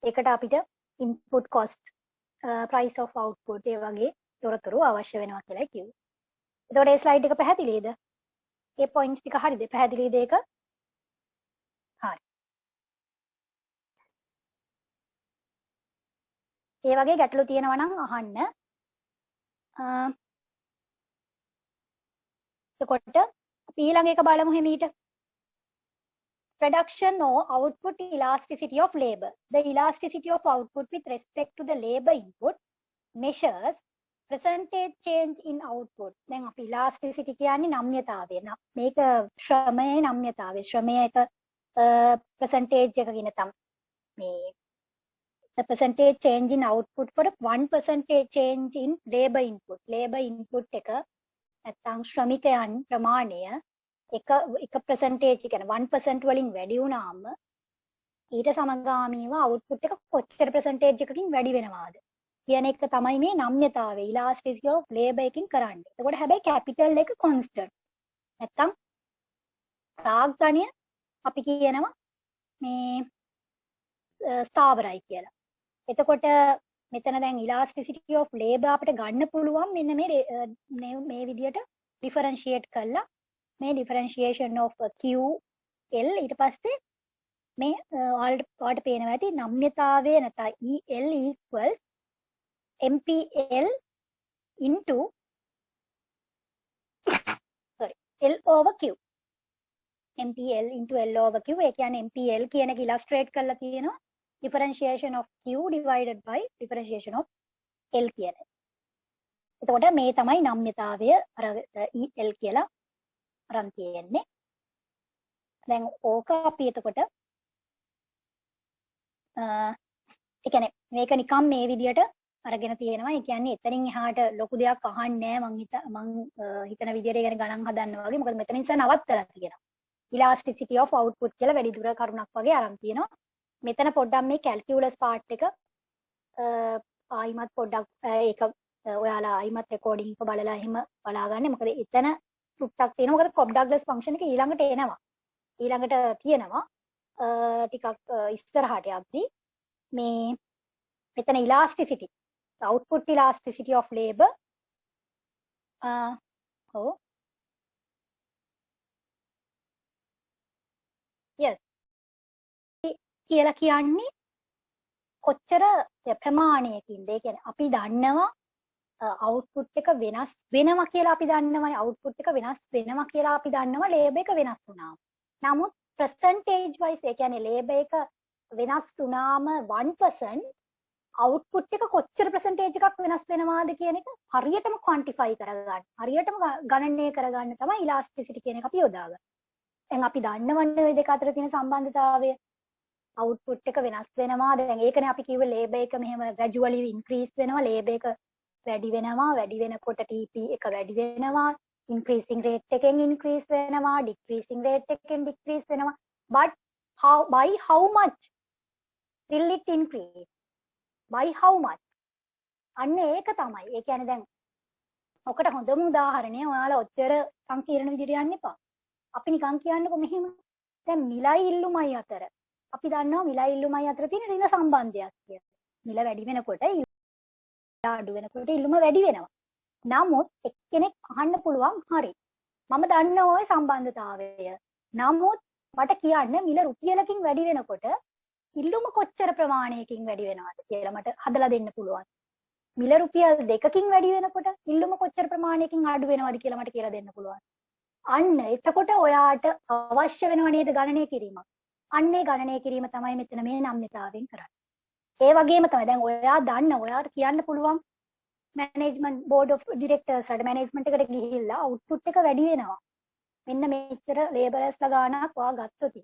ඒකට අපිට input cost price of output ඒ වගේ තොරතුරු අවශ්‍ය වෙනවා කියලා කිව්වා. එතකොට මේ ස්ලයිඩ් එක පැහැදිලිද? ඒ පොයින්ට්ස් ටික හරිද? පැහැදිලිද ඒක? හරි. ඒ වගේ ගැටලු තියෙනවා නම් අහන්න. එතකොට අපි ඊළඟ එක බලමු හිමීට. Production or output elasticity of labor. The elasticity of output with respect to the labor input measures percentage change in output. දැන් අපි elasticity කියන්නේ නම්‍යතාවය. මේක ශ්‍රමයේ නම්‍යතාවය. ශ්‍රමයේ එක percentage එකකින් තමයි මේ the percentage change in output for 1% change in labor input. labor input එක නැත්නම් ශ්‍රමිකයන් ප්‍රමාණය එක percentage කියන්නේ 1% වලින් වැඩි වුණාම ඊට සමගාමීව output එක කොච්චර percentage එකකින් වැඩි වෙනවාද කියන එක තමයි මේ නම්‍යතාවය elasticity of labor එකකින් කරන්නේ. එතකොට හැබැයි capital එක constant. නැත්නම් ප්‍රාග්ධනය අපි කියනවා මේ ස්ථාවරයි කියලා. එතකොට මෙතන දැන් elasticity of labor අපිට ගන්න පුළුවන් මෙන්න මේ විදියට differentiate කළා. මේ differentiation of QL ඊට පස්සේ මේ ඔයාලට පේනවා ඇති නම්‍යතාවය නැත්නම් EL equals MPL into L over Q. MPL into L over Q. ඒ කියන්නේ MPL කියන එක illustrate කරලා තියෙනවා differentiation of Q divided by differentiation of L කියන එක. එතකොට මේ තමයි නම්‍යතාවය අර EL කියලා අරන් තියෙන්නේ. දැන් ඕක අපි එතකොට ඒ කියන්නේ මේක නිකම් මේ විදියට අරගෙන තියෙනවා. ඒ කියන්නේ එතනින් එහාට ලොකු දෙයක් අහන්නේ නැහැ. මං හිතන විදියට ඒ කියන්නේ ගණන් හදන්න වගේ. මොකද මෙතන ඉස්සර නවත්තලා තියෙනවා. elasticity of output කියලා වැඩි දුර කරුණක් වගේ අරන් තියෙනවා. මෙතන පොඩ්ඩක් මේ calculus part එක ආයිමත් පොඩ්ඩක් ඒක ඔයාලා ආයිමත් recording එක බලලා එහෙම බලාගන්න. මොකද එතන ටුට්ටක් තියෙනවා. මොකද Cobb Douglas function එක ඊළඟට එනවා. ඊළඟට තියෙනවා ටිකක් ඉස්සරහට යද්දී මේ මෙතන elasticity output elasticity of labor yes කියලා කියන්නේ කොච්චර ප්‍රමාණයකින්ද? ඒ කියන්නේ අපි දන්නවා output එක වෙනස් වෙනවා කියලා අපි දන්නවනේ. output එක වෙනස් වෙනවා කියලා අපි දන්නවා labor එක වෙනස් වුණාම. නමුත් percentage wise ඒ කියන්නේ labor එක වෙනස් වුණාම 1% output එක කොච්චර percentage එකක් වෙනස් වෙනවාද කියන එක හරියටම quantify කරගන්න. හරියටම ගණනය කරගන්න තමයි elasticity කියන එක අපි යොදාගන්නේ. දැන් අපි දන්නවන්නේ ওই දෙක අතර තියෙන සම්බන්ධතාවය. output එක වෙනස් වෙනවා. දැන් ඒකනේ අපි කිව්වේ labor එක මෙහෙම gradually increase වෙනවා. labor එක වැඩි වෙනවා. වැඩි වෙනකොට TP එක වැඩි වෙනවා. increasing rate එකෙන් increase වෙනවා. decreasing rate එකෙන් decrease වෙනවා. but by how much will it increase? by how much? අන්න ඒක තමයි. ඒ කියන්නේ දැන් ඔකට හොඳම උදාහරණය ඔයාලා ඔච්චර සංකීර්ණ විදිහට යන්න එපා. අපි නිකන් කියන්නකො මෙහෙම. දැන් මිලයි ඉල්ලුමයි අතර අපි දන්නවා මිලයි ඉල්ලුමයි අතර තියෙන ඍණ සම්බන්ධයක් කියලා. මිල වැඩි වෙනකොට අඩු වෙනකොට ඉල්ලුම වැඩි වෙනවා. නමුත් එක්කෙනෙක් අහන්න පුළුවන් හරි. මම දන්නවා ওই සම්බන්ධතාවය. නමුත් මට කියන්න මිල රුපියලකින් වැඩි වෙනකොට ඉල්ලුම කොච්චර ප්‍රමාණයකින් වැඩි වෙනවද කියලා මට හදලා දෙන්න පුළුවන්. මිල රුපියල් 2කින් වැඩි වෙනකොට ඉල්ලුම කොච්චර ප්‍රමාණයකින් අඩු වෙනවද කියලා මට කියලා දෙන්න පුළුවන්. අන්න එතකොට ඔයාට අවශ්‍ය වෙනව නේද ගණනය කිරීමක්. අන්නේ ගණනය කිරීම තමයි මෙතන මේ නම්‍යතාවයෙන් කරන්නේ. ඒ වගේම තමයි දැන් ඔයා දන්න ඔයාට කියන්න පුළුවන් මැනේජ්මන්ට් බෝඩ් ඔෆ් ඩිරෙක්ටර්ස් වලට මැනේජ්මන්ට් එකට ගිහිල්ලා අවුට්පුට් එක වැඩි වෙනවා. මෙන්න මෙච්චර ලේබරර්ස්ලා ගාණක් ඔයා ගත්තොත්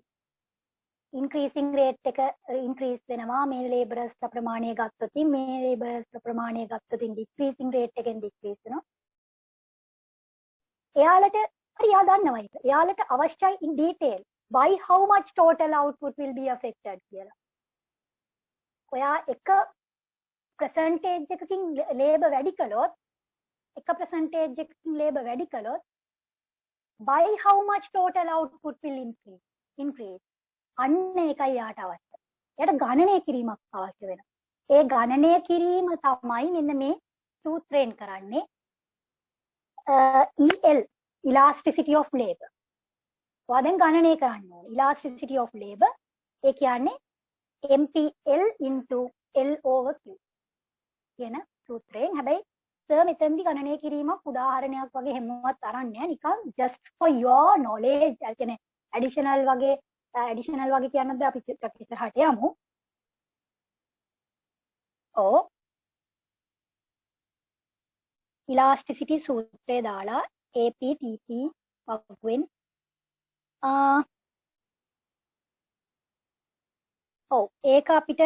ඉන්ක්‍රීසිං රේට් එක ඉන්ක්‍රීස් වෙනවා. මේ ලේබරර්ස්ලා ප්‍රමාණය ගත්තොත් මේ ලේබරර්ස්ලා ප්‍රමාණය ගත්තොත් ඩික්‍රීසිං රේට් එකෙන් ඩික්‍රීස් වෙනවා. එයාලට හරි එයා දන්නවා ඒක. එයාලට අවශ්‍යයි in detail by how much total output will be affected කියලා. ඔයා එක percentage එකකින් labor වැඩි කළොත් එක percentage එකකින් labor වැඩි කළොත් by how much total output will increase අන්න ඒකයි යාට අවශ්‍ය. එයාට ගණනය කිරීමක් අවශ්‍ය වෙනවා. ඒ ගණනය කිරීම තමයි මෙන්න මේ සූත්‍රයෙන් කරන්නේ. EL elasticity of labor. ඔයා දැන් ගණනය කරන්න ඕනේ. elasticity of labor ඒ කියන්නේ MPL into L over Q කියන සූත්‍රයෙන්. හැබැයි සර් මෙතෙන්දි ගණනය කිරීමක් උදාහරණයක් වගේ හැමවත් අරන් නෑ. නිකන් just for your knowledge. ඒ කියන්නේ additional වගේ කියන්නත් බෑ. අපි ඉස්සරහට යමු. ඔව් elasticity සූත්‍රය දාලා AP TP වගුවෙන් ඔව් ඒක අපිට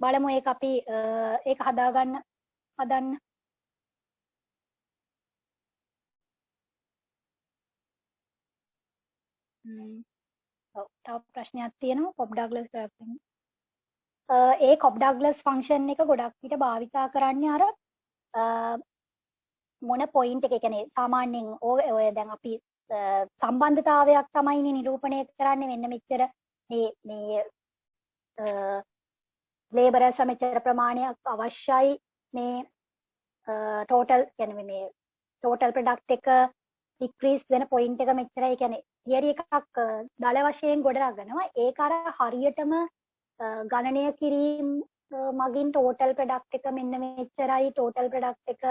බලමු. ඒක අපි ඒක හදන්න ඔව් තව ප්‍රශ්නයක් තියෙනවා. කොබ් ඩග්ලස් ඒ කොබ් ඩග්ලස් ෆන්ක්ෂන් එක ගොඩක් විට භාවිතා කරන්නේ අර මොන පොයින්ට් එක කියන්නේ සාමාන්‍යයෙන් ඔය දැන් අපි සම්බන්ධතාවයක් තමයි නිරූපණය කරන්නේ. මෙන්න මෙච්චර මේ ලේබරර්ස් මෙච්චර ප්‍රමාණයක් අවශ්‍යයි මේ ටෝටල් කියන්නේ මේ ටෝටල් ප්‍රොඩක්ට් එක ඩික්‍රීස් වෙන පොයින්ට් එක මෙච්චරයි. කියන්නේ තියරි එකක් දල වශයෙන් ගොඩනගනවා. ඒක අර හරියටම ගණනය කිරීම මගින් ටෝටල් ප්‍රොඩක්ට් එක මෙන්න මෙච්චරයි ටෝටල් ප්‍රොඩක්ට් එක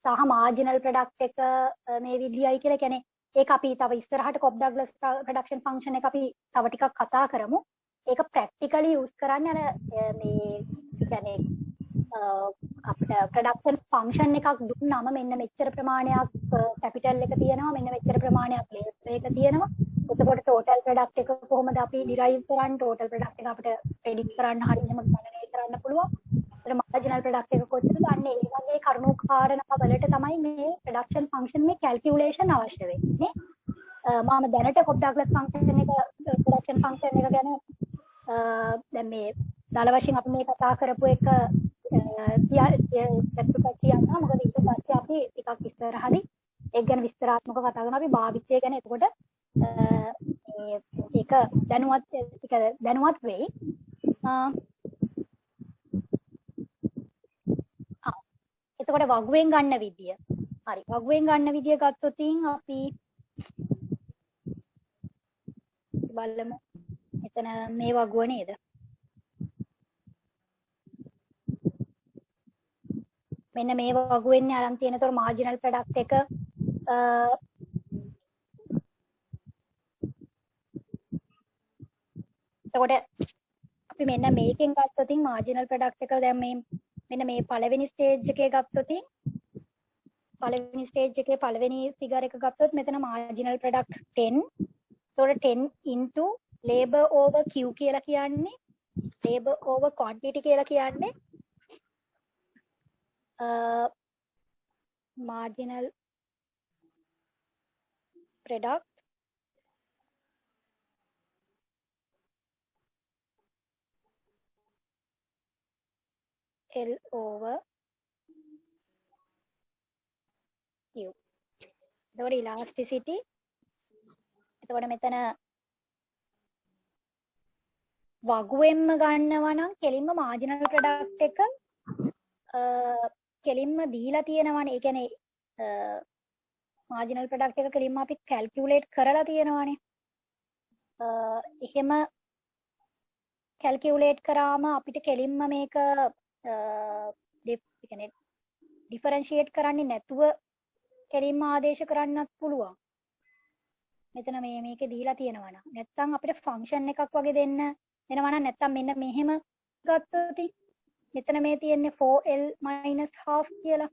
සහ මාර්ජිනල් ප්‍රොඩක්ට් එක මේ විදියයි කියලා. කියන්නේ ඒක අපි තව ඉස්සරහට කොබ් ඩග්ලස් ප්‍රොඩක්ෂන් ෆන්ක්ෂන් එක අපි තව ටිකක් කතා කරමු. ඒක ප්‍රැක්ටිකලි යූස් කරන්න අර මේ කියන්නේ අපිට ප්‍රොඩක්ෂන් ෆන්ක්ෂන් එකක් දුන්නාම මෙන්න මෙච්චර ප්‍රමාණයක් කැපිටල් එක තියෙනවා, මෙන්න මෙච්චර ප්‍රමාණයක් ලේබර් එක තියෙනවා. එතකොට ටෝටල් ප්‍රොඩක්ට් එක කොහොමද අපි ඩිරයිව් කරන්නේ? ටෝටල් ප්‍රොඩක්ට් එක අපිට ප්‍රෙඩික්ට් කරන්න හරියම ගණනය කරන්න පුළුවන්. ඒතර මාර්ජිනල් ප්‍රොඩක්ට් එක කොච්චරද? අන්න ඒ වගේ කරුණු කාරණා වලට තමයි මේ ප්‍රොඩක්ෂන් ෆන්ක්ෂන් මේ කැල්කියුලේෂන් අවශ්‍ය වෙන්නේ. මම දැනට කොබ් ඩග්ලස් ෆන්ක්ෂන් එක ප්‍රොඩක්ෂන් ෆන්ක්ෂන් එක ගැන දැන් මේ දල වශයෙන් අපි මේ කතා කරපු එක කියන්නවා. මොකද ඊට පස්සේ අපි ටිකක් ඉස්සරහදී ඒක ගැන විස්තරාත්මකව කතා කරනවා. අපි භාවිතය ගැන එතකොට ඒක දැනුවත් වෙයි. එතකොට වගුවෙන් ගන්න විදිය. හරි. වගුවෙන් ගන්න විදිය ගත්තොත් අපි බලමු. එතන මේ වගුව නේද? මෙන්න මේ වගුවෙන්නේ අරන් තියෙනතොර මාර්ජිනල් ප්‍රොඩක්ට් එක එතකොට අපි මෙන්න මේකෙන් ගත්තොත් මාර්ජිනල් ප්‍රොඩක්ට් එක දැන් මේ මෙන්න මේ පළවෙනි ස්ටේජ් එකේ ගත්තොත් පළවෙනි ස්ටේජ් එකේ පළවෙනි ෆිගර් එක ගත්තොත් මෙතන මාර්ජිනල් ප්‍රොඩක්ට් 10. එතකොට 10 into labor over Q කියලා කියන්නේ labor over quantity කියලා කියන්නේ marginal product L over Q. එතකොට elasticity එතකොට මෙතන වගුවෙන්ම ගන්නවා නම් කෙලින්ම මාර්ජිනල් ප්‍රොඩක්ට් එක කෙලින්ම දීලා තියෙනවානේ. ඒ කියන්නේ මාර්ජිනල් ප්‍රොඩක්ට් එක කෙලින්ම අපි කැල්කියුලේට් කරලා තියෙනවානේ. එහෙම කැල්කියුලේට් කරාම අපිට කෙලින්ම මේක කියන්නේ ඩිෆරන්ෂියේට් කරන්නේ නැතුව කෙලින්ම ආදේශ කරන්නත් පුළුවන්. මෙතන මේකේ දීලා තියෙනවා නම්. නැත්නම් අපිට ෆන්ක්ෂන් එකක් වගේ දෙන්න වෙනවා නම් නැත්නම් මෙන්න මෙහෙම ගත්තොත් මෙතන මේ තියෙන්නේ 4L minus half කියලා.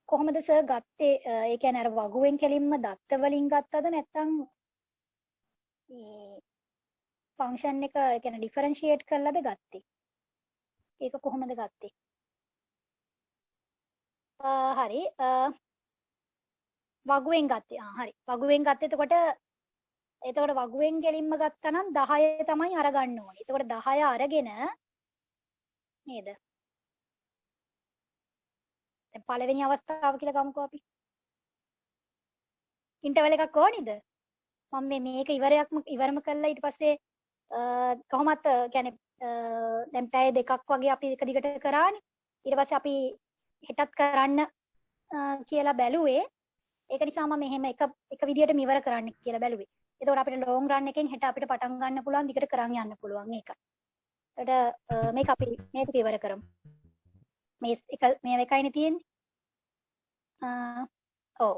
කොහොමද සර් ගත්තේ? ඒ කියන්නේ අර වගුවෙන් කෙලින්ම දත්ත වලින් ගත්තද නැත්නම් මේ ෆන්ක්ෂන් එක ඒ කියන්නේ ඩිෆරන්ෂিয়েට් කරලාද ගත්තේ? ඒක කොහොමද ගත්තේ? හරි. වගුවෙන් ගත්තේ. හරි. වගුවෙන් ගත්තේ එතකොට වගුවෙන් කෙලින්ම ගත්තා නම් 10 තමයි අරගන්න ඕනේ. එතකොට 10 අරගෙන නේද? දැන් පළවෙනි අවස්ථාව කියලා ගමුකෝ අපි. ඉන්ටර්වල් එකක් ඕනිද? මම මේක ඉවරම කළා ඊට පස්සේ කොහොමත් කියන්නේ දැන් පැය දෙකක් වගේ අපි එක දිගට කරානේ. ඊට පස්සේ අපි හෙටත් කරන්න කියලා බැලුවේ. ඒක නිසා මම මෙහෙම එක විදියටම ඉවර කරන්න කියලා බැලුවේ. එතකොට අපිට ලොං රන් එකෙන් හෙට අපිට පටන් ගන්න පුළුවන් දිගට කරන් යන්න පුළුවන් ඒකයි. එතකොට මේක අපි මේක ඉවර කරමු. මේ එකයිනේ තියෙන්නේ. ඔව්.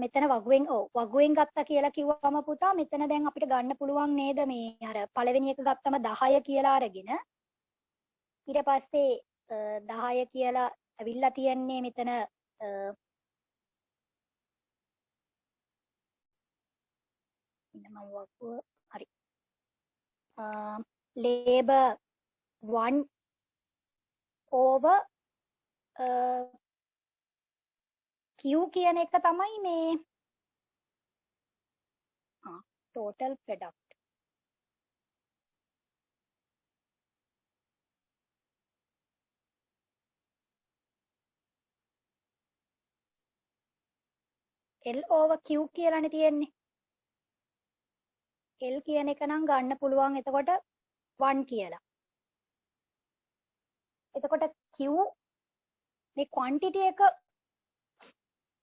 මෙතන වගුවෙන් ගත්තා කියලා කිව්වම පුතා මෙතන දැන් අපිට ගන්න පුළුවන් නේද මේ අර පළවෙනි එක ගත්තම 10 කියලා අරගෙන ඊට පස්සේ 10 කියලා ඇවිල්ලා තියන්නේ මෙතන මම වගුව හරි labor 1 over Q කියන එක තමයි මේ total product. L over Q කියලානේ තියෙන්නේ. L කියන එක නම් ගන්න පුළුවන් එතකොට 1 කියලා. එතකොට Q මේ quantity එක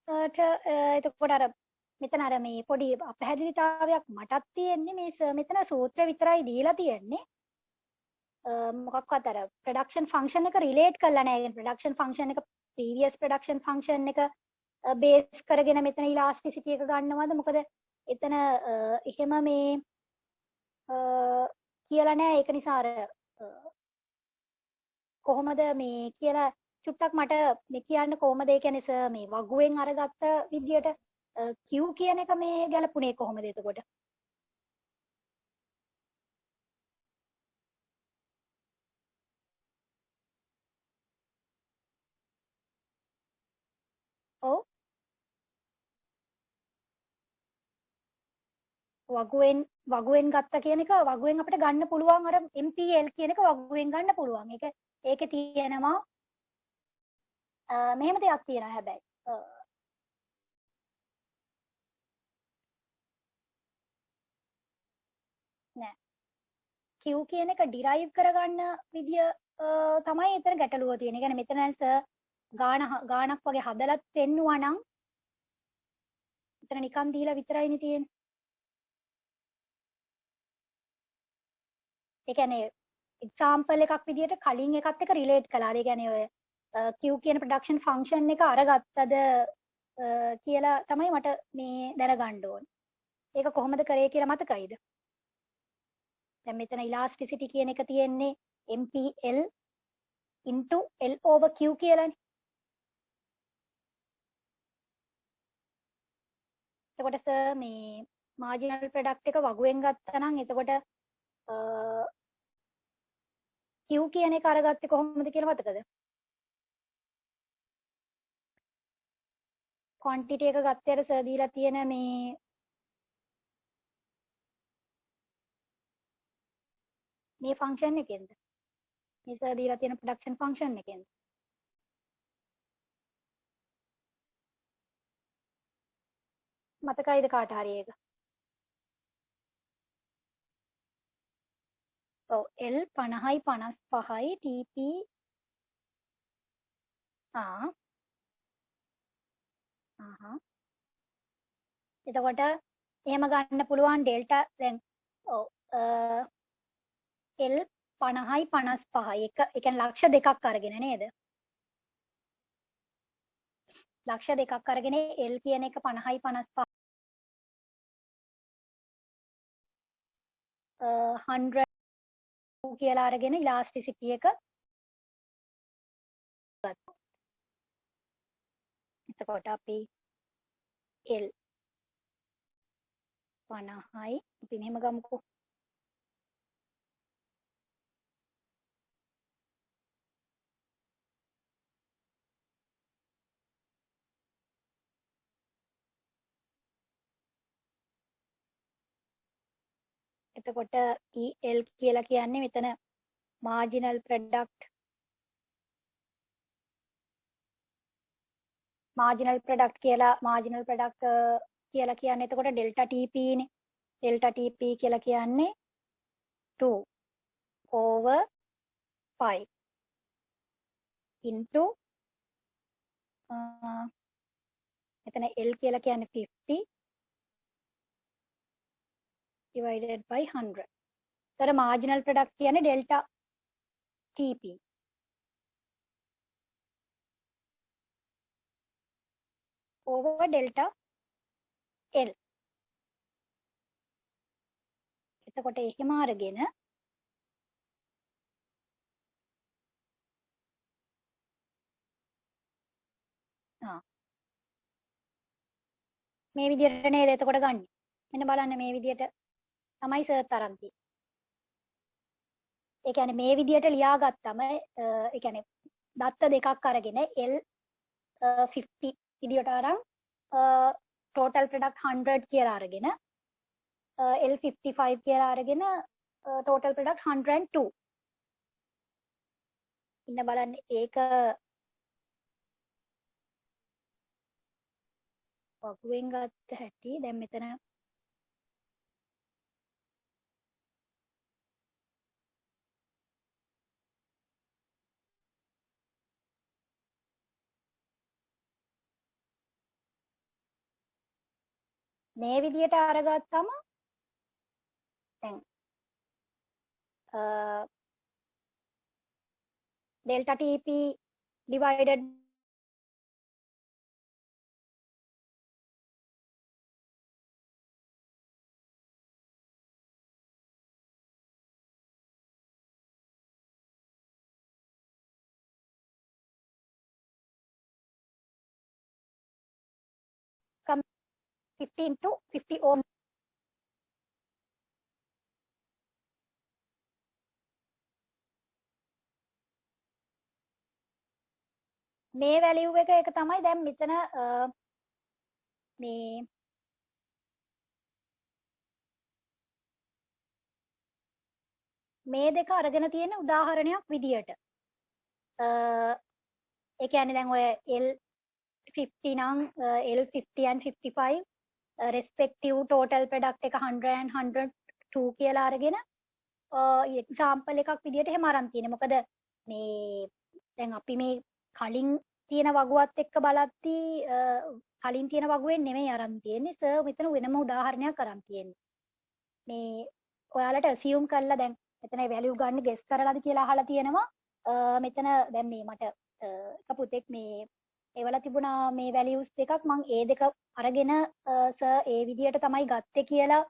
එතකොට අර මෙතන අර මේ පොඩි අපහැදිලිතාවයක් මටත් තියෙන්නේ මේ මෙතන සූත්‍ර විතරයි දීලා තියෙන්නේ මොකක්වත් අර ප්‍රොඩක්ෂන් ෆන්ක්ෂන් එක රිලේට් කරලා නැහැ. ප්‍රොඩක්ෂන් ෆන්ක්ෂන් එක ප්‍රීවියස් ප්‍රොඩක්ෂන් ෆන්ක්ෂන් එක බේස් කරගෙන මෙතන ඉලාස්ටිසිටි එක ගන්නවද? මොකද එතන එහෙම මේ කියලා නැහැ. ඒක නිසා අර කොහොමද මේ කියලා චුට්ටක් මට මේ කියන්න කොහොමද ඒ කියන්නේ සර් මේ වගුවෙන් අරගත්ත විදියට Q කියන එක මේ ගැලපුණේ කොහොමද එතකොට? ඔව් වගුවෙන් ගත්ත කියන එක වගුවෙන් අපිට ගන්න පුළුවන් අර MPL කියන එක වගුවෙන් ගන්න පුළුවන්. ඒකේ තියෙනවා මෙහෙම දෙයක් තියෙනවා හැබැයි නෑ Q කියන එක ඩිරයිව් කරගන්න විදිය තමයි එතන ගැටලුව තියෙන්නේ. يعني මෙතන සර් ගාණක් වගේ හදලා පෙන්නුවා නම් එතන නිකන් දීලා විතරයිනේ තියෙන්නේ. ඒ කියන්නේ එක්සැම්පල් එකක් විදියට කලින් එකත් එක්ක රිලේට් කළා. ඒ කියන්නේ ඔය Q කියන ප්‍රොඩක්ෂන් ෆන්ක්ෂන් එක අරගත්තද කියලා තමයි මට මේ දැනගන්න ඕනේ. ඒක කොහොමද කරේ කියලා මතකයිද? දැන් මෙතන ඉලාස්ටිසිටි කියන එක තියෙන්නේ MPL into L over Q කියලානේ. එතකොට සර් මේ මාර්ජිනල් ප්‍රොඩක්ට් එක වගුවෙන් ගත්තා නම් එතකොට Q කියන එක අරගත්තේ කොහොමද කියලා මතකද? quantity එක ගත්තේ අර සර් දීලා තියෙන මේ ෆන්ක්ෂන් එකෙන්ද? මේ සර් දීලා තියෙන ප්‍රොඩක්ෂන් ෆන්ක්ෂන් එකෙන්ද? මතකයිද කාට හරි ඒක? ඔව් L 50යි 55යි TP එතකොට එහෙම ගන්න පුළුවන් ඩෙල්ටා දැන් ඔව් L 50යි 55යි එක ඒ කියන්නේ ලක්ෂ දෙකක් අරගෙන නේද? ලක්ෂ දෙකක් අරගෙන L කියන එක 50යි 55 100 කියලා අරගෙන ඉලාස්ටිසිටි එක එතකොට අපි L 50යි අපි මෙහෙම ගමුකෝ. එතකොට EL කියලා කියන්නේ මෙතන marginal product කියලා කියන්නේ එතකොට delta TP නේ. delta TP කියලා කියන්නේ 2/5 into එතන L කියලා කියන්නේ 50 divided by 100. तर marginal product කියන්නේ delta TP. over delta L. එතකොට එහෙම අරගෙන මේ විදිහට නේද එතකොට ගන්න. මෙන්න බලන්න මේ විදිහට තමයි සර්ච් අරන් තියෙන්නේ. ඒ කියන්නේ මේ විදිහට ලියාගත්තම ඒ කියන්නේ දත්ත දෙකක් අරගෙන L 50 විදිහට අරන් total product 100 කියලා අරගෙන L 55 කියලා අරගෙන total product 102. ඉන්න බලන්න ඒක වගුවෙන් ගත්ත හැටි දැන් මෙතන මේ විදිහට අරගත්තම දැන් delta TP divided come 15 to 50 ohm. මේ වැලියු එක ඒක තමයි දැන් මෙතන මේ මේ දෙක අරගෙන තියෙන උදාහරණයක් විදියට ඒ කියන්නේ දැන් ඔය L50 නම් L50 and 55 respective total product එක 100 and 102 කියලා අරගෙන example එකක් විදියට එහෙම අරන් තියෙන්නේ. මොකද මේ දැන් අපි මේ කලින් තියෙන වගුවත් එක්ක බලද්දී කලින් තියෙන වගුවෙන් නෙමෙයි අරන් තියෙන්නේ. සර් මෙතන වෙනම උදාහරණයක් අරන් තියෙන්නේ. මේ ඔයාලට assume කරලා දැන් මෙතන value ගන්න guess කරලාද කියලා අහලා තියෙනවා. මෙතන දැන් මේ මට එක පුතෙක් මේ ඒවල තිබුණා මේ values දෙකක් මම ඒ දෙක අරගෙන සර් ඒ විදියට තමයි ගත්තේ කියලා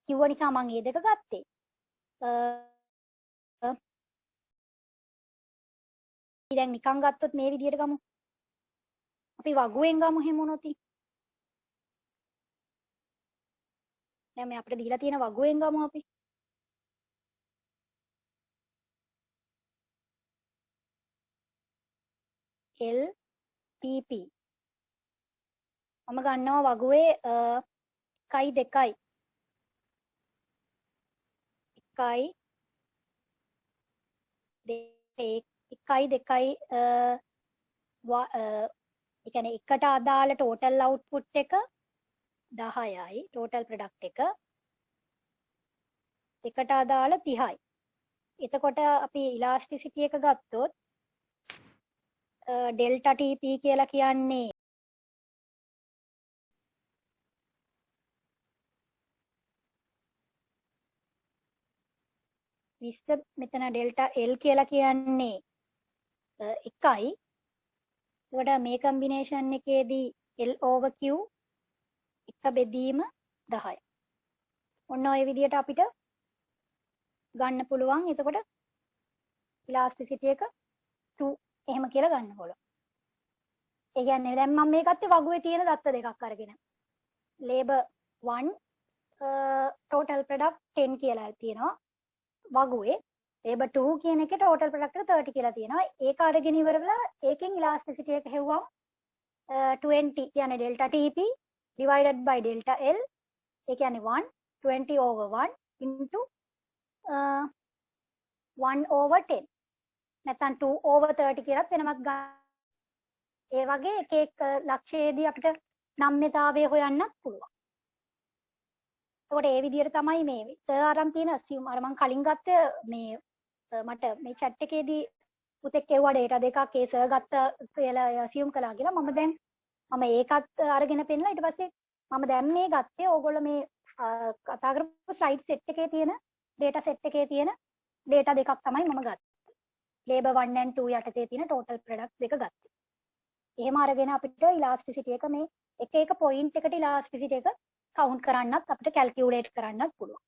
කිව්ව නිසා මම ඒ දෙක ගත්තේ. දැන් නිකන් ගත්තොත් මේ විදියට ගමු. අපි වගුවෙන් ගමු එහෙම වුණොත්. දැන් මේ අපිට දීලා තියෙන වගුවෙන් ගමු අපි. L PP මම ගන්නවා වගුවේ 1 2යි 1 2යි ඒ කියන්නේ එකට අදාළ total output එක 10යි total product එක එකට අදාළ 30යි. එතකොට අපි elasticity එක ගත්තොත් delta TP කියලා කියන්නේ විස්තර මෙතන delta L කියලා කියන්නේ 1යි. එතකොට මේ කම්බිනේෂන් එකේදී L over Q එක බෙදීම 10යි. ඔන්න ඔය විදිහට අපිට ගන්න පුළුවන්. එතකොට ඉලාස්ටිසිටි එක 2 එහෙම කියලා ගන්න පුළුවන්. ඒ කියන්නේ දැන් මම මේ ගත්තේ වගුවේ තියෙන දත්ත දෙකක් අරගෙන. labor 1 total product 10 කියලා තියෙනවා වගුවේ. labor 2 කියන එකේ total product එක 30 කියලා තියෙනවා. ඒක අරගෙන ඉවර වෙලා ඒකෙන් ඉලාස්ටිසිටි එක හෙව්වම 20 කියන්නේ delta TP divided by delta L ඒ කියන්නේ 1 20 over 1 into 1 over 10 නැත්නම් 2 over 30 කියලාත් වෙනමත් ගන්න. ඒ වගේ එක එක ලක්ෂයේදී අපිට නම්‍යතාවය හොයන්නත් පුළුවන්. එතකොට ඒ විදිහට තමයි මේ සර් අරන් තියෙන assume අර මම කලින් ගත්ත මේ මට මේ chat එකේදී පුතෙක් කෙවුවා data දෙකක් ඒ සර් ගත්ත කියලා assume කළා කියලා. මම ඒකත් අරගෙන පෙන්නලා ඊට පස්සේ මම දැන් මේ ගත්තේ ඕගොල්ලෝ මේ කතා කරපු slide set එකේ තියෙන data set එකේ තියෙන data දෙකක් තමයි මම ගත්තේ. labor 1 and 2 යටතේ තියෙන total product දෙක ගත්තේ. එහෙම අරගෙන අපිට elasticity එක මේ එක එක point එකට elasticity එක count කරන්නත් අපිට calculate කරන්නත් පුළුවන්.